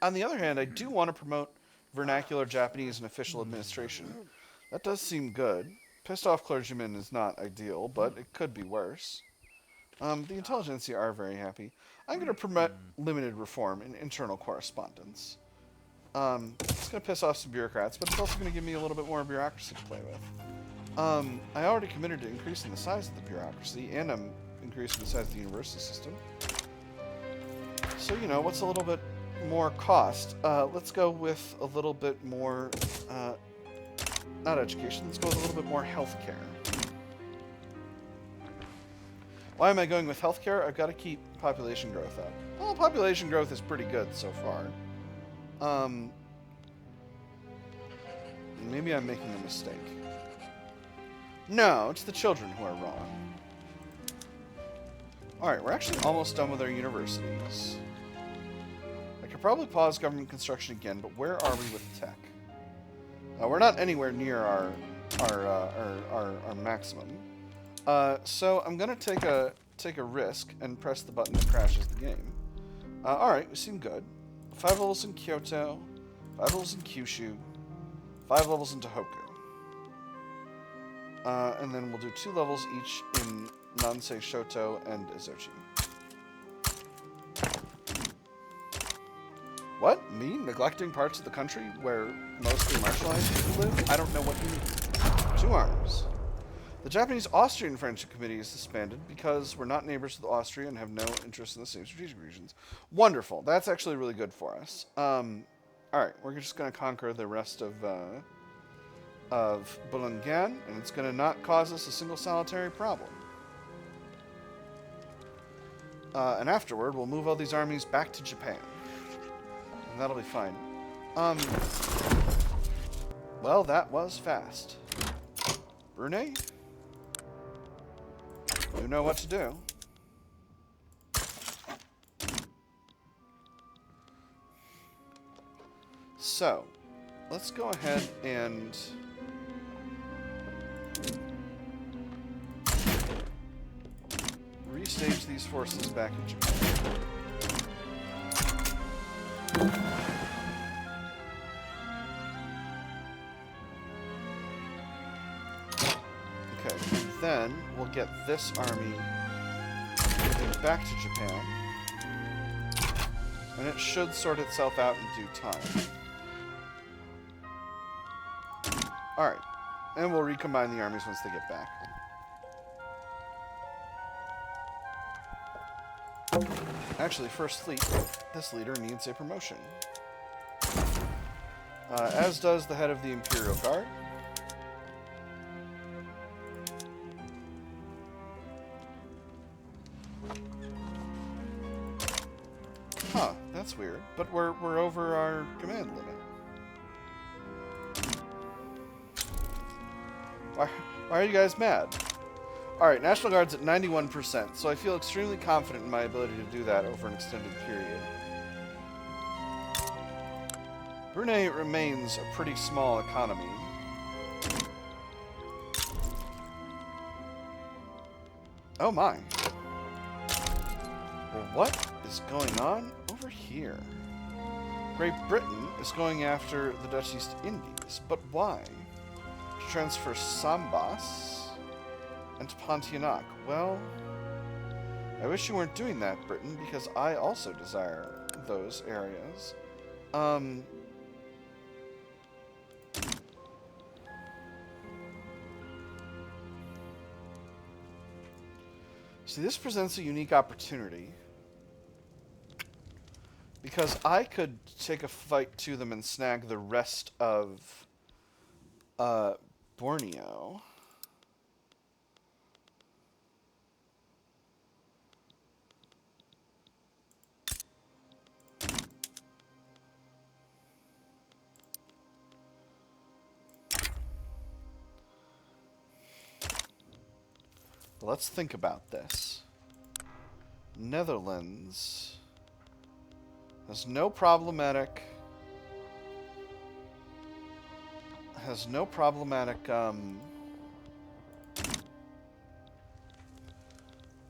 On the other hand, I do want to promote vernacular Japanese in official administration. That does seem good. Pissed off clergymen is not ideal, but it could be worse. The intelligentsia are very happy. I'm going to promote limited reform in internal correspondence. It's going to piss off some bureaucrats, but it's also going to give me a little bit more bureaucracy to play with. I already committed to increasing the size of the bureaucracy, and I'm increasing the size of the university system. So, you know, what's a little bit more cost? Let's go with a little bit more, not education, let's go with a little bit more healthcare. Why am I going with healthcare? I've got to keep population growth up. Well, population growth is pretty good so far. Maybe I'm making a mistake. No, it's the children who are wrong. Alright, we're actually almost done with our universities. I could probably pause government construction again, but where are we with tech? We're not anywhere near our maximum. So I'm gonna take a risk and press the button that crashes the game. Alright, we seem good. 5 levels in Kyoto, 5 levels in Kyushu, 5 levels in Tohoku. And then we'll do 2 levels each in Nansei, Shoto, and Izochi. What? Me? Neglecting parts of the country where mostly marginalized people live? I don't know what you mean. 2 arms. The Japanese-Austrian Friendship Committee is disbanded because we're not neighbors with Austria and have no interest in the same strategic regions. Wonderful. That's actually really good for us. Alright, we're just going to conquer the rest of Bulungan, and it's going to not cause us a single solitary problem. And afterward, we'll move all these armies back to Japan. And that'll be fine. Well, that was fast. Brunei? You know what to do. So, let's go ahead and these forces back in Japan. Okay, then we'll get this army moving back to Japan. And it should sort itself out in due time. Alright, and we'll recombine the armies once they get back. Actually, First Fleet, this leader needs a promotion. As does the head of the Imperial Guard. Huh, that's weird. But we're over our command limit. Why are you guys mad? Alright, National Guard's at 91%, so I feel extremely confident in my ability to do that over an extended period. Brunei remains a pretty small economy. Oh my. Well, what is going on over here? Great Britain is going after the Dutch East Indies, but why? To transfer Sambas and Pontianak. Well, I wish you weren't doing that, Britain, because I also desire those areas. See, this presents a unique opportunity. Because I could take a fight to them and snag the rest of Borneo. Let's think about this. Netherlands has no problematic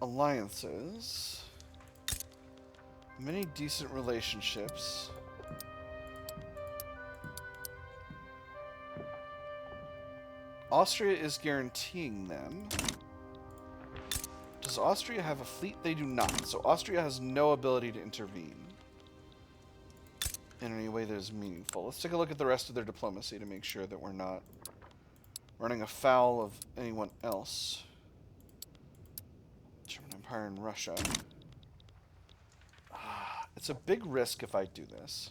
alliances, many decent relationships. Austria is guaranteeing them. Does Austria have a fleet? They do not. So Austria has no ability to intervene in any way that is meaningful. Let's take a look at the rest of their diplomacy to make sure that we're not running afoul of anyone else. German Empire and Russia. It's a big risk if I do this.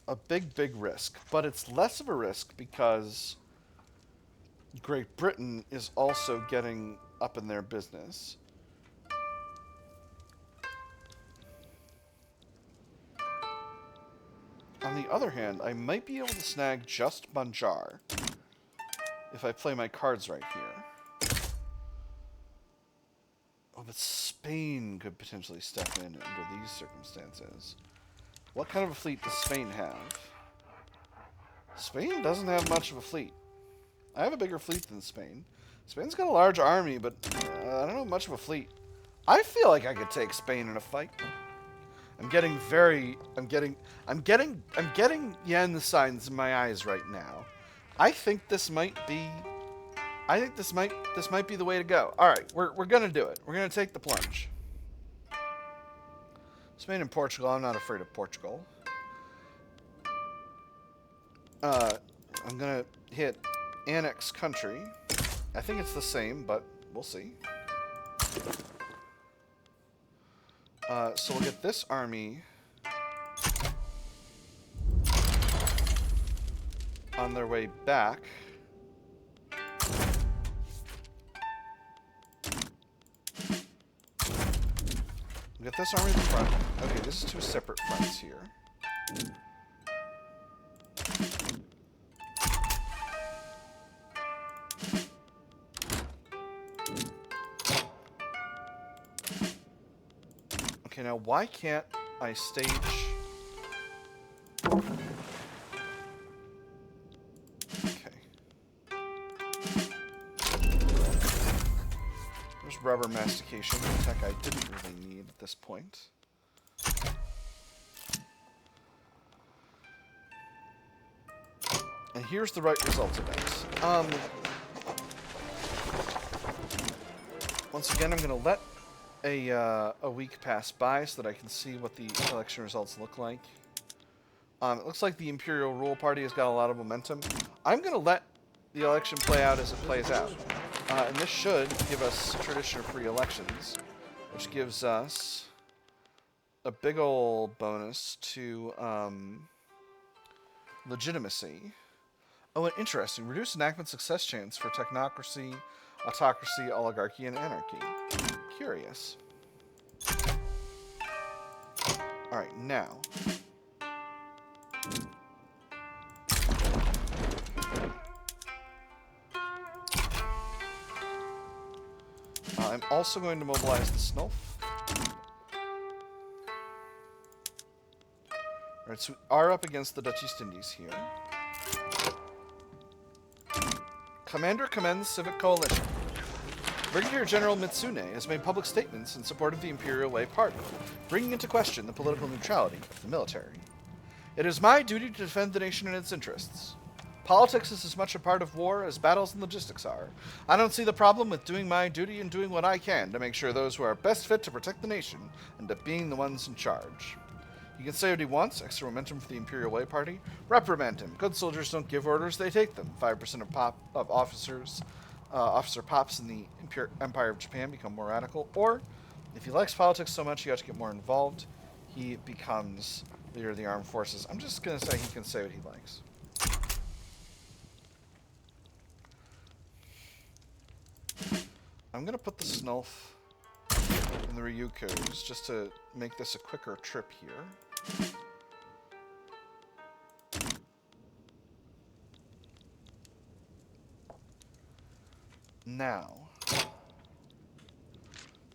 A big, big risk. But it's less of a risk because Great Britain is also getting up in their business. On the other hand, I might be able to snag just Banjar if I play my cards right here. Oh, but Spain could potentially step in under these circumstances. What kind of a fleet does Spain have? Spain doesn't have much of a fleet. I have a bigger fleet than Spain. Spain's got a large army, but I don't have much of a fleet. I feel like I could take Spain in a fight. I'm getting yen signs in my eyes right now. I think this might be the way to go. All right, we're gonna do it. We're gonna take the plunge. Spain and Portugal. I'm not afraid of Portugal. I'm gonna hit annex country. I think it's the same, but we'll see. So we'll get this army on their way back. We'll get this army in the front. Okay, this is two separate fronts here. Okay, now why can't I stage... rubber mastication, tech I didn't really need at this point. And here's the right result of it. Once again, I'm going to let a week pass by so that I can see what the election results look like. It looks like the Imperial Rule Party has got a lot of momentum. I'm going to let the election play out as it plays out. And this should give us tradition of free elections, which gives us a big ol' bonus to legitimacy. Oh, and interesting. Reduce enactment success chance for technocracy, autocracy, oligarchy, and anarchy. Curious. Alright, now. I'm also going to mobilize the Snulf. Alright, so we are up against the Dutch East Indies here. Commander commends Civic Coalition. Brigadier General Mitsune has made public statements in support of the Imperial Way Party, bringing into question the political neutrality of the military. It is my duty to defend the nation and its interests. Politics is as much a part of war as battles and logistics are. I don't see the problem with doing my duty and doing what I can to make sure those who are best fit to protect the nation end up being the ones in charge. He can say what he wants, extra momentum for the Imperial Way Party. Reprimand him. Good soldiers don't give orders, they take them. 5% of officer pops in the Empire of Japan become more radical. Or, if he likes politics so much he ought to get more involved, he becomes leader of the armed forces. I'm just going to say he can say what he likes. I'm going to put the Snulf in the Ryukyus just to make this a quicker trip here. Now,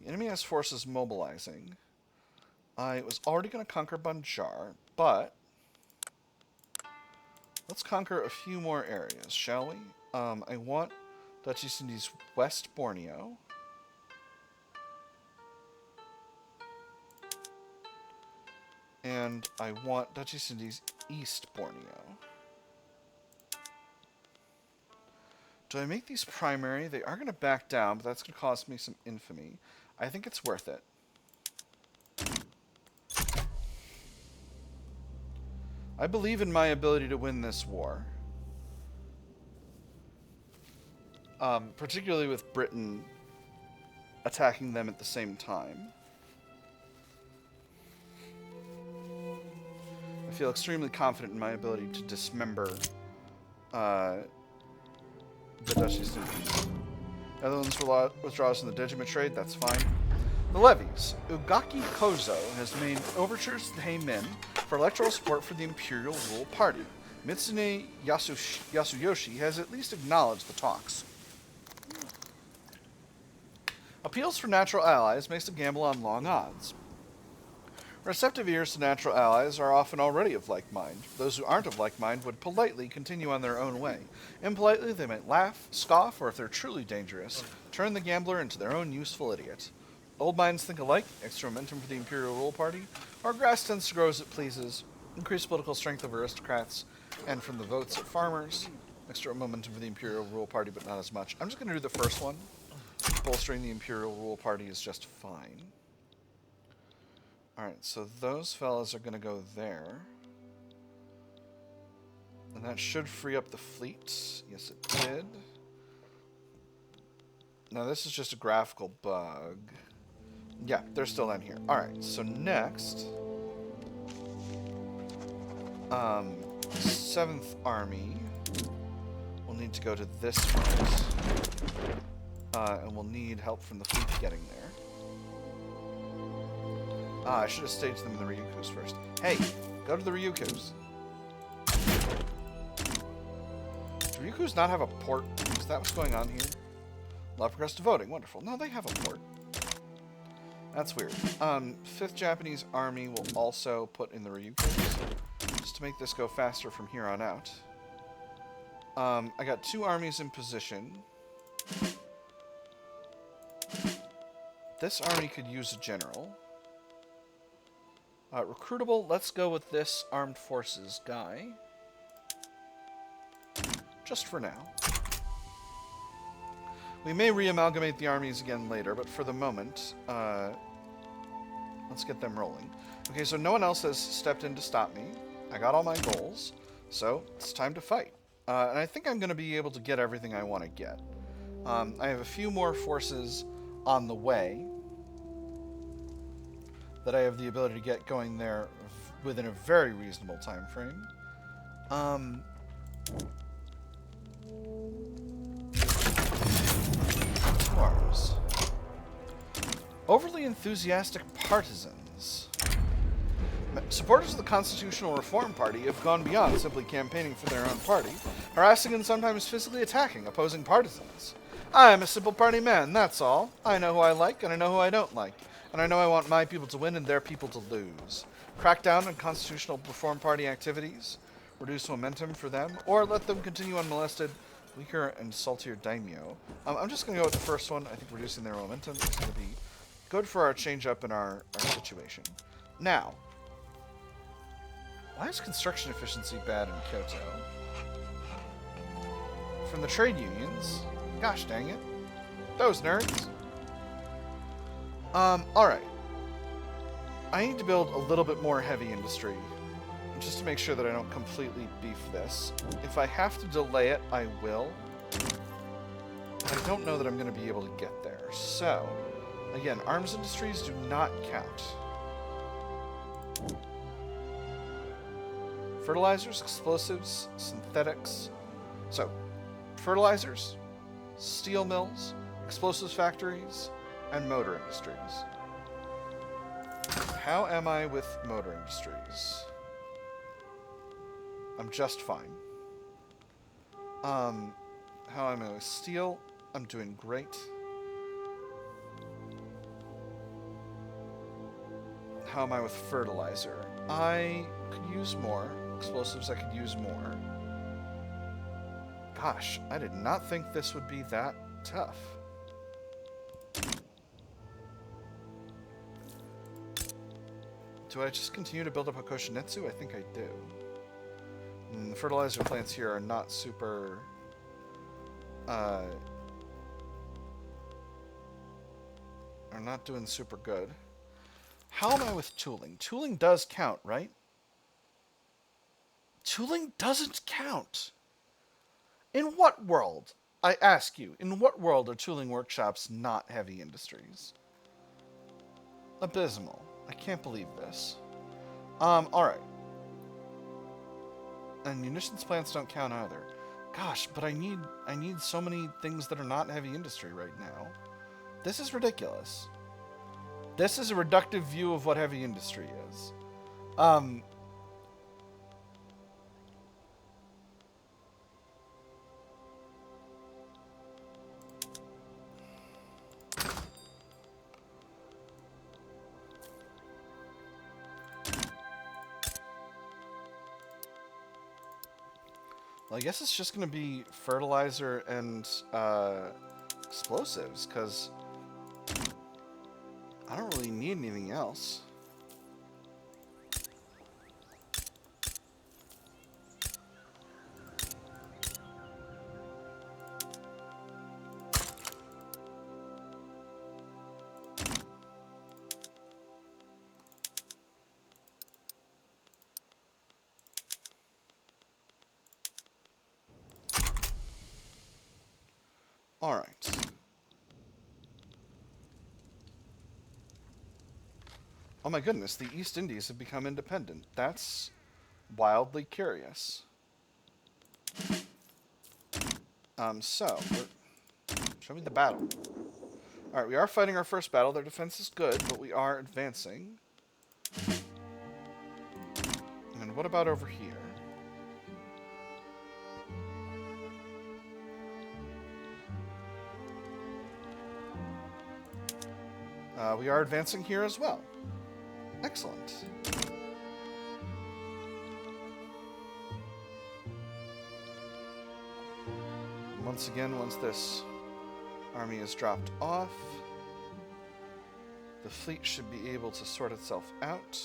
the enemy has forces mobilizing. I was already going to conquer Banjar, but let's conquer a few more areas, shall we? I want Dutch East Indies West Borneo. And I want Dutch East Indies East Borneo. Do I make these primary? They are going to back down, but that's going to cost me some infamy. I think it's worth it. I believe in my ability to win this war. Particularly with Britain attacking them at the same time. I feel extremely confident in my ability to dismember the Dutch East Indies. Netherlands withdraws from the Digimate trade, that's fine. The levies. Ugaki Kozo has made overtures to the Heimin for electoral support for the Imperial Rule Party. Mitsune Yasuyoshi has at least acknowledged the talks. Appeals for natural allies makes a gamble on long odds. Receptive ears to natural allies are often already of like mind. Those who aren't of like mind would politely continue on their own way. Impolitely, they might laugh, scoff, or if they're truly dangerous, turn the gambler into their own useful idiot. Old minds think alike, extra momentum for the Imperial Rule Party, or grass tends to grow as it pleases, increased political strength of aristocrats, and from the votes of farmers, extra momentum for the Imperial Rule Party, but not as much. I'm just going to do the first one. Bolstering the Imperial Rule Party is just fine. Alright, so those fellas are going to go there. And that should free up the fleet. Yes, it did. Now, this is just a graphical bug. Yeah, they're still in here. Alright, so next... 7th Army will need to go to this front. And we'll need help from the fleet getting there. I should have staged them in the Ryukyus first. Hey, go to the Ryukyus. Do Ryukyus not have a port? Is that what's going on here? Allow progressive voting. Wonderful. No, they have a port. That's weird. 5th Japanese Army will also put in the Ryukyus, just to make this go faster from here on out. I got 2 armies in position. This army could use a general. Recruitable, let's go with this armed forces guy. Just for now. We may re-amalgamate the armies again later, but for the moment, let's get them rolling. Okay, so no one else has stepped in to stop me. I got all my goals, so it's time to fight. And I think I'm going to be able to get everything I want to get. I have a few more forces on the way that I have the ability to get going there within a very reasonable time frame. Arms. Overly enthusiastic partisans. Supporters of the Constitutional Reform Party have gone beyond simply campaigning for their own party, harassing and sometimes physically attacking opposing partisans. I am a simple party man, that's all. I know who I like and I know who I don't like. And I know I want my people to win and their people to lose. Crack down on Constitutional Reform Party activities, reduce momentum for them, or let them continue unmolested, weaker and saltier daimyo. I'm just going to go with the first one. I think reducing their momentum is going to be good for our change up in our situation. Now, why is construction efficiency bad in Kyoto? From the trade unions. Gosh dang it. Those nerds. Alright. I need to build a little bit more heavy industry, just to make sure that I don't completely beef this. If I have to delay it, I will. I don't know that I'm going to be able to get there. So, again, arms industries do not count. Fertilizers, explosives, synthetics. So, fertilizers, steel mills, explosives factories, and motor industries. How am I with motor industries? I'm just fine. How am I with steel? I'm doing great. How am I with fertilizer? I could use more. Explosives, I could use more. Gosh, I did not think this would be that tough. Do I just continue to build up a Koshinetsu? I think I do. And the fertilizer plants here are not super... are not doing super good. How am I with tooling? Tooling does count, right? Tooling doesn't count. In what world, I ask you, in what world are tooling workshops not heavy industries? Abysmal. I can't believe this. Alright. And munitions plants don't count either. Gosh, but I need so many things that are not heavy industry right now. This is ridiculous. This is a reductive view of what heavy industry is. Well, I guess it's just going to be fertilizer and explosives, because I don't really need anything else. All right. Oh my goodness, the East Indies have become independent. That's wildly curious. Show me the battle. Alright, we are fighting our first battle. Their defense is good, but we are advancing. And what about over here? We are advancing here as well. Excellent. Once again, once this army is dropped off, The fleet should be able to sort itself out.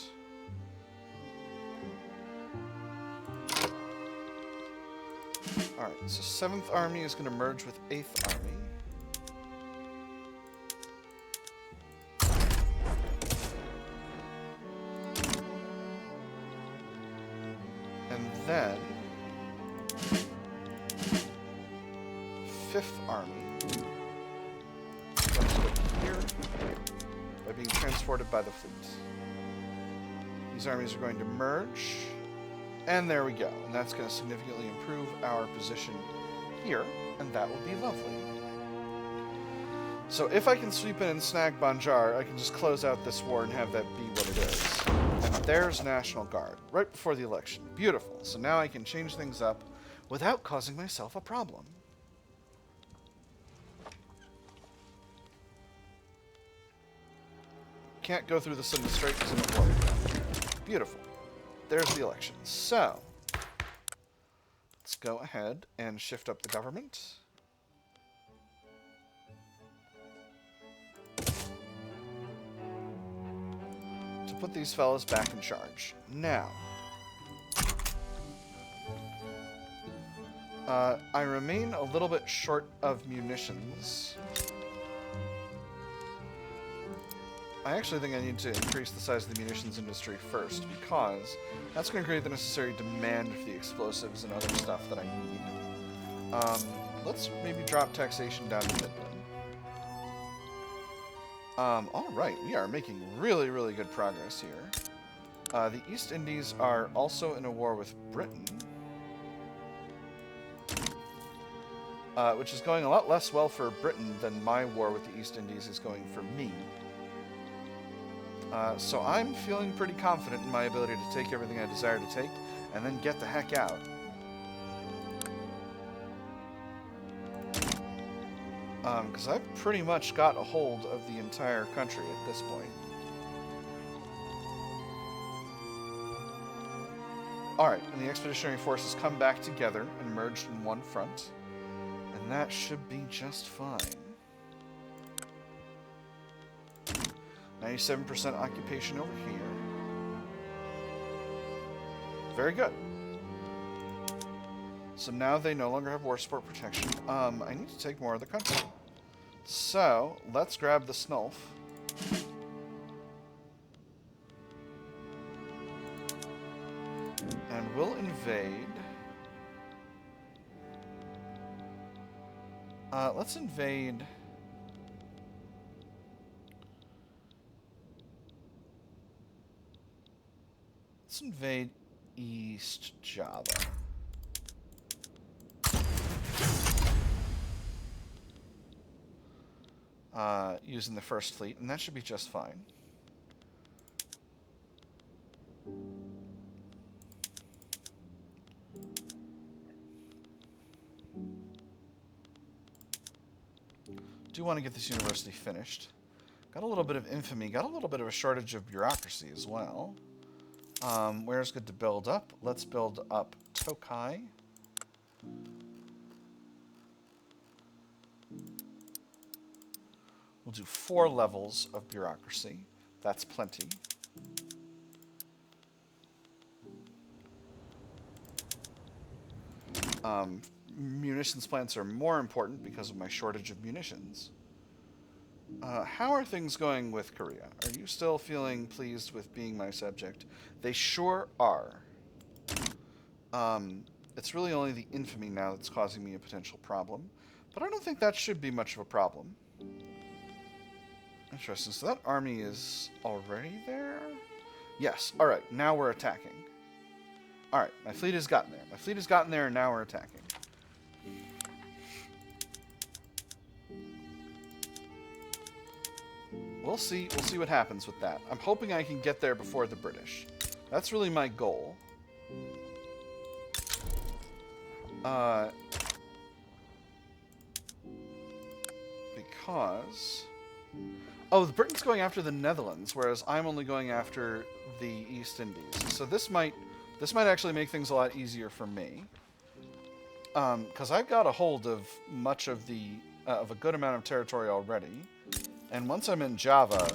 Alright, so 7th Army is going to merge with 8th Army. And then 5th Army comes over here by being transported by the fleet. These armies are going to merge, and there we go. And that's going to significantly improve our position here, and that will be lovely. So if I can sweep in and snag Banjar, I can just close out this war and have that be what it is. And there's National Guard, right before the election. Beautiful. So now I can change things up without causing myself a problem. Can't go through the Sunda Strait because I'm at war. Beautiful. There's the election. So, let's go ahead and shift up the government. To put these fellas back in charge. Now, I remain a little bit short of munitions. I actually think I need to increase the size of the munitions industry first, because that's going to create the necessary demand for the explosives and other stuff that I need. Let's maybe drop taxation down to Midland. Alright, we are making really, really good progress here. The East Indies are also in a war with Britain, which is going a lot less well for Britain than my war with the East Indies is going for me. So I'm feeling pretty confident in my ability to take everything I desire to take, and then get the heck out. Because I've pretty much got a hold of the entire country at this point. Alright, and the expeditionary forces come back together and merged in one front, and that should be just fine. 97% occupation over here. Very good. So now they no longer have war support protection. I need to take more of the country. So, let's grab the Snulf. And we'll invade. Let's invade... Let's invade East Java. Using the first fleet, and that should be just fine. Do want to get this university finished. Got a little bit of infamy, got a little bit of a shortage of bureaucracy as well. Where's good to build up? Let's build up Tokai. We'll do 4 levels of bureaucracy. That's plenty. Munitions plants are more important because of my shortage of munitions. How are things going with Korea? Are you still feeling pleased with being my subject? They sure are. It's really only the infamy now that's causing me a potential problem, but I don't think that should be much of a problem. Interesting. So that army is already there? Yes. Alright, now we're attacking. Alright, my fleet has gotten there. My fleet has gotten there, and now we're attacking. We'll see what happens with that. I'm hoping I can get there before the British. That's really my goal. Because... Oh, the Britain's going after the Netherlands, whereas I'm only going after the East Indies. So this might actually make things a lot easier for me. Because I've got a hold of much of the of a good amount of territory already. And once I'm in Java,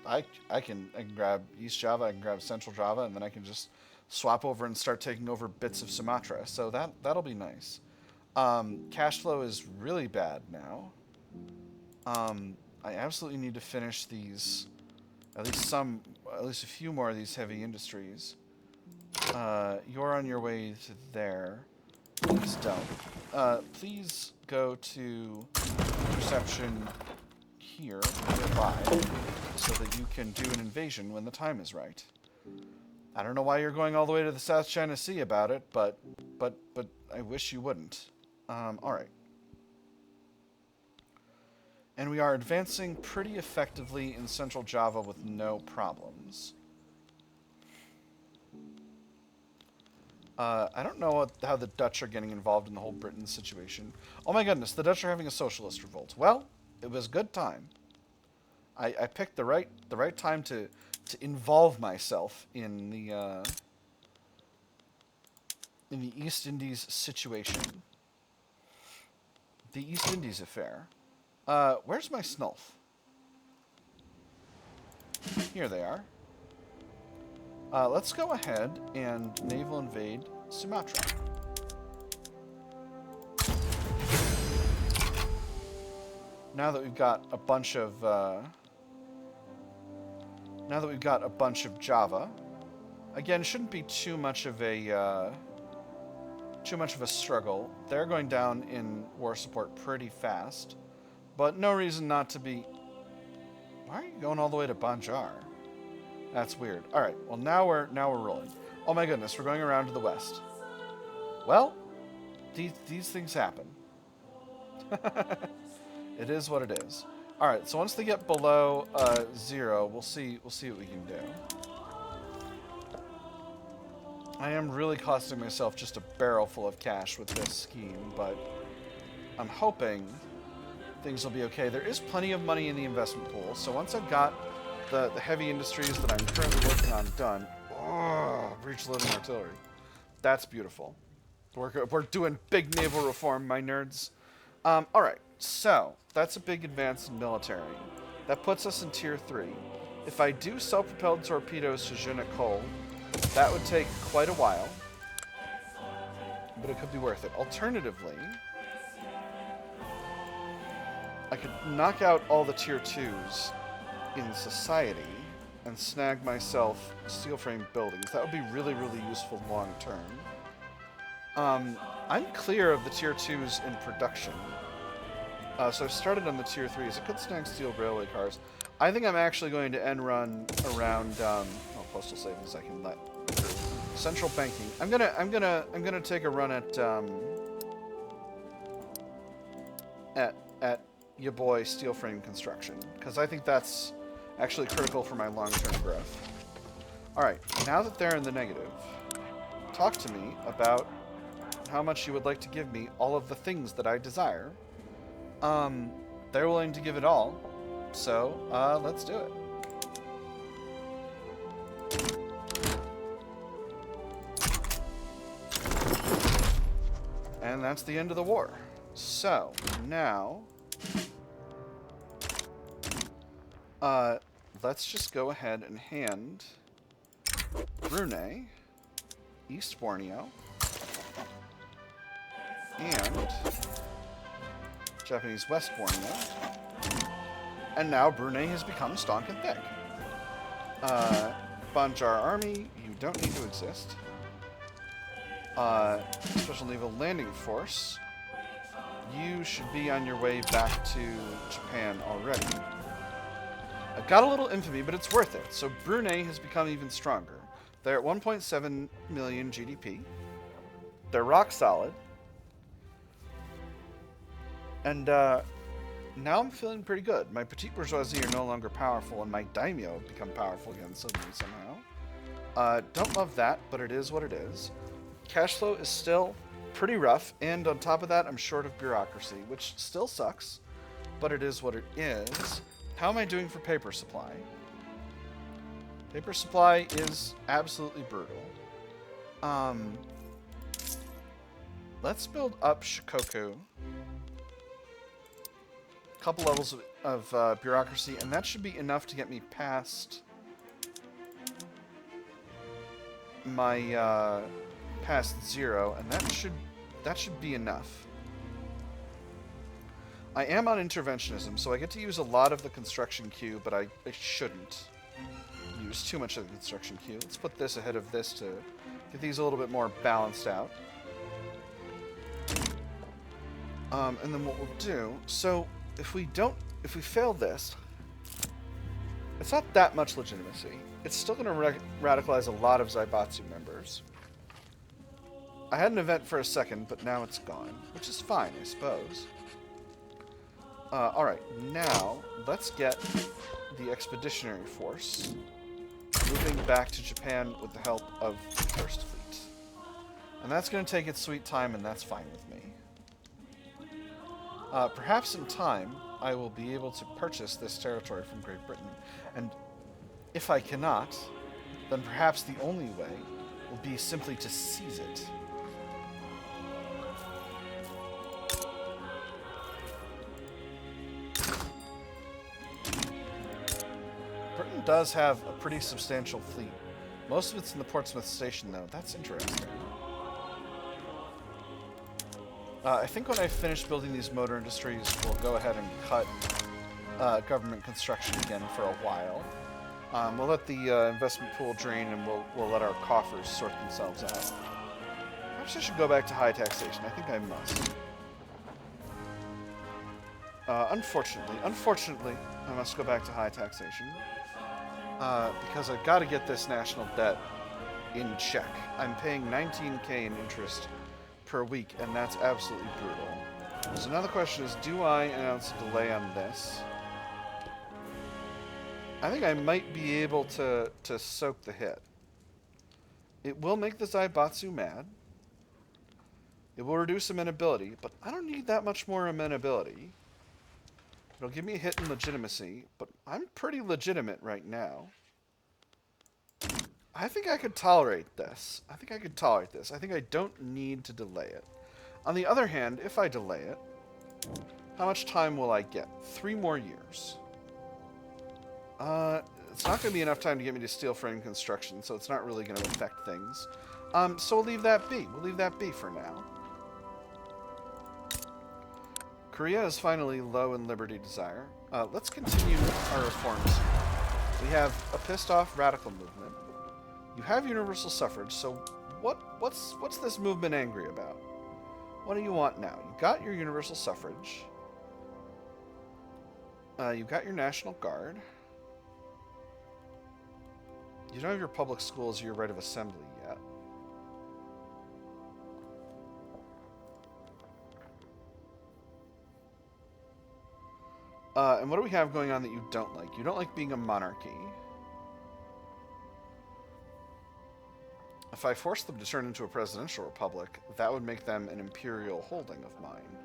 I can grab East Java, I can grab Central Java, and then I can just swap over and start taking over bits of Sumatra. So that'll be nice. Cash flow is really bad now. I absolutely need to finish these, at least a few more of these heavy industries. You're on your way to there. Please don't. Please go to perception here nearby so that you can do an invasion when the time is right. I don't know why you're going all the way to the South China Sea about it, but I wish you wouldn't. Alright. And we are advancing pretty effectively in Central Java with no problems. I don't know how the Dutch are getting involved in the whole Britain situation. Oh my goodness, the Dutch are having a socialist revolt. Well, it was a good time. I picked the right time to involve myself in the East Indies situation. The East Indies affair. Where's my Snulf? Here they are. Let's go ahead and naval invade Sumatra. Now that we've got a bunch of Java, again, shouldn't be too much of a struggle. They're going down in war support pretty fast, but no reason not to be. Why are you going all the way to Banjar? That's weird. All right. Well, now we're rolling. Oh my goodness, we're going around to the west. Well, these things happen. It is what it is. All right. So once they get below 0, we'll see what we can do. I am really costing myself just a barrel full of cash with this scheme, but I'm hoping things will be okay. There is plenty of money in the investment pool, so once I've got the heavy industries that I'm currently working on done, breach loading artillery. That's beautiful. We're doing big naval reform, my nerds. All right, so that's a big advance in military. That puts us in tier 3. If I do self-propelled torpedoes to Je ne Colle, that would take quite a while, but it could be worth it. Alternatively, I could knock out all the tier 2s in society and snag myself steel frame buildings. That would be really, really useful long term. I'm clear of the tier 2s in production. So I've started on the tier 3s. I could snag steel railway cars. I think I'm actually going to end run around postal savings I can let. Central banking. I'm gonna take a run at your boy steel frame construction, because I think that's actually critical for my long-term growth. Alright, now that they're in the negative, talk to me about how much you would like to give me all of the things that I desire. They're willing to give it all, so let's do it. And that's the end of the war. So, now let's just go ahead and hand Brunei, East Borneo, and Japanese West Borneo. And now Brunei has become stonk and thick. Banjar Army, you don't need to exist. Special Naval Landing Force, you should be on your way back to Japan already. I've got a little infamy, but it's worth it. So Brunei has become even stronger. They're at 1.7 million GDP. They're rock solid. And now I'm feeling pretty good. My petite bourgeoisie are no longer powerful, and my daimyo have become powerful again suddenly somehow. Don't love that, but it is what it is. Cash flow is still pretty rough, and on top of that, I'm short of bureaucracy, which still sucks, but it is what it is. How am I doing for paper supply? Paper supply is absolutely brutal. Let's build up Shikoku. couple levels of bureaucracy, and that should be enough to get me past my past 0, and that should be enough. I am on interventionism, so I get to use a lot of the construction queue, but I shouldn't use too much of the construction queue. Let's put this ahead of this to get these a little bit more balanced out. And then what we'll do, so if we fail this, it's not that much legitimacy. It's still going to radicalize a lot of Zaibatsu members. I had an event for a second, but now it's gone, which is fine, I suppose. Alright, now let's get the expeditionary force moving back to Japan with the help of the First Fleet. And that's going to take its sweet time, and that's fine with me. Perhaps in time, I will be able to purchase this territory from Great Britain, and if I cannot, then perhaps the only way will be simply to seize it. Britain does have a pretty substantial fleet. Most of it's in the Portsmouth Station, though. That's interesting. I think when I finish building these motor industries, we'll go ahead and cut government construction again for a while. We'll let the investment pool drain, and we'll let our coffers sort themselves out. Perhaps I should go back to high taxation. I think I must. Unfortunately, I must go back to high taxation. Because I've got to get this national debt in check. I'm paying 19k in interest per week, and that's absolutely brutal. So now the question is, do I announce a delay on this? I think I might be able to soak the hit. It will make the Zaibatsu mad. It will reduce amenability, but I don't need that much more amenability. It'll give me a hit in legitimacy, but I'm pretty legitimate right now. I think I could tolerate this. I think I don't need to delay it. On the other hand, if I delay it, how much time will I get? 3 more years. It's not going to be enough time to get me to steel frame construction, so it's not really going to affect things. So we'll leave that be. We'll leave that be for now. Korea is finally low in liberty desire. Let's continue our reforms. We have a pissed off radical movement. You have universal suffrage, so what's this movement angry about? What do you want now? You got your universal suffrage. You got your National Guard. You don't have your public schools or your right of assembly yet. And what do we have going on that you don't like? You don't like being a monarchy. If I force them to turn into a presidential republic, that would make them an imperial holding of mine.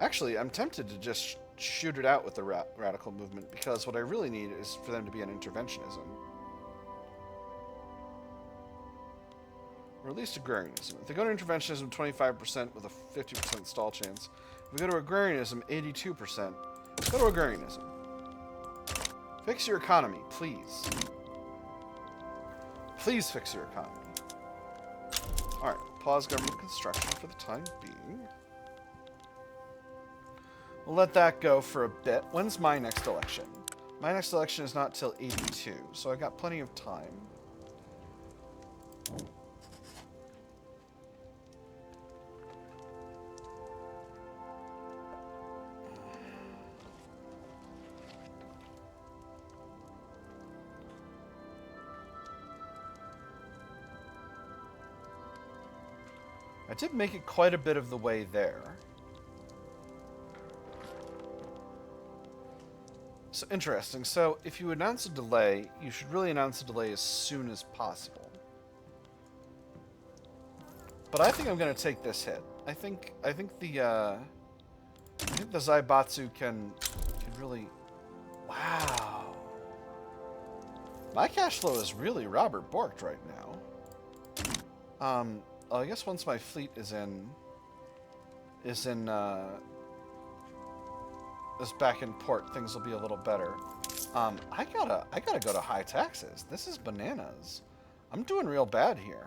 Actually, I'm tempted to just shoot it out with the radical movement, because what I really need is for them to be an interventionism. Or at least agrarianism. If they go to interventionism, 25% with a 50% stall chance. If we go to agrarianism, 82%. Go to agrarianism. Fix your economy, please. Please fix your economy. Alright, pause government construction for the time being. We'll let that go for a bit. When's my next election? My next election is not till 82, so I got plenty of time. I did make it quite a bit of the way there. So, interesting. So, if you announce a delay, you should really announce a delay as soon as possible. But I think I'm going to take this hit. I think the Zaibatsu can really... Wow. My cash flow is really Robert Borked right now. I guess once my fleet is in... is in is back in port, things will be a little better. I gotta go to high taxes. This is bananas. I'm doing real bad here.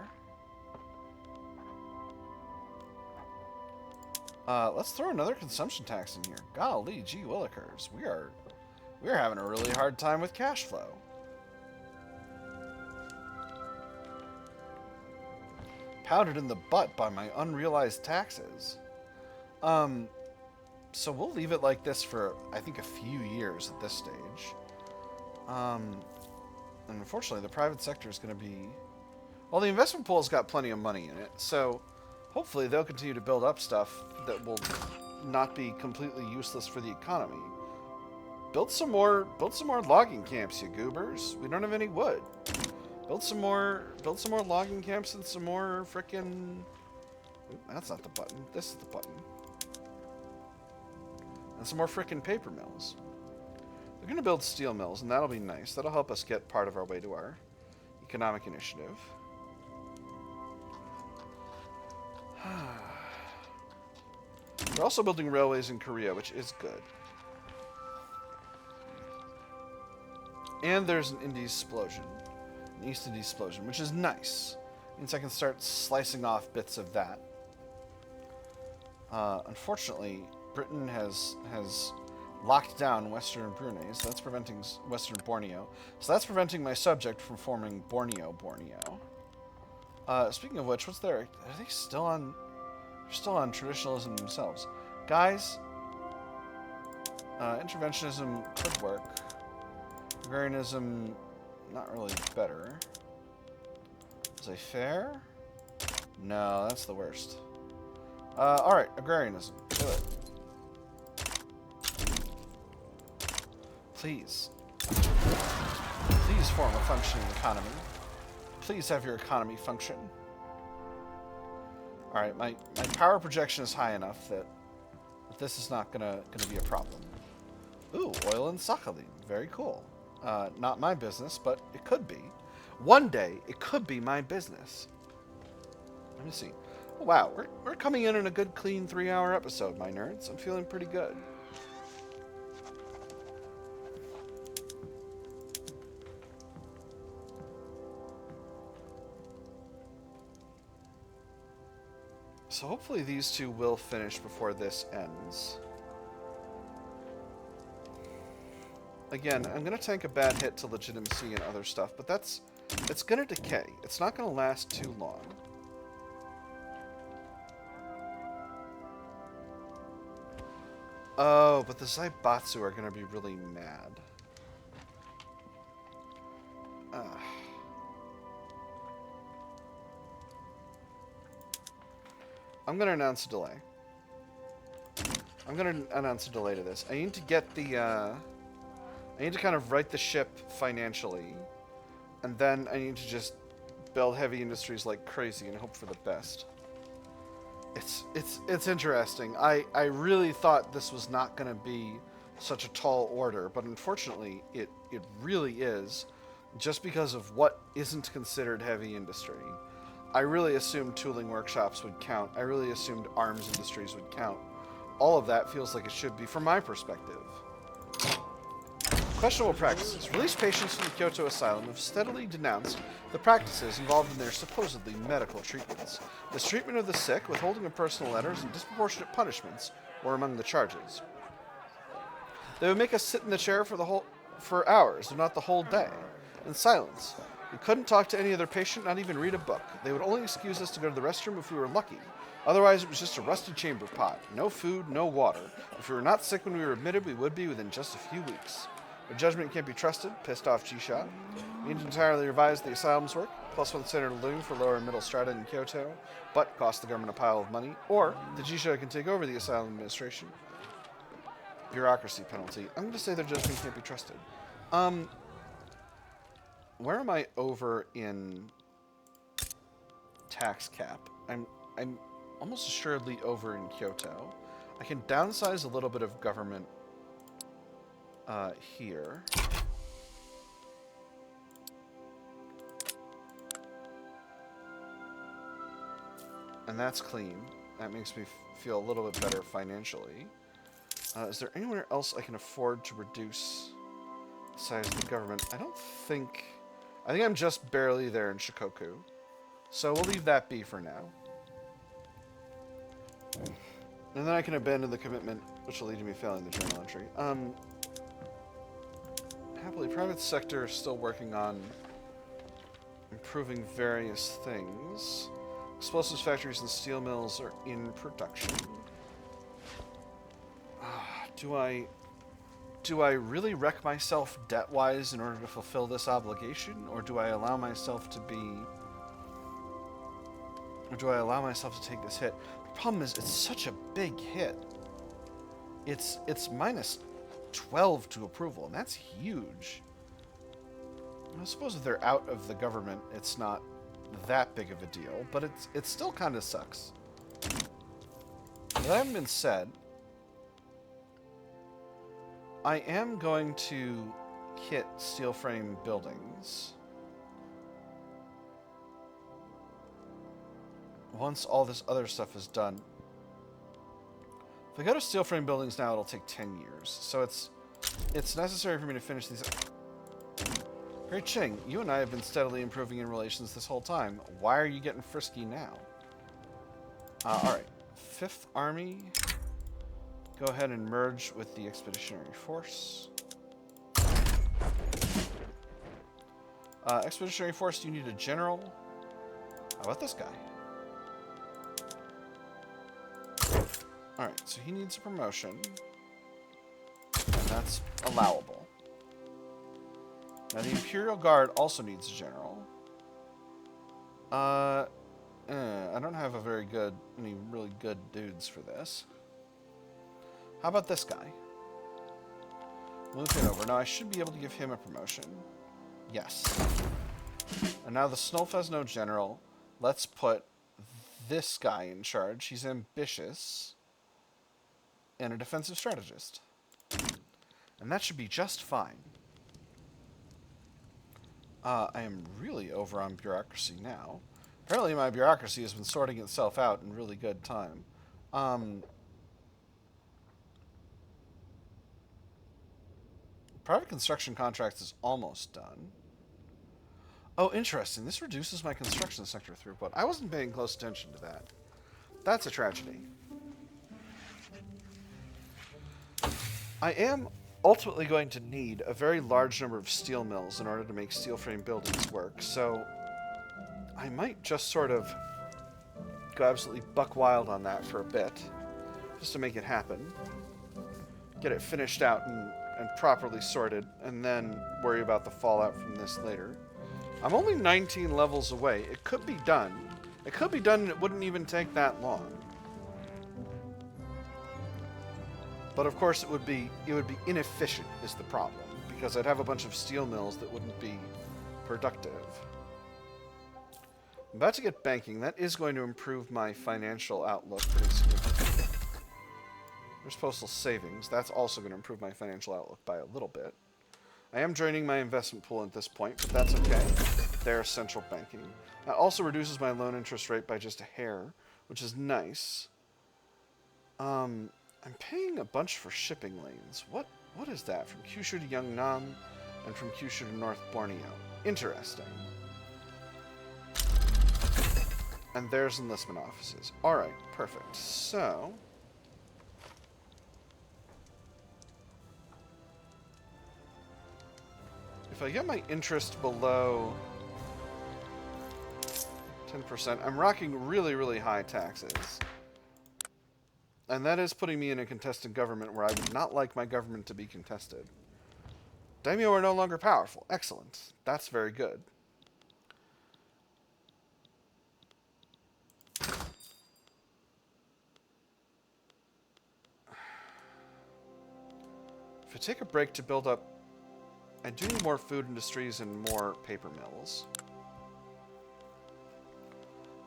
Let's throw another consumption tax in here. Golly, gee willikers, we are having a really hard time with cash flow. Pounded in the butt by my unrealized taxes. So we'll leave it like this for, I think, a few years at this stage. And unfortunately, the private sector is going to be... Well, the investment pool's got plenty of money in it, so hopefully they'll continue to build up stuff that will not be completely useless for the economy. Build some more logging camps, you goobers. We don't have any wood. Build some more logging camps and some more frickin'... That's not the button. This is the button. And some more frickin' paper mills. We're going to build steel mills, and that'll be nice. That'll help us get part of our way to our economic initiative. We're also building railways in Korea, which is good. And there's an East Indies explosion, which is nice. Means I can start slicing off bits of that. Unfortunately, Britain has locked down Western Brunei, so that's preventing Western Borneo. So that's preventing my subject from forming Borneo. Speaking of which, what's there? Are they still on? They're still on traditionalism themselves, guys. Interventionism could work. Agrarianism, not really better. Is it fair? No, that's the worst. Alright, agrarianism. Do it. Please. Please form a functioning economy. Please have your economy function. Alright, my power projection is high enough that this is not gonna be a problem. Ooh, oil in Sakhalin. Very cool. Not my business, but it could be. One day, it could be my business. Let me see. Oh, wow, we're coming in a good, clean 3-hour episode, my nerds. I'm feeling pretty good. So hopefully these two will finish before this ends. Again, I'm going to tank a bad hit to legitimacy and other stuff, but it's going to decay. It's not going to last too long. Oh, but the Zaibatsu are going to be really mad. I'm going to announce a delay. I'm going to announce a delay to this. I need to get the... I need to kind of right the ship financially, and then I need to just build heavy industries like crazy and hope for the best. It's interesting. I really thought this was not going to be such a tall order, but unfortunately it really is, just because of what isn't considered heavy industry. I really assumed tooling workshops would count. I really assumed arms industries would count. All of that feels like it should be from my perspective. Questionable practices. Released patients from the Kyoto Asylum have steadily denounced the practices involved in their supposedly medical treatments. Mistreatment of the sick, withholding of personal letters, and disproportionate punishments were among the charges. They would make us sit in the chair for hours, if not the whole day, in silence. We couldn't talk to any other patient, not even read a book. They would only excuse us to go to the restroom if we were lucky. Otherwise, it was just a rusty chamber pot. No food, no water. If we were not sick when we were admitted, we would be within just a few weeks. Their judgment can't be trusted. Pissed off G-Shot. We need to entirely revise the asylum's work. +1 standard loom for lower and middle strata in Kyoto, but cost the government a pile of money. Or the G-Shot can take over the asylum administration. Bureaucracy penalty. I'm going to say their judgment can't be trusted. Where am I over in tax cap? I'm almost assuredly over in Kyoto. I can downsize a little bit of government here. And that's clean. That makes me feel a little bit better financially. Is there anywhere else I can afford to reduce the size of the government? I don't think... I think I'm just barely there in Shikoku. So we'll leave that be for now. And then I can abandon the commitment, which will lead to me failing the journal entry. Happily, private sector is still working on improving various things. Explosives factories and steel mills are in production. Do I really wreck myself debt-wise in order to fulfill this obligation, or do I allow myself to take this hit? The problem is, it's such a big hit. It's minus 12 to approval, and that's huge. I suppose if they're out of the government, it's not that big of a deal, but it still kind of sucks. That having been said, I am going to hit steel frame buildings once all this other stuff is done. If I go to steel frame buildings now, it'll take 10 years. So it's necessary for me to finish these. Great Ching, you and I have been steadily improving in relations this whole time. Why are you getting frisky now? Alright. 5th Army. Go ahead and merge with the Expeditionary Force. Expeditionary Force, you need a general. How about this guy? Alright, so he needs a promotion. And that's allowable. Now the Imperial Guard also needs a general. I don't have any really good dudes for this. How about this guy? Move him over. Now I should be able to give him a promotion. Yes. And now the Snulf has no general. Let's put this guy in charge. He's ambitious. And a defensive strategist. And that should be just fine. I am really over on bureaucracy now. Apparently my bureaucracy has been sorting itself out in really good time. Private construction contracts is almost done. Oh, interesting. This reduces my construction sector throughput. I wasn't paying close attention to that. That's a tragedy. I am ultimately going to need a very large number of steel mills in order to make steel frame buildings work, so I might just sort of go absolutely buck wild on that for a bit, just to make it happen. Get it finished out and properly sorted, and then worry about the fallout from this later. I'm only 19 levels away. It could be done. It could be done and it wouldn't even take that long. But of course it would be inefficient is the problem, because I'd have a bunch of steel mills that wouldn't be productive. I'm about to get banking. That is going to improve my financial outlook pretty significantly. There's postal savings. That's also going to improve my financial outlook by a little bit. I am draining my investment pool at this point, but that's okay. There's central banking. That also reduces my loan interest rate by just a hair, which is nice. I'm paying a bunch for shipping lanes. What is that? From Kyushu to Yeongnam and from Kyushu to North Borneo. Interesting. And there's enlistment offices. Alright, perfect. So if I get my interest below 10%, I'm rocking really, really high taxes. And that is putting me in a contested government where I would not like my government to be contested. Daimyo are no longer powerful. Excellent. That's very good. If I take a break to build up, I do need more food industries and more paper mills.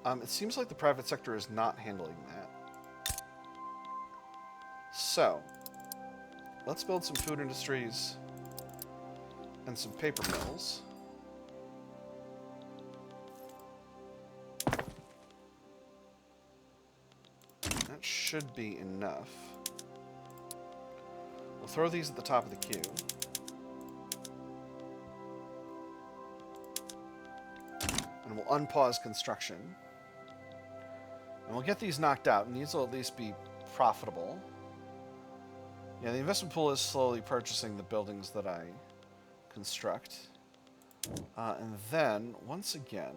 It seems like the private sector is not handling that. So, let's build some food industries and some paper mills. That should be enough. We'll throw these at the top of the queue. And we'll unpause construction. And we'll get these knocked out, and these will at least be profitable. Yeah, the investment pool is slowly purchasing the buildings that I construct. And then, once again,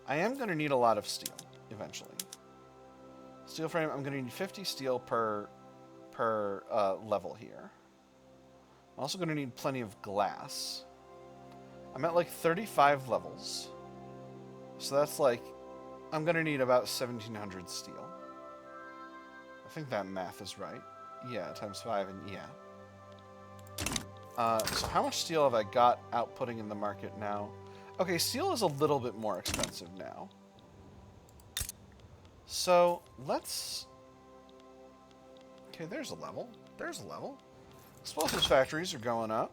I am going to need a lot of steel, eventually. Steel frame, I'm going to need 50 steel per level here. I'm also going to need plenty of glass. I'm at like 35 levels. So that's like, I'm going to need about 1,700 steel. I think that math is right. Yeah, times 5 and yeah. So how much steel have I got outputting in the market now? Okay, steel is a little bit more expensive now. So let's... Okay, there's a level. There's a level. Explosives factories are going up.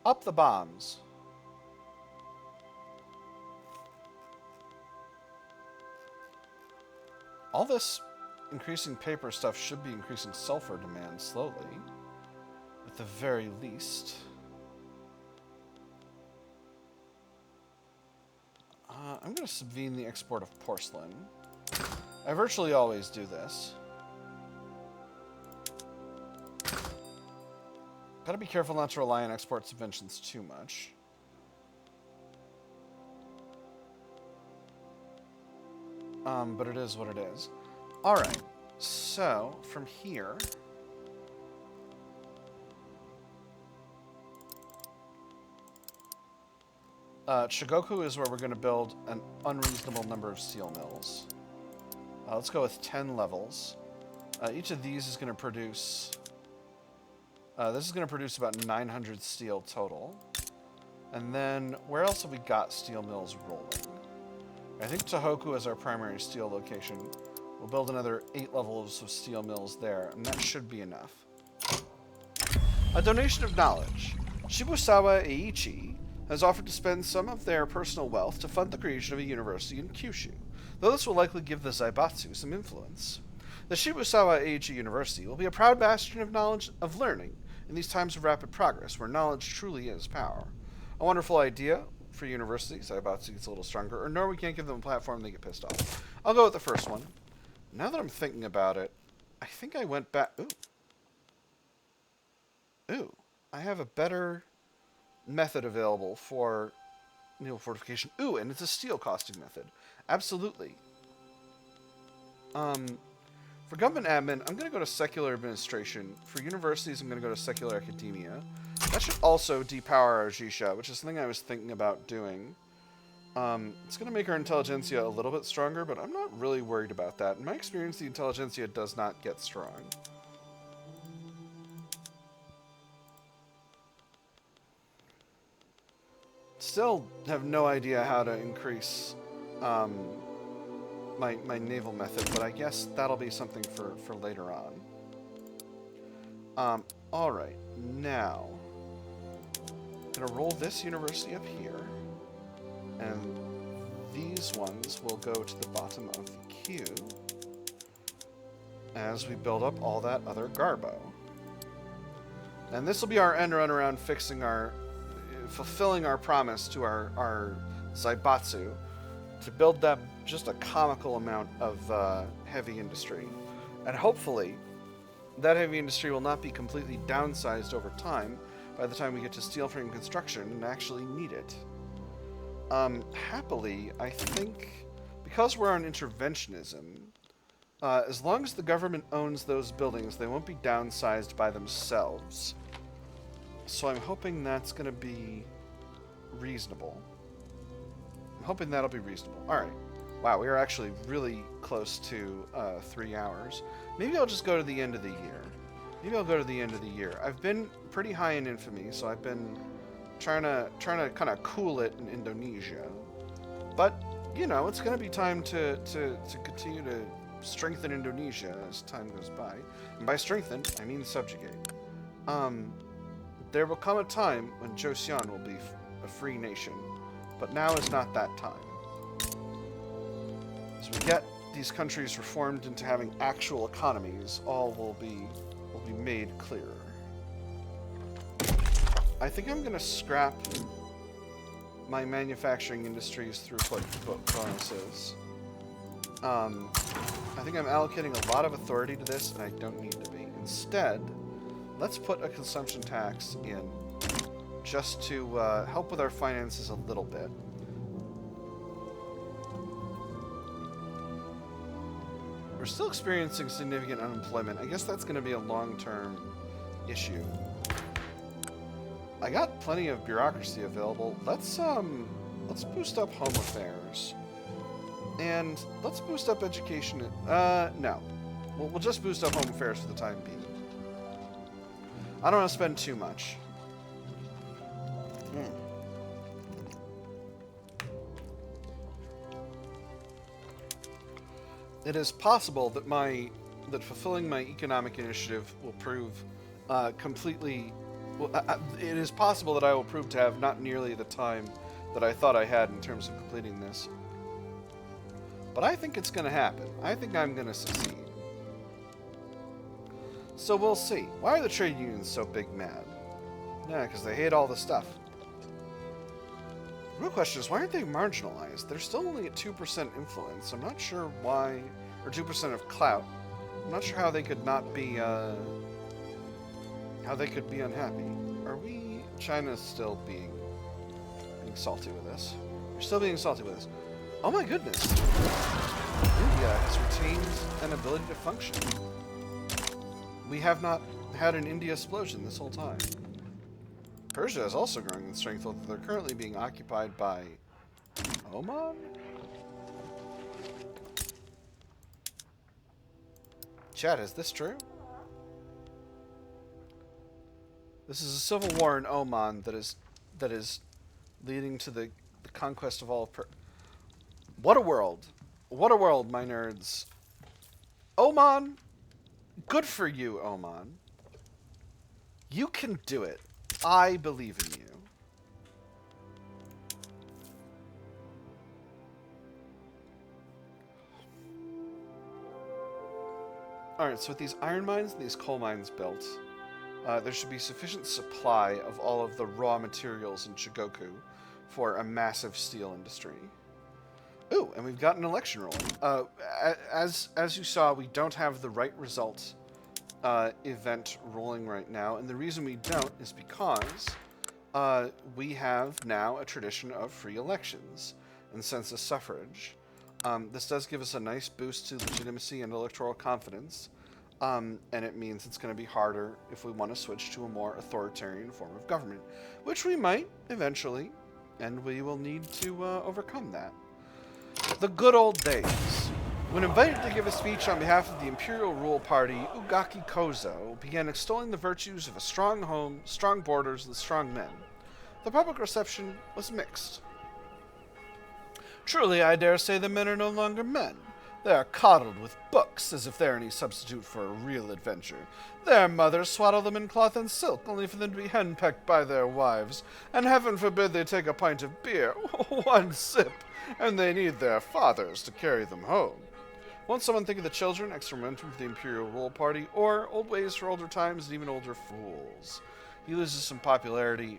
Up the bombs. All this increasing paper stuff should be increasing sulfur demand slowly. At the very least. I'm going to subvene the export of porcelain. I virtually always do this. Gotta be careful not to rely on export subventions too much. But it is what it is. Alright, so from here... Shigoku is where we're going to build an unreasonable number of steel mills. Let's go with 10 levels. Each of these is going to produce... this is going to produce about 900 steel total. And then, where else have we got steel mills rolling? I think Tohoku is our primary steel location. We'll build another 8 levels of steel mills there, and that should be enough. A donation of knowledge. Shibusawa Eiichi has offered to spend some of their personal wealth to fund the creation of a university in Kyushu, though this will likely give the Zaibatsu some influence. The Shibusawa Eiichi University will be a proud bastion of knowledge, of learning, in these times of rapid progress, where knowledge truly is power. A wonderful idea for universities. Zaibatsu gets a little stronger, or no, we can't give them a platform, they get pissed off. I'll go with the first one. Now that I'm thinking about it, I think I went back... Ooh, I have a better method available for naval fortification. Ooh, and it's a steel costing method. Absolutely. For government admin, I'm going to go to secular administration. For universities, I'm going to go to secular academia. That should also depower our Jisha, which is something I was thinking about doing. It's going to make our intelligentsia a little bit stronger, but I'm not really worried about that. In my experience, the intelligentsia does not get strong. Still have no idea how to increase my naval method, but I guess that'll be something for later on. Alright, now I'm going to roll this university up here, and these ones will go to the bottom of the queue as we build up all that other garbo. And this will be our end run around fulfilling our promise to our Zaibatsu to build them just a comical amount of heavy industry. And hopefully, that heavy industry will not be completely downsized over time by the time we get to steel frame construction and actually need it. Happily, I think, because we're on interventionism, as long as the government owns those buildings, they won't be downsized by themselves. So I'm hoping that's going to be reasonable. I'm hoping that'll be reasonable. Alright. Wow, we are actually really close to 3 hours. Maybe I'll just go to the end of the year. Maybe I'll go to the end of the year. I've been pretty high in infamy, so I've been trying to kind of cool it in Indonesia. But, you know, it's going to be time to continue to strengthen Indonesia as time goes by. And by strengthen, I mean subjugate. There will come a time when Joseon will be a free nation, but now is not that time. As we get these countries reformed into having actual economies, all will be made clearer. I think I'm going to scrap my manufacturing industries throughput bonuses. I think I'm allocating a lot of authority to this, and I don't need to be. Instead, let's put a consumption tax in just to help with our finances a little bit. We're still experiencing significant unemployment. I guess that's going to be a long-term issue. I got plenty of bureaucracy available. Let's boost up home affairs. And let's boost up education. No. We'll just boost up home affairs for the time being. I don't want to spend too much. It is possible that fulfilling my economic initiative will prove completely... it is possible that I will prove to have not nearly the time that I thought I had in terms of completing this. But I think it's going to happen. I think I'm going to succeed. So we'll see. Why are the trade unions so big mad? Yeah, because they hate all the stuff. The real question is, why aren't they marginalized? They're still only at 2% influence. I'm not sure why... Or 2% of clout. I'm not sure how they could not be... how they could be unhappy. Are we... China's still being salty with us. You're still being salty with us. Oh my goodness! India has retained an ability to function. We have not had an India explosion this whole time. Persia is also growing in strength, although they're currently being occupied by Oman? Chat, is this true? This is a civil war in Oman that is leading to the conquest of all of What a world. What a world, my nerds. Oman, good for you, Oman. You can do it. I believe in you. Alright, so with these iron mines and these coal mines built, there should be sufficient supply of all of the raw materials in Shikoku for a massive steel industry. Ooh, and we've got an election rolling. As you saw, we don't have the right result event rolling right now, and the reason we don't is because we have now a tradition of free elections and census suffrage. This does give us a nice boost to legitimacy and electoral confidence, and it means it's going to be harder if we want to switch to a more authoritarian form of government, which we might eventually, and we will need to overcome that. The good old days. When invited to give a speech on behalf of the Imperial Rule Party, Ugaki Kozo began extolling the virtues of a strong home, strong borders, and strong men. The public reception was mixed. Truly, I dare say the men are no longer men. They are coddled with books, as if they're any substitute for a real adventure. Their mothers swaddle them in cloth and silk, only for them to be henpecked by their wives, and heaven forbid they take a pint of beer, one sip, and they need their fathers to carry them home. Won't someone think of the children, extra momentum for the Imperial Rule Party, or old ways for older times and even older fools? He loses some popularity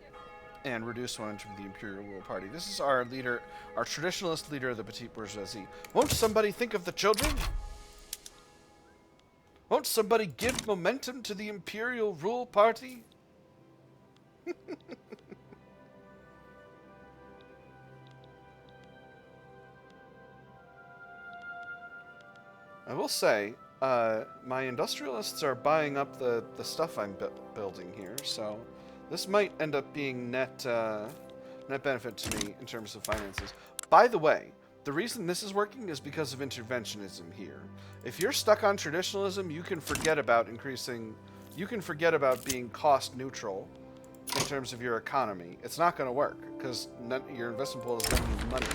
and reduced momentum for the Imperial Rule Party. This is our leader, our traditionalist leader of the petite bourgeoisie. Won't somebody think of the children? Won't somebody give momentum to the Imperial Rule Party? I will say, my industrialists are buying up the stuff I'm building here, so this might end up being net benefit to me in terms of finances. By the way, the reason this is working is because of interventionism here. If you're stuck on traditionalism, you can forget about being cost neutral in terms of your economy. It's not going to work, because your investment pool is going to need money.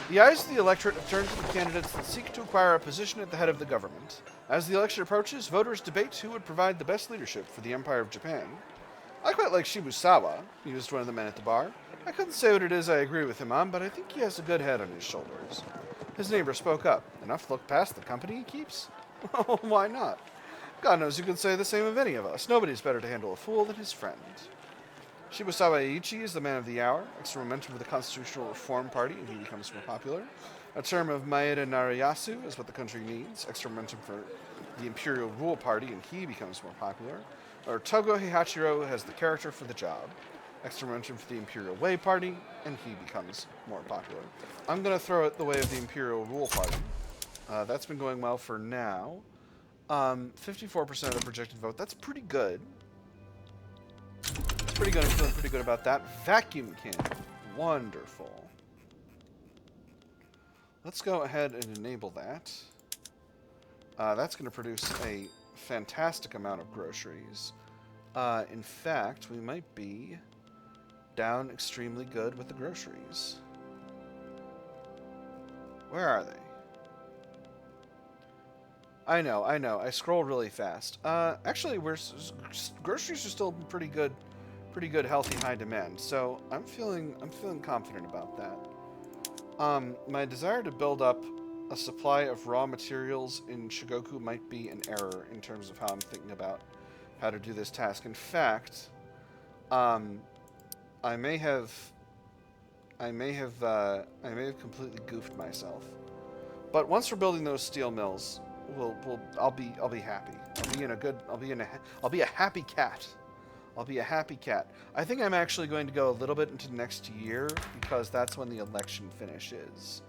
The eyes of the electorate have turned to the candidates that seek to acquire a position at the head of the government. As the election approaches, voters debate who would provide the best leadership for the Empire of Japan. I quite like Shibusawa, mused one of the men at the bar. I couldn't say what it is I agree with him on, but I think he has a good head on his shoulders. His neighbor spoke up. Enough to look past the company he keeps? Oh, why not? God knows you could say the same of any of us. Nobody's better to handle a fool than his friend. Shibusawa Eiichi is the man of the hour, extra momentum for the Constitutional Reform Party, and he becomes more popular. A term of Maeda Nariyasu is what the country needs, extra momentum for the Imperial Rule Party, and he becomes more popular. Or Togo Heihachiro has the character for the job, extra momentum for the Imperial Way Party, and he becomes more popular. I'm going to throw it the way of the Imperial Rule Party. That's been going well for now. 54% of the projected vote. That's pretty good. That's pretty good. I'm feeling pretty good about that. Vacuum cannon. Wonderful. Let's go ahead and enable that. That's going to produce a fantastic amount of groceries. In fact, we might be down extremely good with the groceries. Where are they? I know. I scroll really fast. Actually, groceries are still pretty good, healthy, high demand. So I'm feeling confident about that. My desire to build up a supply of raw materials in Shigoku might be an error in terms of how I'm thinking about how to do this task. In fact, I may have completely goofed myself. But once we're building those steel mills, I'll be happy. I'll be a happy cat. I'll be a happy cat. I think I'm actually going to go a little bit into next year because that's when the election finishes.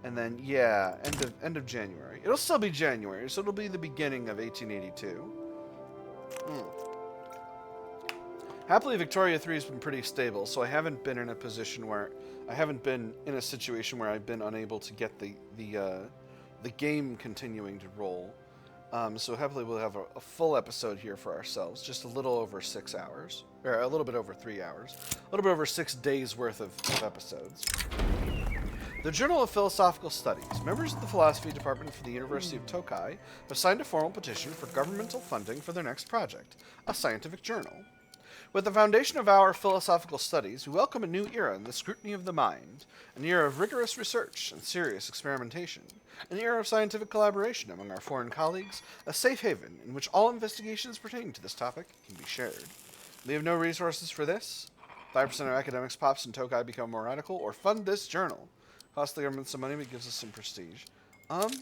And then, yeah, end of January. It'll still be January, so it'll be the beginning of 1882. Happily, Victoria 3 has been pretty stable, so I haven't been in a situation where I've been unable to get the game continuing to roll. So happily, we'll have a full episode here for ourselves, just a little over 6 hours, or a little bit over 3 hours, a little bit over 6 days worth of episodes. The Journal of Philosophical Studies. Members of the Philosophy Department for the University of Tokai have signed a formal petition for governmental funding for their next project, a scientific journal. With the foundation of our philosophical studies, we welcome a new era in the scrutiny of the mind, an era of rigorous research and serious experimentation, an era of scientific collaboration among our foreign colleagues, a safe haven in which all investigations pertaining to this topic can be shared. We have no resources for this. 5% of academics pops in Tokai become more radical, or fund this journal. Costs the government some money, but gives us some prestige. Again,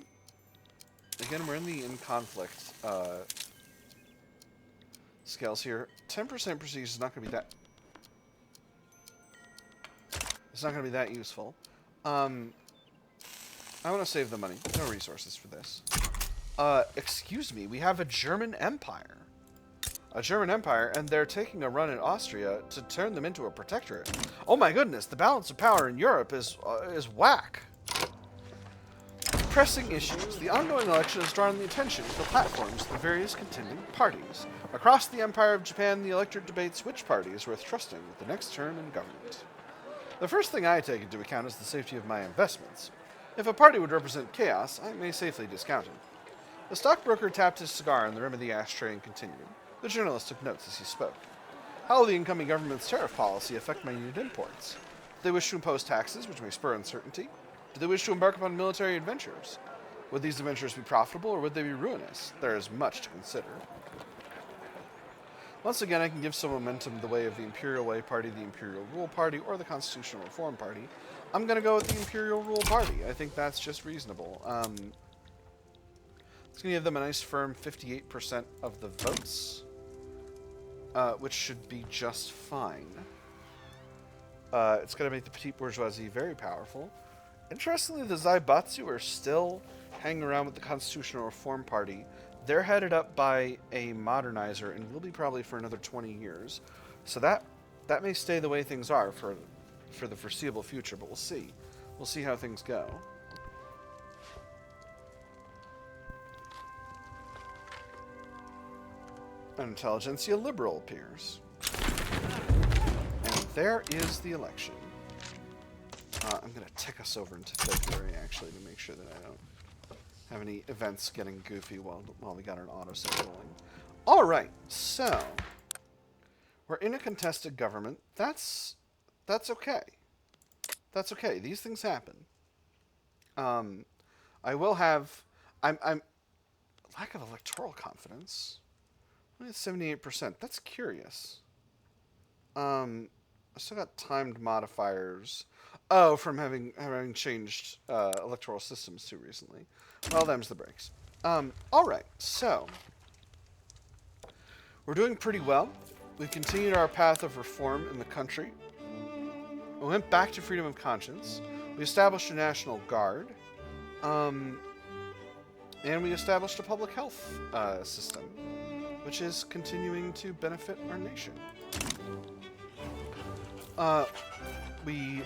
we're in the conflict scales here. 10% prestige is not going to be that. It's not going to be that useful. I want to save the money. No resources for this. Excuse me. We have a German Empire. A German Empire, and they're taking a run at Austria to turn them into a protectorate. Oh my goodness, the balance of power in Europe is whack. Pressing issues. The ongoing election has drawn the attention of the platforms of the various contending parties. Across the Empire of Japan, the electorate debates which party is worth trusting with the next term in government. The first thing I take into account is the safety of my investments. If a party would represent chaos, I may safely discount it. The stockbroker tapped his cigar on the rim of the ashtray and continued. The journalist took notes as he spoke. How will the incoming government's tariff policy affect my unit imports? Do they wish to impose taxes, which may spur uncertainty? Do they wish to embark upon military adventures? Would these adventures be profitable, or would they be ruinous? There is much to consider. Once again, I can give some momentum the way of the Imperial Way Party, the Imperial Rule Party, or the Constitutional Reform Party. I'm going to go with the Imperial Rule Party. I think that's just reasonable. It's going to give them a nice firm 58% of the votes, which should be just fine. It's going to make the petite bourgeoisie very powerful. Interestingly, the Zaibatsu are still hanging around with the Constitutional Reform Party. They're headed up by a modernizer and will be probably for another 20 years. So that may stay the way things are for the foreseeable future, but we'll see. We'll see how things go. An intelligentsia liberal appears. And there is the election. I'm going to tick us over into February, actually, to make sure that I don't have any events getting goofy while we got an autosave rolling. Alright, so We're in a contested government. That's okay. That's okay. These things happen. I will have. I'm lack of electoral confidence. Only at 78%. That's curious. I still got timed modifiers. Oh, from having changed electoral systems too recently. Well, them's the breaks. All right. So we're doing pretty well. We've continued our path of reform in the country. We went back to freedom of conscience. We established a national guard. And we established a public health system, which is continuing to benefit our nation. We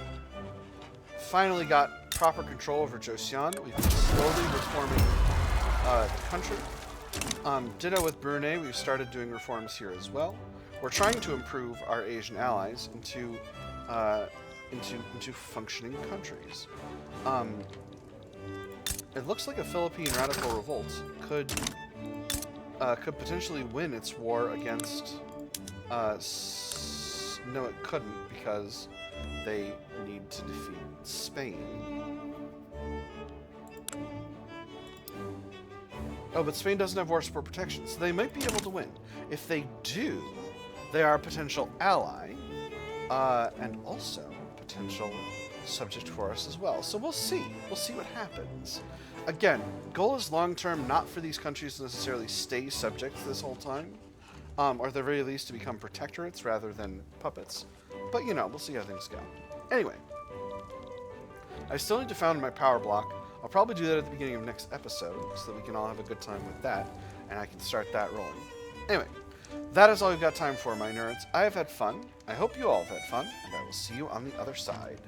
finally got proper control over Joseon. We've been slowly reforming the country. Ditto with Brunei, we've started doing reforms here as well. We're trying to improve our Asian allies into functioning countries. It looks like a Philippine radical revolt could potentially win its war against. No, it couldn't, because they need to defeat Spain. Oh, but Spain doesn't have war support protection, so they might be able to win. If they do, they are a potential ally, and also potential subject for us as well. So we'll see. We'll see what happens. Again, goal is long-term, not for these countries to necessarily stay subjects this whole time, or at the very least to become protectorates rather than puppets. But, you know, we'll see how things go. Anyway, I still need to found my power block. I'll probably do that at the beginning of next episode, so that we can all have a good time with that, and I can start that rolling. Anyway, that is all we've got time for, my nerds. I have had fun. I hope you all have had fun, and I will see you on the other side.